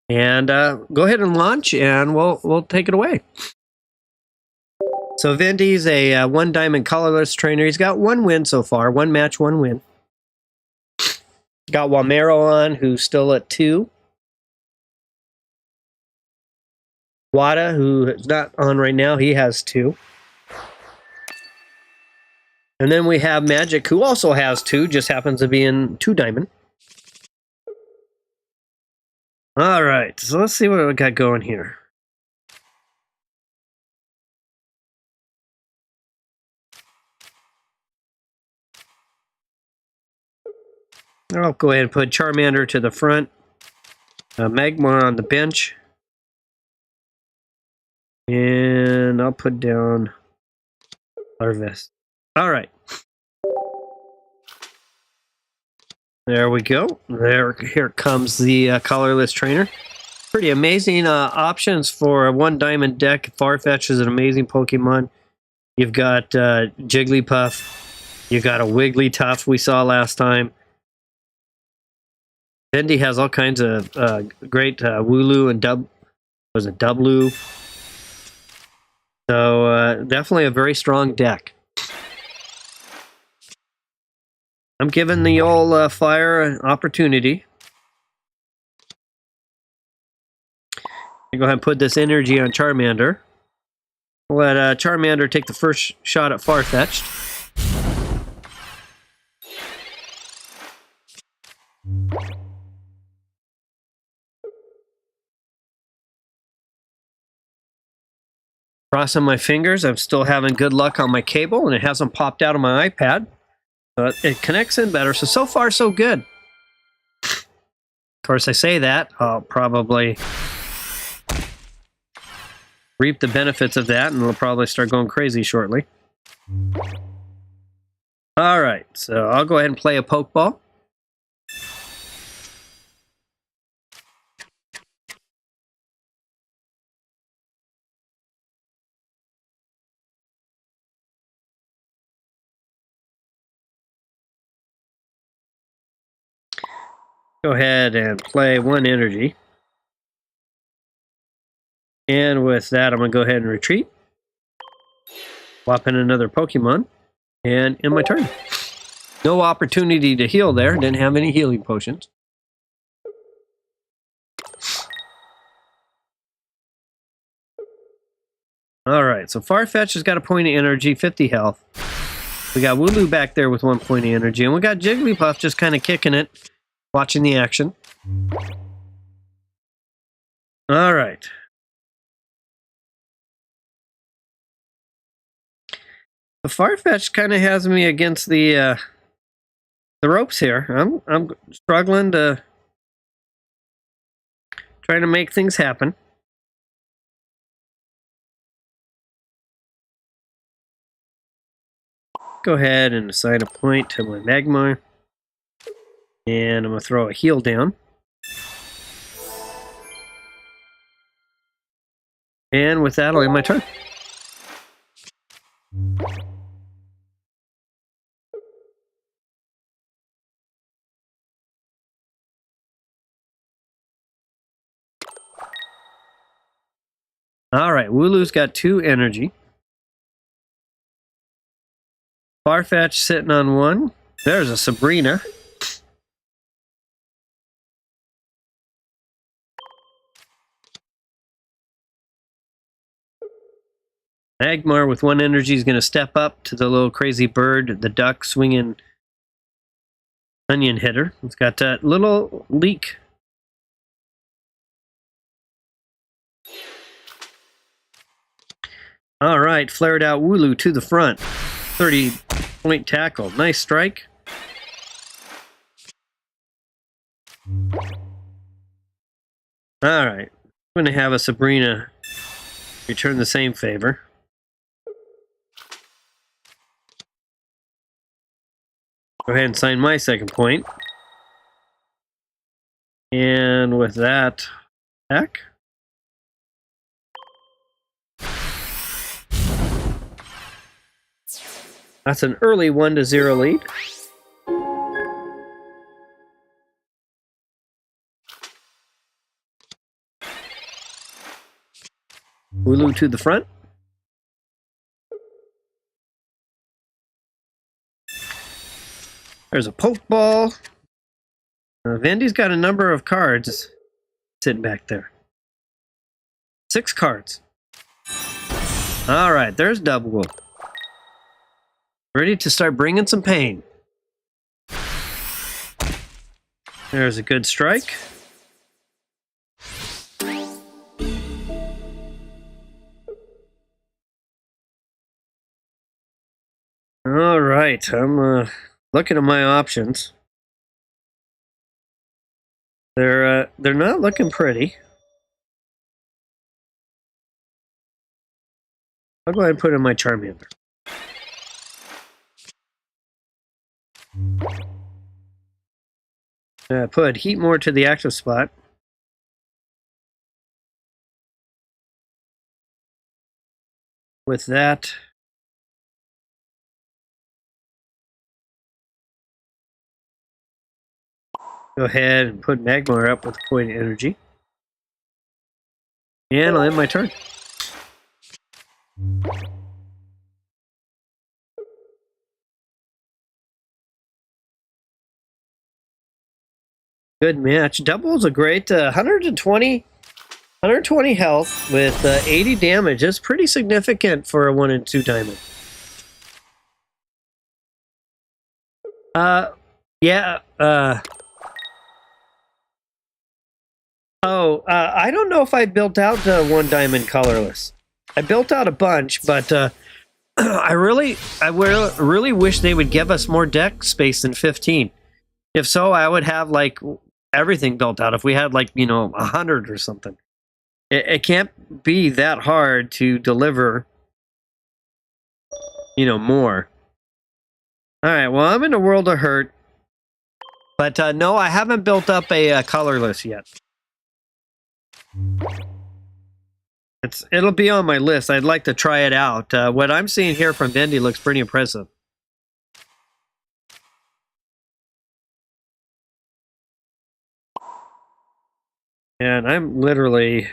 and go ahead and launch, and we'll take it away. So Vendy's a one diamond colorless trainer. He's got one win so far, one match, one win. Got Wamero on, who's still at 2. Wada, who is not on right now, he has 2. And then we have Magic, who also has 2, just happens to be in 2 diamond. All right, so let's see what we got going here. I'll go ahead and put Charmander to the front, Magmar on the bench, and I'll put down Larvest. All right. There we go. Here comes the colorless trainer. Pretty amazing options for a one diamond deck. Farfetch is an amazing Pokemon. You've got Jigglypuff. You've got a Wigglytuff we saw last time. Vendy has all kinds of great Wooloo and Dublu. So definitely a very strong deck. I'm giving the old Fire an opportunity. I go ahead and put this energy on Charmander. Let Charmander take the first shot at Farfetch'd. Crossing my fingers, I'm still having good luck on my cable, and it hasn't popped out on my iPad. But it connects in better, so far so good. Of course, I say that, I'll probably reap the benefits of that, and it'll probably start going crazy shortly. All right, so I'll go ahead and play a Pokeball. Go ahead and play one energy. And with that, I'm going to go ahead and retreat. Swap in another Pokemon. And end my turn. No opportunity to heal there. Didn't have any healing potions. Alright, so Farfetch has got a point of energy, 50 health. We got Wooloo back there with 1 point of energy. And we got Jigglypuff just kind of kicking it. Watching the action. All right. The Farfetch kind of has me against the ropes here. I'm struggling to trying to make things happen. Go ahead and assign a point to my Magmar. And I'm going to throw a heal down. And with that, I'll end my turn. Alright, Wooloo's got 2 energy. Farfetch sitting on 1. There's a Sabrina. Magmar with 1 energy is going to step up to the little crazy bird, the duck swinging onion hitter. It's got that little leak. All right, flared out Wooloo to the front. 30-point tackle. Nice strike. All right. I'm going to have a Sabrina return the same favor. Go ahead and sign my second point. And with that, heck. That's an early 1-0 lead. Hulu to the front. There's a pokeball. Vandy's got a number of cards sitting back there. 6 cards. All right, there's Double. Ready to start bringing some pain. There's a good strike. All right, I'm looking at my options. They're not looking pretty. I'll go ahead and put in my Charmander. Put Heatmore to the active spot. With that, go ahead and put Magmar up with a point of energy. And I'll end my turn. Good match. Double's a great 120 health with 80 damage. That's pretty significant for a 1 and 2 diamond. Yeah. I don't know if I built out 1 diamond colorless. I built out a bunch, but I really wish they would give us more deck space than 15. If so, I would have like everything built out. If we had like 100 or something, it can't be that hard to deliver more. All right, well, I'm in a world of hurt, but no, I haven't built up a colorless yet. It'll be on my list. I'd like to try it out. What I'm seeing here from Bendy looks pretty impressive. And I'm literally...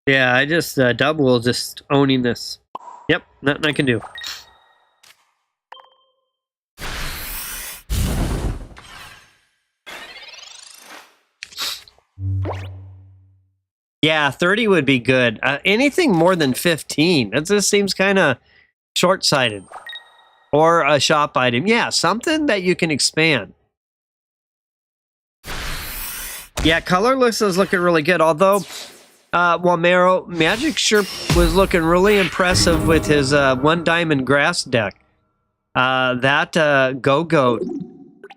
Yeah, I just double just owning this. Yep, nothing I can do. Yeah, 30 would be good. Anything more than 15. That just seems kind of short-sighted. Or a shop item. Yeah, something that you can expand. Yeah, colorless is looking really good. Although, Wamero, Magic sure was looking really impressive with his 1 diamond grass deck. That Go-Goat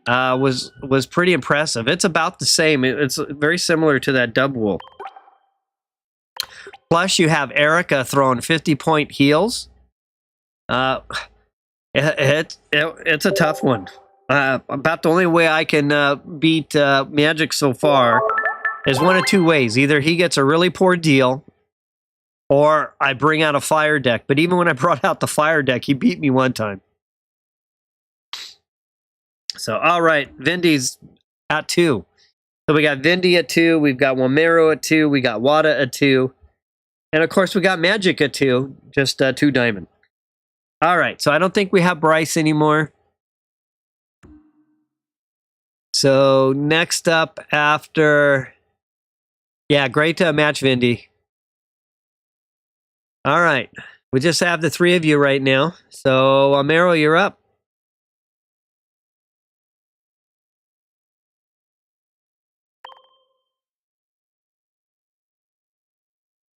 was pretty impressive. It's about the same. It's very similar to that Dubwool. Plus, you have Erica throwing 50-point heals. It's a tough one. About the only way I can beat Magic so far is 1 of 2 ways. Either he gets a really poor deal, or I bring out a fire deck. But even when I brought out the fire deck, he beat me 1 time. So, all right, Vindy's at 2. So we got Vindy at 2. We've got Wamero at 2. We got Wada at 2. And, of course, we got Magic at 2. Just 2 diamond. All right, so I don't think we have Bryce anymore. So next up after... Yeah, great match, Vindy. All right, we just have the 3 of you right now. So, Amaro, you're up.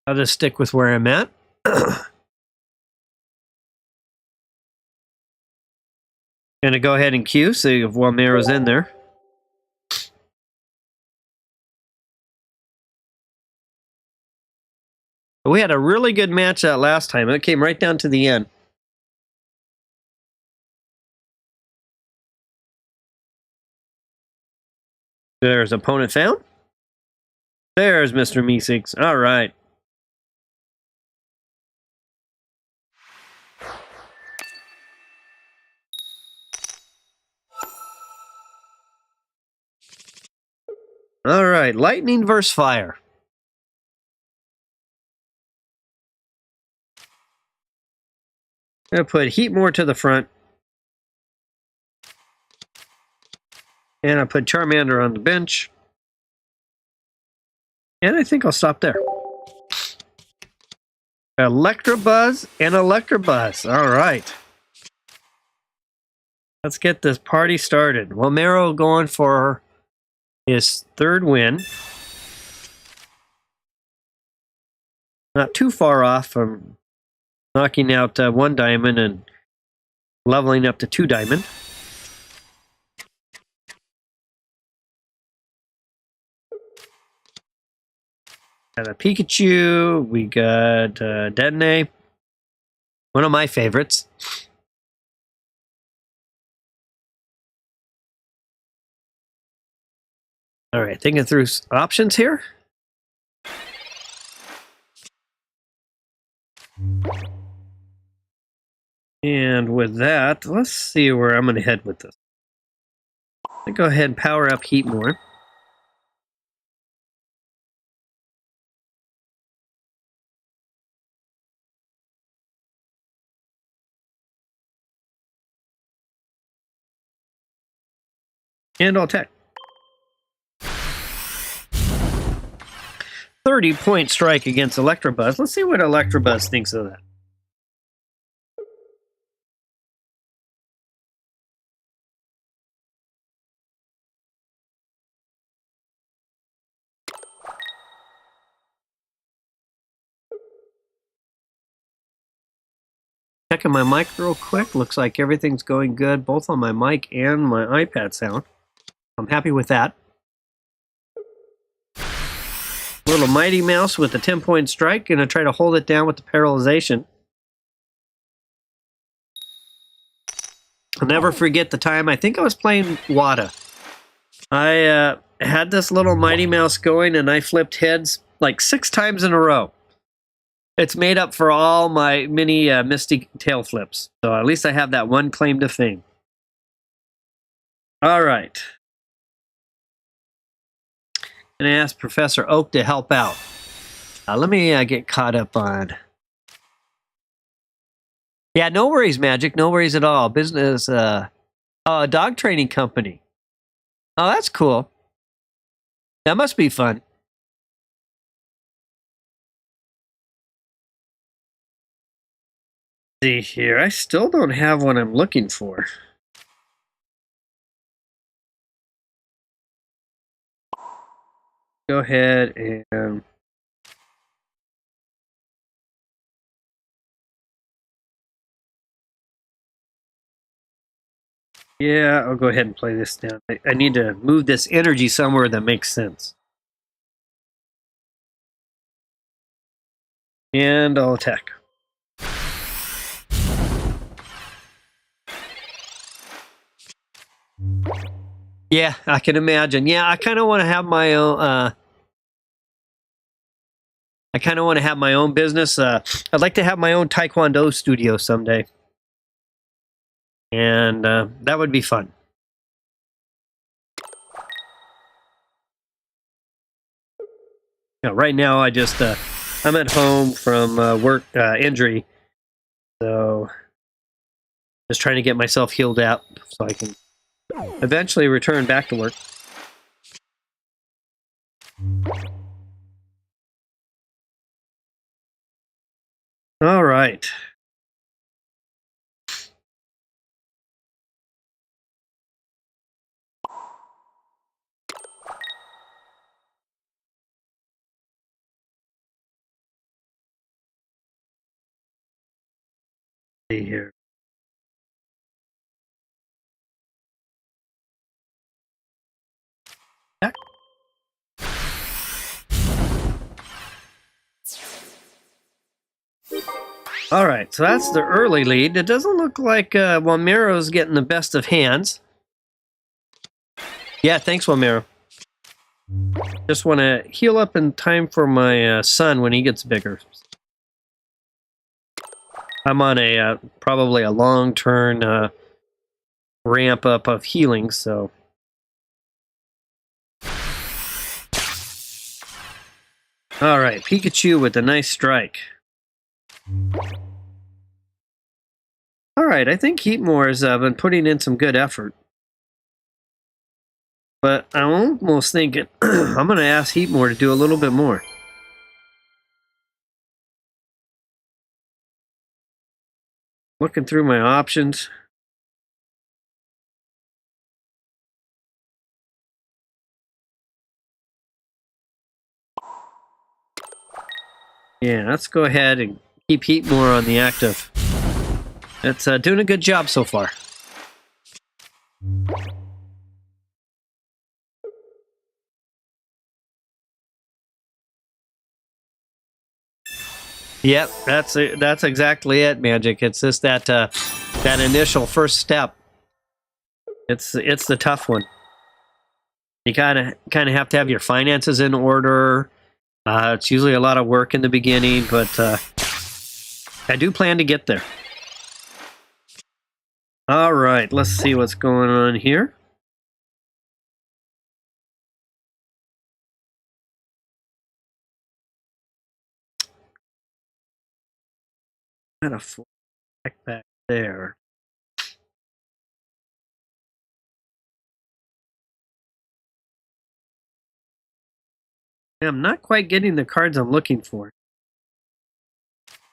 I'll just stick with where I'm at. Gonna go ahead and queue, so if Walmero's in there. But we had a really good match that last time. It came right down to the end. There's opponent found. There's Mr. Meeseeks. All right. All right. Lightning versus fire. I'm going to put Heat more to the front. And I put Charmander on the bench. And I think I'll stop there. Electabuzz and Electabuzz. All right. Let's get this party started. Well, Mero going for his third win. Not too far off from knocking out 1 diamond and leveling up to 2 diamond. Got a Pikachu. We got Dedenne. One of my favorites. All right, thinking through options here. And with that, let's see where I'm going to head with this. I'll go ahead and power up Heat more. And I'll attack. 30-point strike against Electabuzz. Let's see what Electabuzz thinks of that. Checking my mic real quick. Looks like everything's going good, both on my mic and my iPad sound. I'm happy with that. Little Mighty Mouse with a 10-point strike. Gonna try to hold it down with the paralyzation. I'll never forget the time, I think I was playing Wada. I had this little Mighty Mouse going and I flipped heads like 6 times in a row. It's made up for all my mini Misty tail flips. So at least I have that one claim to fame. All right. And I asked Professor Oak to help out. Let me get caught up on. Yeah, no worries, Magic. No worries at all. Business, a dog training company. Oh, that's cool. That must be fun. See here, I still don't have what I'm looking for. Go ahead and yeah, I'll go ahead and play this down. I need to move this energy somewhere that makes sense. And I'll attack. Yeah, I can imagine. Yeah, I kind of want to have my own. I kind of want to have my own business. I'd like to have my own Taekwondo studio someday, and that would be fun. Right now, I just I'm at home from work injury, so just trying to get myself healed out so I can eventually return back to work. All right. See here. Back. All right, so that's the early lead. It doesn't look like Walmero's getting the best of hands. Yeah, thanks, Walmero. Just want to heal up in time for my son when he gets bigger. I'm on a probably a long turn ramp up of healing, so. All right, Pikachu with a nice strike. All right, I think Heatmore's been putting in some good effort. But I'm almost thinking I'm going to ask Heatmore to do a little bit more. Looking through my options. Yeah, let's go ahead and keep Heatmore on the active. It's doing a good job so far. Yep, that's exactly it, Magic. It's just that that initial first step. It's the tough one. You kind of have to have your finances in order. It's usually a lot of work in the beginning, but I do plan to get there. All right, let's see what's going on here. Got a full back there. I'm not quite getting the cards I'm looking for.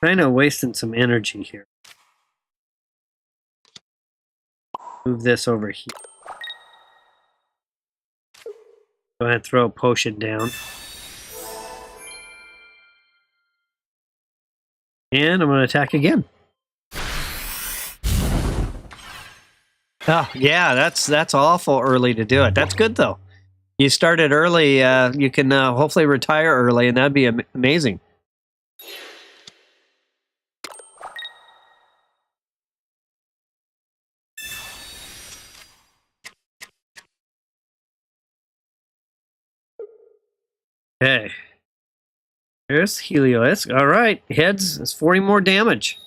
Kind of wasting some energy here. Move this over here. Go ahead and throw a potion down. And I'm going to attack again. Oh, yeah, that's awful early to do it. That's good, though. You started early, you can hopefully retire early, and that'd be amazing. Okay. There's Helios. All right, heads. It's 40 more damage.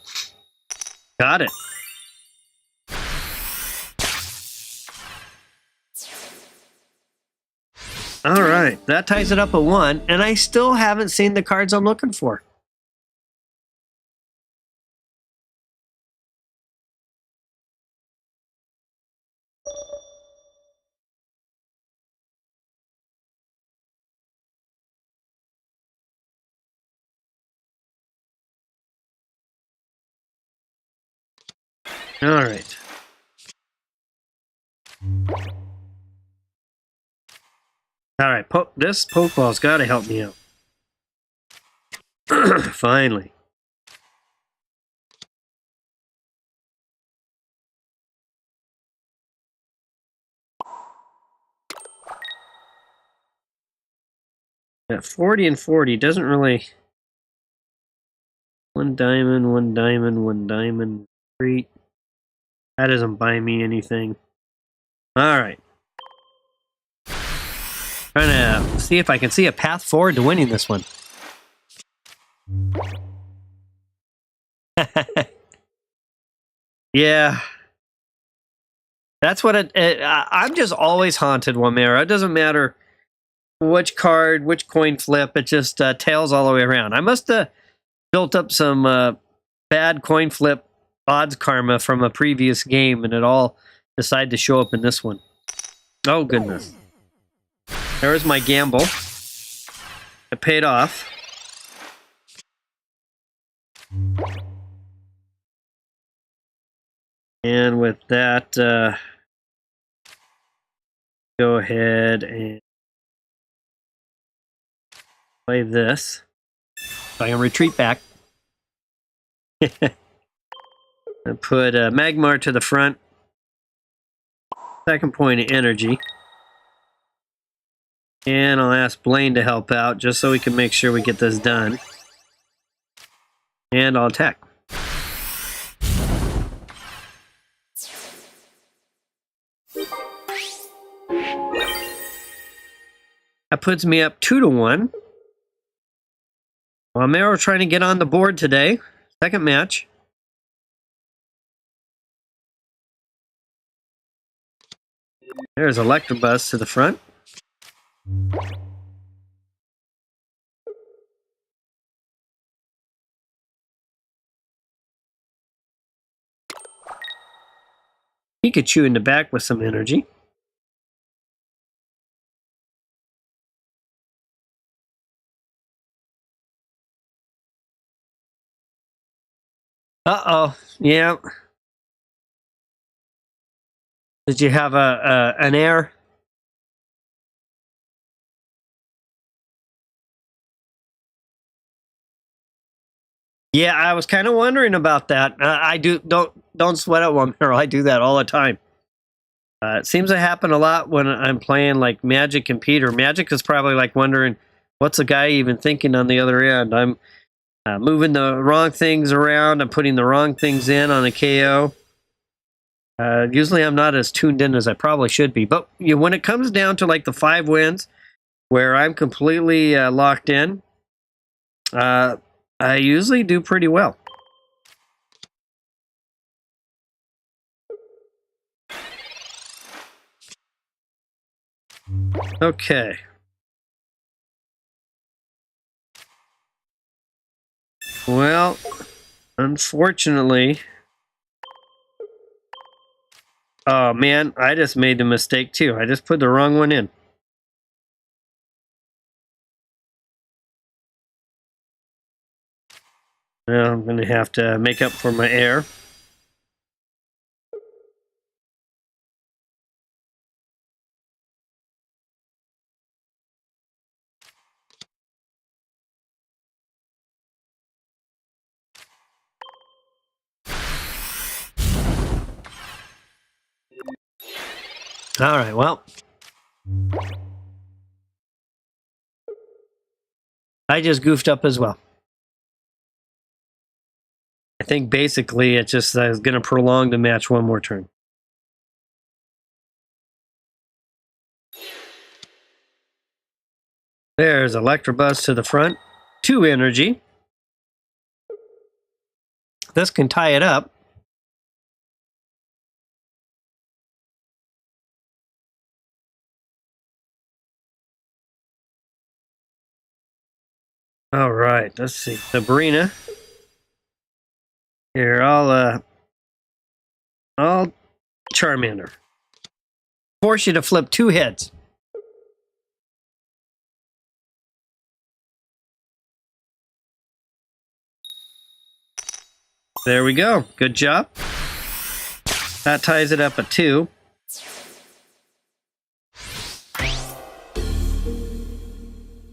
Got it. All right, that ties it up at 1, and I still haven't seen the cards I'm looking for. All right. All right, this Pokeball's got to help me out. Finally. At 40 and 40 doesn't really... One diamond, one diamond, one diamond. 3. That doesn't buy me anything. All right. Trying to see if I can see a path forward to winning this one. Yeah. That's what I'm just always haunted, Wamera. It doesn't matter which card, which coin flip. It just tails all the way around. I must have built up some bad coin flip odds karma from a previous game, and it all decided to show up in this one. Oh, goodness. There's my gamble. It paid off. And with that, go ahead and play this. So I can retreat back. And put Magmar to the front. Second point of energy. And I'll ask Blaine to help out just so we can make sure we get this done. And I'll attack. That puts me up 2-1. Well, Mero trying to get on the board today. Second match. There's Electabuzz to the front. Pikachu in the back with some energy. Uh-oh. Yeah. Did you have an error? Yeah, I was kind of wondering about that. I don't sweat it, Wamero. I do that all the time. It seems to happen a lot when I'm playing like Magic and Peter. Magic is probably like wondering, what's the guy even thinking on the other end? I'm moving the wrong things around. I'm putting the wrong things in on a KO. Usually I'm not as tuned in as I probably should be. But when it comes down to like the 5 wins, where I'm completely locked in, I usually do pretty well. Okay. Well, unfortunately... Oh, man, I just made the mistake, too. I just put the wrong one in. Now I'm going to have to make up for my error. All right, well. I just goofed up as well. I think basically it just is going to prolong the match one more turn. There's Electabuzz to the front. 2 energy. This can tie it up. All right, let's see. Sabrina. Here, I'll Charmander. Force you to flip 2 heads. There we go. Good job. That ties it up at 2.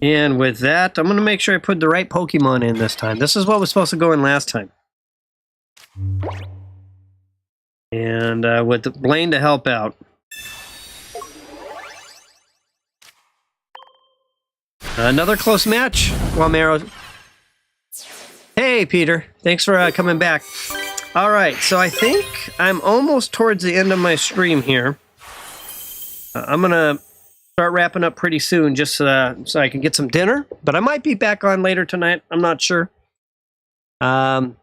And with that, I'm going to make sure I put the right Pokemon in this time. This is what was supposed to go in last time. And with Blaine to help out. Another close match. Wamero. Hey, Peter. Thanks for coming back. All right, so I think I'm almost towards the end of my stream here. I'm going to start wrapping up pretty soon just so I can get some dinner. But I might be back on later tonight. I'm not sure. So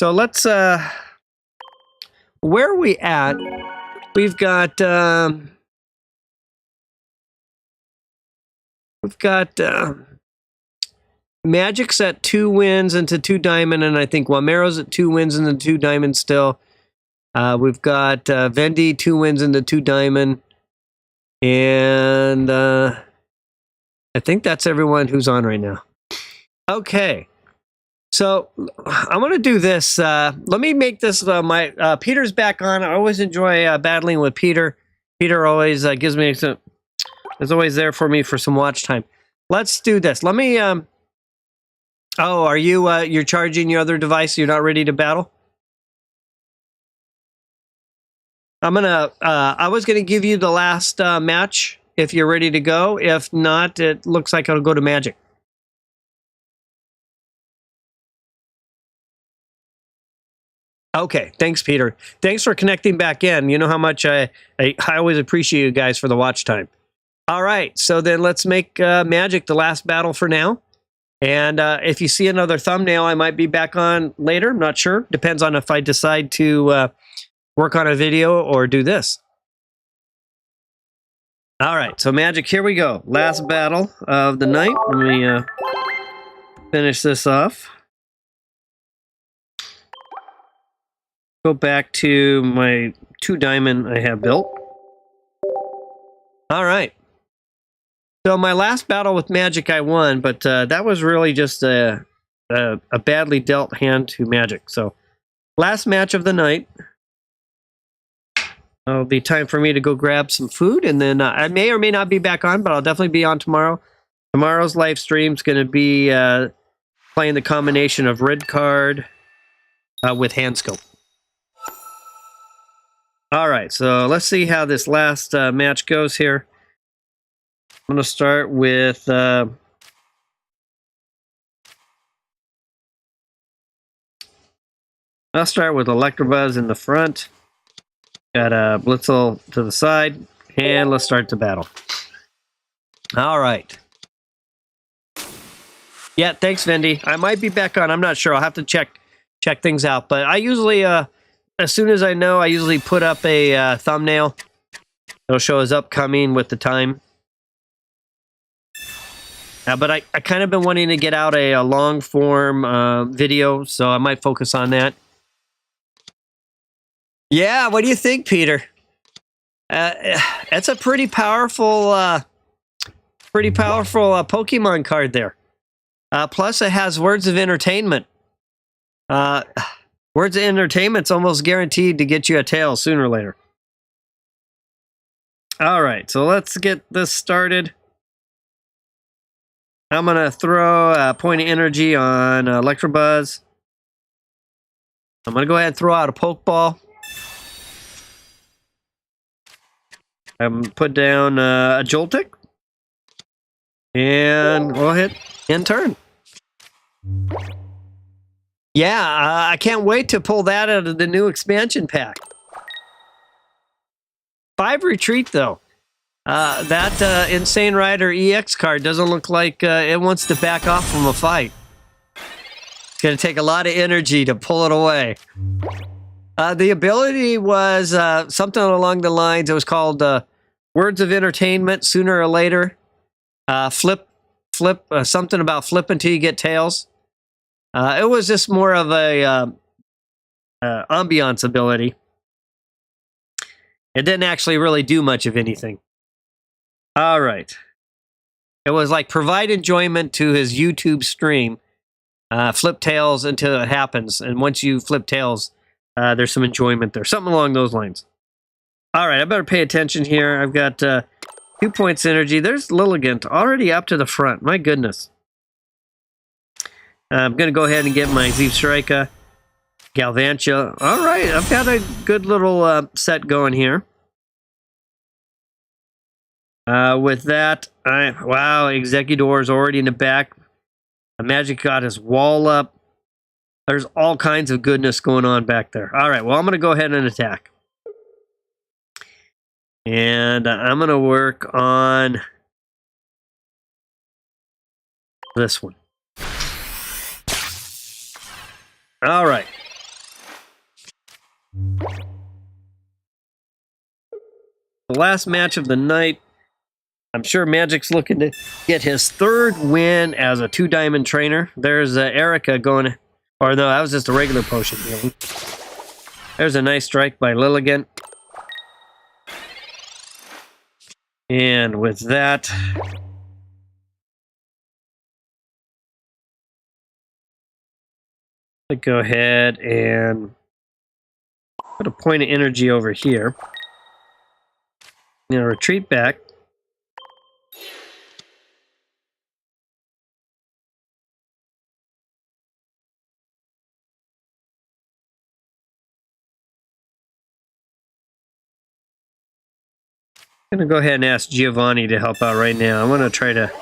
let's... where are we at? We've got... Magic's at 2 wins into 2 diamond, and I think Wamero's at 2 wins into 2 diamond still. We've got Vendi 2 wins into 2 diamond, and I think that's everyone who's on right now. Okay, so I'm gonna do this. Let me make this my Peter's back on. I always enjoy battling with Peter. Peter always gives me some. Is always there for me for some watch time. Let's do this. Let me. Oh, are you? You're charging your other device? You're not ready to battle? I'm gonna. I was gonna give you the last match if you're ready to go. If not, it looks like I'll go to Magic. Okay, thanks, Peter. Thanks for connecting back in. You know how much I always appreciate you guys for the watch time. All right, so then let's make Magic the last battle for now. And if you see another thumbnail, I might be back on later. I'm not sure. Depends on if I decide to work on a video or do this. All right, so Magic, here we go. Last battle of the night. Let me finish this off. Go back to my 2 diamond I have built. All right. So my last battle with Magic I won, but that was really just a badly dealt hand to Magic. So last match of the night. It'll be time for me to go grab some food, and then I may or may not be back on, but I'll definitely be on tomorrow. Tomorrow's live stream is going to be playing the combination of red card with hand scope. All right, so let's see how this last match goes here. I'm going to start with I'll start with Electabuzz in the front. Got a Blitzel to the side, and let's start the battle. All right. Yeah, thanks, Vindy. I might be back on. I'm not sure. I'll have to check things out. But I usually, as soon as I know, I usually put up a thumbnail. It'll show us upcoming with the time. But I kind of been wanting to get out a long form video, so I might focus on that. Yeah, what do you think, Peter? That's a pretty powerful Pokemon card there. Plus, it has Words of Entertainment. Words of Entertainment's almost guaranteed to get you a tail sooner or later. All right, so let's get this started. I'm going to throw a point of energy on Electabuzz. I'm going to go ahead and throw out a Pokeball. I'm put down a Joltik. And we'll hit end turn. Yeah, I can't wait to pull that out of the new expansion pack. 5 retreat, though. That Insane Rider EX card doesn't look like it wants to back off from a fight. It's going to take a lot of energy to pull it away. The ability was something along the lines, it was called Words of Entertainment, sooner or later. Flip, something about flip until you get tails. It was just more of a ambiance ability. It didn't actually really do much of anything. All right. It was like provide enjoyment to his YouTube stream. Flip tails until it happens. And once you flip tails, there's some enjoyment there. Something along those lines. All right, I better pay attention here. I've got 2 points energy. There's Lilligant already up to the front. My goodness. I'm going to go ahead and get my Zebstrika, Galvantula. All right, I've got a good little set going here. With that, wow, Executor is already in the back. Magic got his wall up. There's all kinds of goodness going on back there. All right, well, I'm going to go ahead and attack. And I'm going to work on this one. All right. The last match of the night. I'm sure Magic's looking to get his 3rd win as a 2-diamond trainer. There's Erica going, or no, that was just a regular potion healing. There's a nice strike by Lilligant. And with that, let's go ahead and put a point of energy over here. I'm going to retreat back. I'm going to go ahead and ask Giovanni to help out right now. I'm going to try to...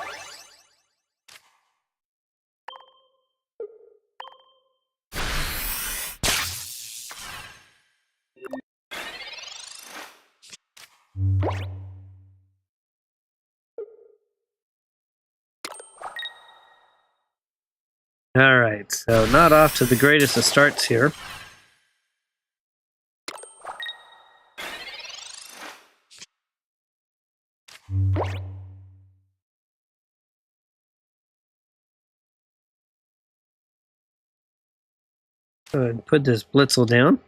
All right, so not off to the greatest of starts here. Go ahead and put this Blitzel down.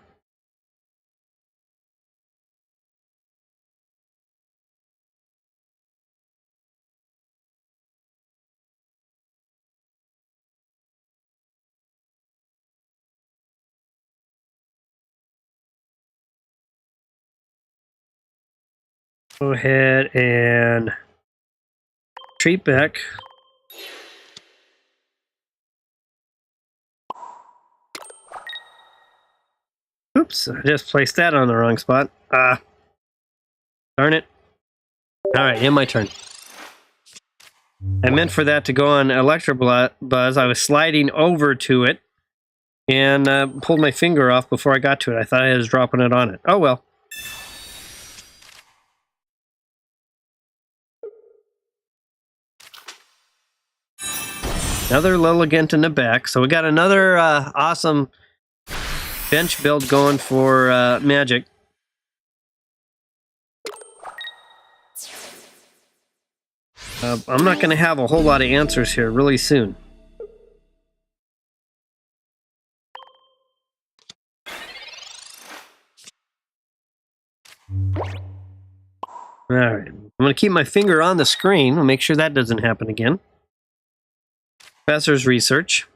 Go ahead and retreat back. Oops, I just placed that on the wrong spot. Darn it. All right, in my turn. I meant for that to go on Electrobuzz. I was sliding over to it and pulled my finger off before I got to it. I thought I was dropping it on it. Oh well. Another Lilligant in the back. So we got another awesome bench build going for Magic. I'm not going to have a whole lot of answers here really soon. All right, I'm going to keep my finger on the screen. I'll make sure that doesn't happen again. Professor's research.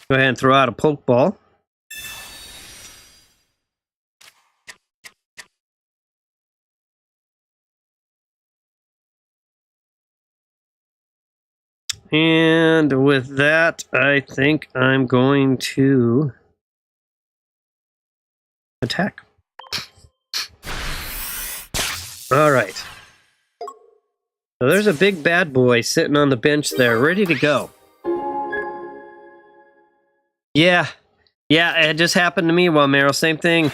Go ahead and throw out a Pokeball. And with that, I think I'm going to attack. All right. So there's a big bad boy sitting on the bench there, ready to go. Yeah, it just happened to me, Wamero. Same thing.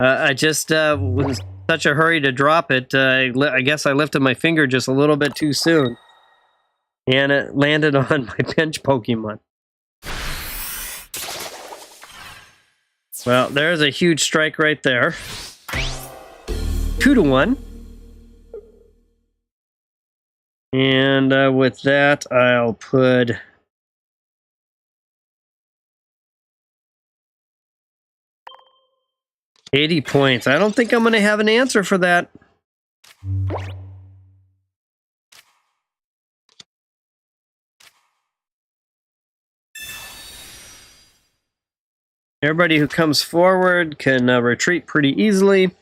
I just was in such a hurry to drop it. I guess I lifted my finger just a little bit too soon. And it landed on my bench Pokemon. Well, there's a huge strike right there. 2-1. And with that, I'll put... $80 points. I don't think I'm going to have an answer for that. Everybody who comes forward can retreat pretty easily.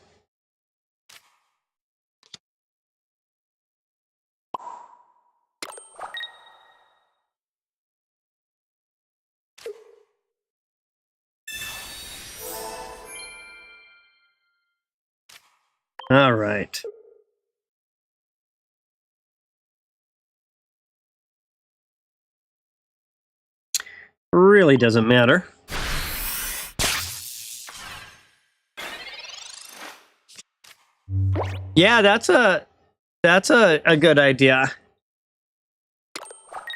All right. Really doesn't matter. Yeah, that's a good idea.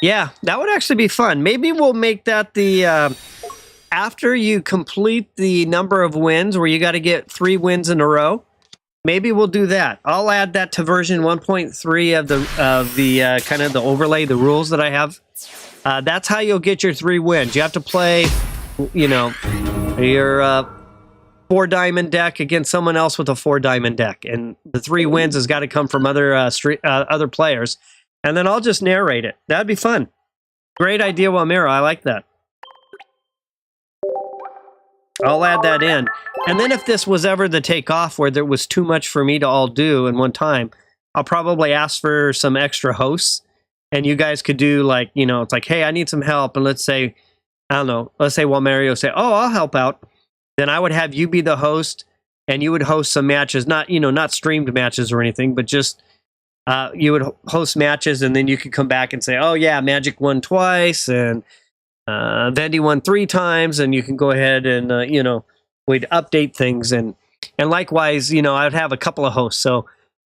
Yeah, that would actually be fun. Maybe we'll make that the after you complete the number of wins, where you got to get 3 wins in a row. Maybe we'll do that. I'll add that to version 1.3 of the kind of the overlay, the rules that I have. That's how you'll get your 3 wins. You have to play, you know, your 4-diamond deck against someone else with a 4-diamond deck, and the 3 wins has got to come from other players. And then I'll just narrate it. That'd be fun. Great idea, Wamero. I like that. I'll add that in. And then if this was ever the takeoff where there was too much for me to all do in one time, I'll probably ask for some extra hosts. And you guys could do like, you know, it's like, hey, I need some help. And let's say, I don't know, let's say Wamero say, oh, I'll help out. Then I would have you be the host, and you would host some matches, not, you know, not streamed matches or anything, but just you would host matches, and then you could come back and say, oh yeah, Magic won twice, and Vendy won 3 times, and you can go ahead and, you know, we'd update things. And likewise, you know, I'd have a couple of hosts. So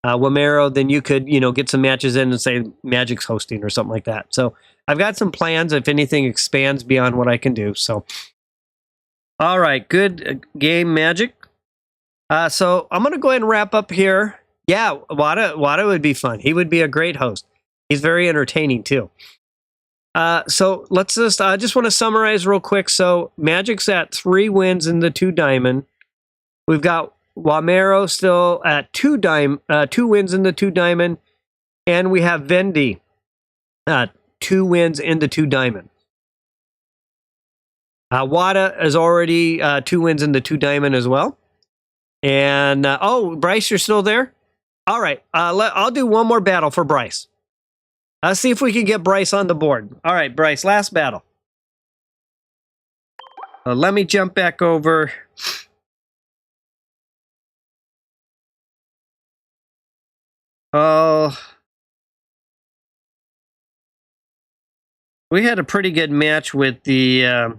Wamero, then you could, get some matches in and say Magic's hosting or something like that. So I've got some plans if anything expands beyond what I can do. So, all right, good game, Magic. So I'm going to go ahead and wrap up here. Yeah, Wada would be fun. He would be a great host. He's very entertaining too. So let's I just want to summarize real quick. So Magic's at 3 wins in the 2 diamond. We've got Wamero still at 2 wins in the 2 diamond. And we have Vendi, 2 wins in the 2 diamond. Wada is already 2 wins in the 2 diamond as well. And, oh, Bryce, you're still there? All right, I'll do one more battle for Bryce. Let's see if we can get Bryce on the board. All right, Bryce, last battle. Let me jump back over. Oh, we had a pretty good match with the...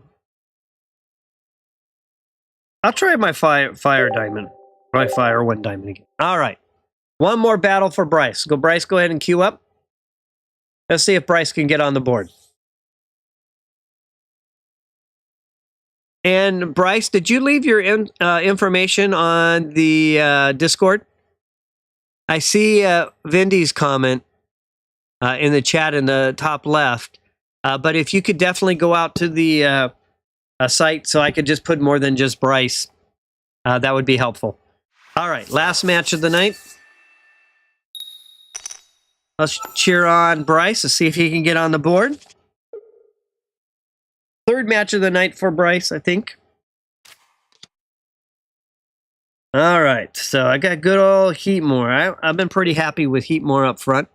I'll try my fire diamond. My fire 1 diamond again. All right. One more battle for Bryce. Bryce, go ahead and queue up. Let's see if Bryce can get on the board. And Bryce, did you leave your information on the Discord? I see Vindy's comment in the chat in the top left. But if you could definitely go out to the site so I could just put more than just Bryce, that would be helpful. All right, last match of the night. Let's cheer on Bryce to see if he can get on the board. 3rd match of the night for Bryce, I think. All right, so I got good old Heatmore. I've been pretty happy with Heatmore up front.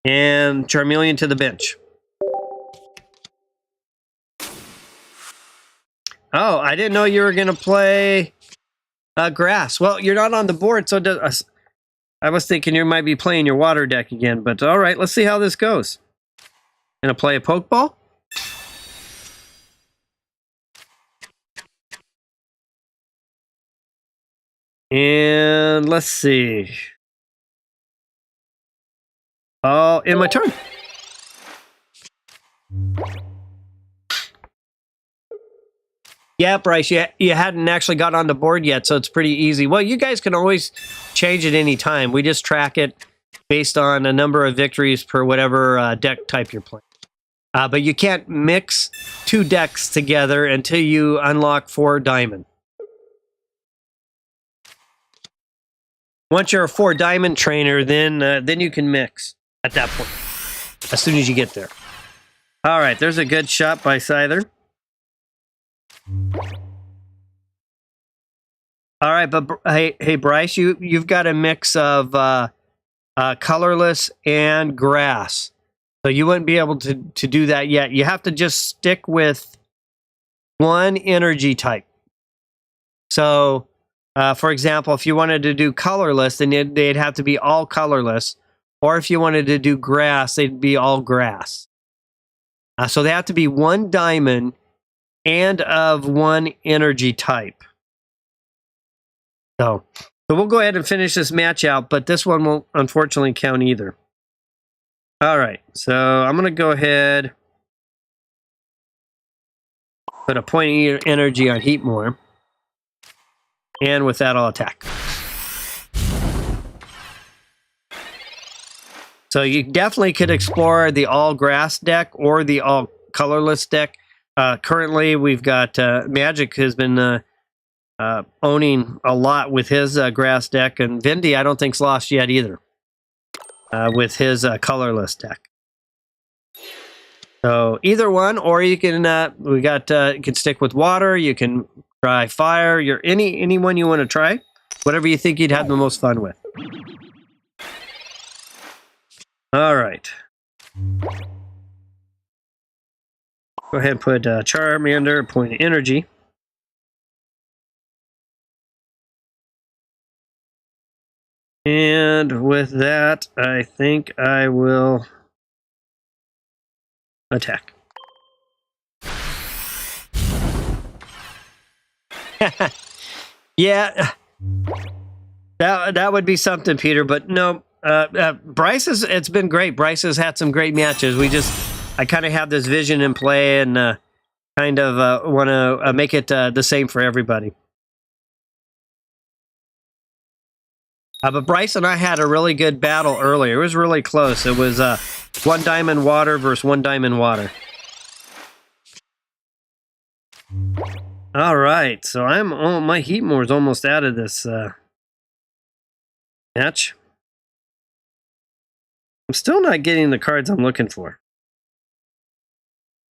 And Charmeleon to the bench. Oh, I didn't know you were going to play Grass. Well, you're not on the board, so I was thinking you might be playing your water deck again, but all right, let's see how this goes. Gonna play a Pokeball? And let's see. Oh, in my turn. Yeah, Bryce, you hadn't actually got on the board yet, so it's pretty easy. Well, you guys can always change it any time. We just track it based on a number of victories per whatever deck type you're playing. But you can't mix 2 decks together until you unlock 4 diamond. Once you're a 4 diamond trainer, then you can mix at that point, as soon as you get there. All right, there's a good shot by Scyther. All right, but hey, Bryce, you've got a mix of colorless and grass, so you wouldn't be able to do that yet. You have to just stick with 1 energy type. So, for example, if you wanted to do colorless, then they'd have to be all colorless, or if you wanted to do grass, they'd be all grass. So they have to be 1 diamond and of 1 energy type. So we'll go ahead and finish this match out, but this one won't unfortunately count either. All right, so I'm going to go ahead, put a point of energy on Heatmore, and with that I'll attack. So you definitely could explore the all grass deck or the all colorless deck. Currently, we've got Magic has been owning a lot with his grass deck, and Vindy I don't think's lost yet either with his colorless deck. So either one, or you can you can stick with water. You can try fire. Any one you want to try, whatever you think you'd have the most fun with. All right. Go ahead and put Charmander, point of energy. And with that, I think I will attack. Yeah. That would be something, Peter. But no, Bryce it's been great. Bryce has had some great matches. I kind of have this vision in play and kind of want to make it the same for everybody. But Bryce and I had a really good battle earlier. It was really close. It was 1 diamond water versus 1 diamond water. All right, so my heat more is almost out of this match. I'm still not getting the cards I'm looking for.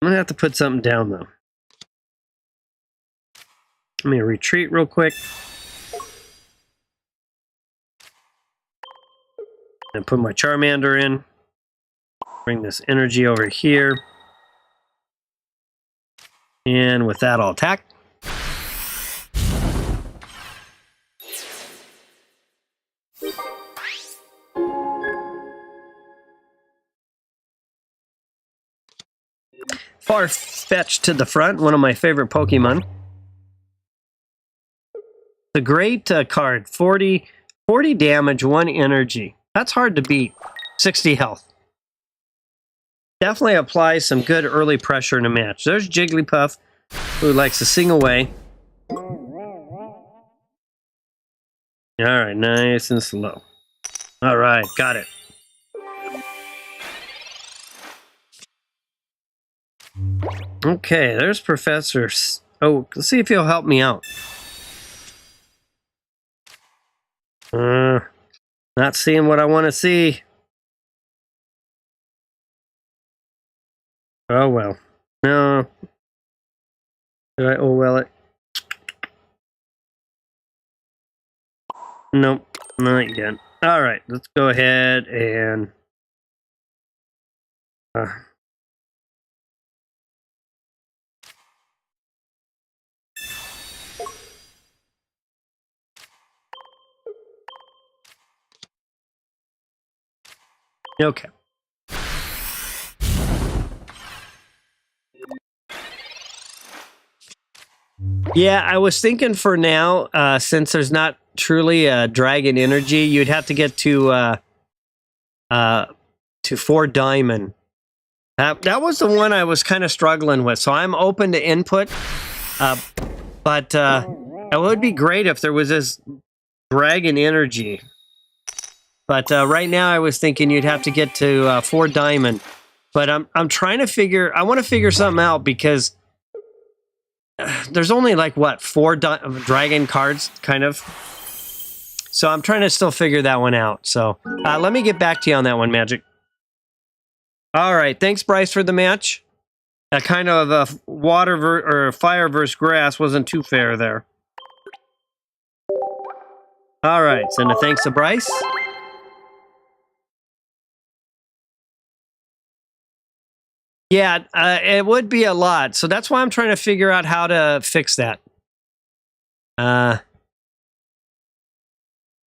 I'm gonna have to put something down though. Let me retreat real quick. And put my Charmander in. Bring this energy over here. And with that, I'll attack. Farfetch'd to the front, one of my favorite Pokemon. The great card, 40 damage, 1 energy. That's hard to beat. 60 health. Definitely applies some good early pressure in a match. There's Jigglypuff, who likes to sing away. Alright, nice and slow. Alright, got it. Okay, there's Professor. Oh, let's see if he'll help me out. Not seeing what I want to see. Oh well. No. Did I oh well it? Nope, not yet. Alright, let's go ahead and okay. Yeah, I was thinking for now, since there's not truly a dragon energy, you'd have to get to 4 diamond. That was the one I was kind of struggling with, so I'm open to input. But it would be great if there was this dragon energy. But right now, I was thinking you'd have to get to 4 diamond. But I'm trying to figure. I want to figure something out because there's only like what 4 dragon cards, kind of. So I'm trying to still figure that one out. So let me get back to you on that one, Magic. All right, thanks, Bryce, for the match. Kind of water or fire versus grass wasn't too fair there. All right, send a thanks to Bryce. Yeah, it would be a lot. So that's why I'm trying to figure out how to fix that.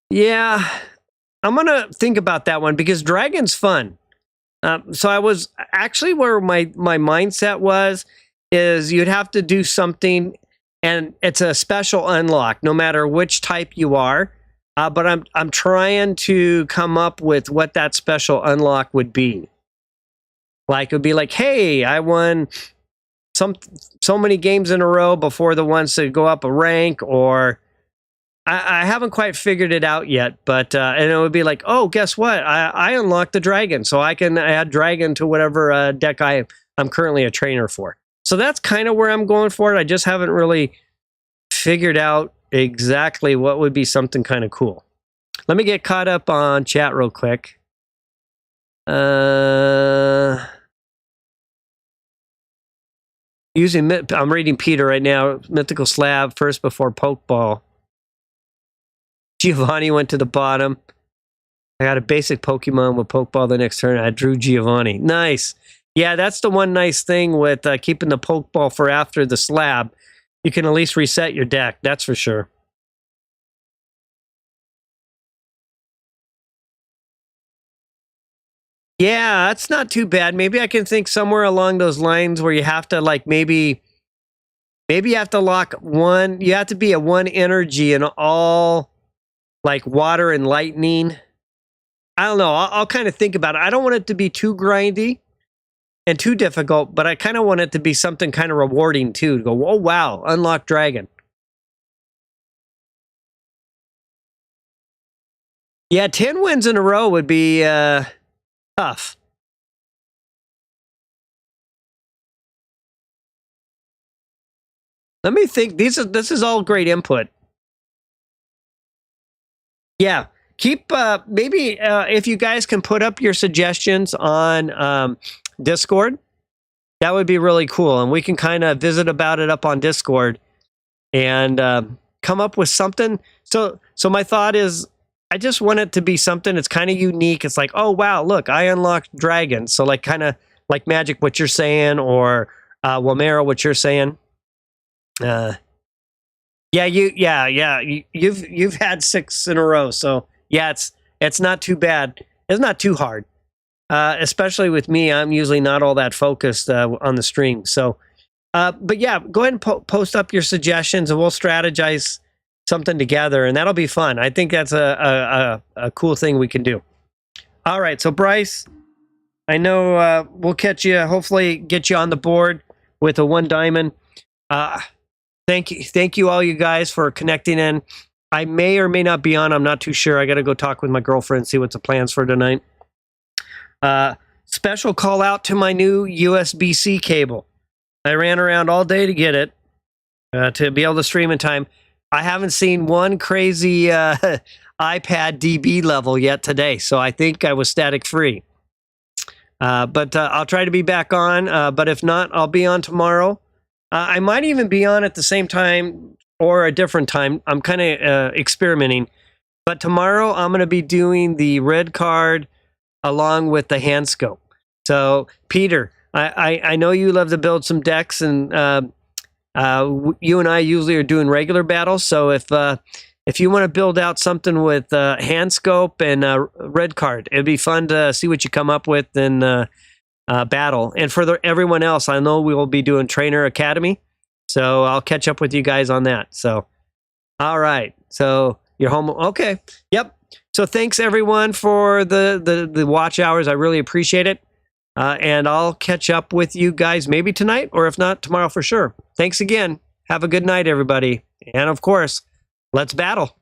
Yeah, I'm going to think about that one because Dragon's fun. So I was actually where my mindset is you'd have to do something and it's a special unlock no matter which type you are. But I'm trying to come up with what that special unlock would be. Like it would be like, hey, I won so many games in a row before the ones to go up a rank, or I haven't quite figured it out yet. But and it would be like, oh, guess what? I unlocked the dragon, so I can add dragon to whatever deck I'm currently a trainer for. So that's kind of where I'm going for it. I just haven't really figured out exactly what would be something kind of cool. Let me get caught up on chat real quick. I'm reading Peter right now. Mythical Slab first before Pokeball. Giovanni went to the bottom. I got a basic Pokemon with Pokeball the next turn. I drew Giovanni. Nice. Yeah, that's the one nice thing with keeping the Pokeball for after the slab. You can at least reset your deck. That's for sure. Yeah, that's not too bad. Maybe I can think somewhere along those lines where you have to like maybe you have to lock one. You have to be a 1 energy in all like water and lightning. I don't know. I'll kind of think about it. I don't want it to be too grindy and too difficult, but I kind of want it to be something kind of rewarding too. To go, oh wow, unlock dragon. Yeah, 10 wins in a row would be tough. Let me think. This is all great input. Yeah, keep maybe if you guys can put up your suggestions on Discord, that would be really cool, and we can kind of visit about it up on Discord and come up with something. So my thought is, I just want it to be something that's kind of unique. It's like, oh wow, look, I unlocked dragons. So like kind of like Magic, what you're saying, or Wamero, what you're saying. Yeah, you've had 6 in a row, so yeah, it's not too bad. It's not too hard, especially with me. I'm usually not all that focused on the stream. So, but yeah, go ahead and post up your suggestions, and we'll strategize something together, and that'll be fun. I think that's a cool thing we can do. All right, so Bryce, I know we'll catch you. Hopefully, get you on the board with a 1 diamond. Thank you all you guys for connecting in. I may or may not be on. I'm not too sure. I got to go talk with my girlfriend, see what's the plans for tonight. Special call out to my new USB-C cable. I ran around all day to get it to be able to stream in time. I haven't seen one crazy iPad DB level yet today, so I think I was static free. But I'll try to be back on. But if not, I'll be on tomorrow. I might even be on at the same time or a different time. I'm kind of experimenting. But tomorrow I'm going to be doing the red card along with the hand scope. So, Peter, I know you love to build some decks, and you and I usually are doing regular battles. So if you want to build out something with hand scope and red card, it'd be fun to see what you come up with in battle. And for everyone else, I know we will be doing Trainer Academy, so I'll catch up with you guys on that. So, all right. So you're home. Okay. Yep. So thanks everyone for the watch hours. I really appreciate it. And I'll catch up with you guys maybe tonight, or if not, tomorrow for sure. Thanks again. Have a good night, everybody. And of course, let's battle.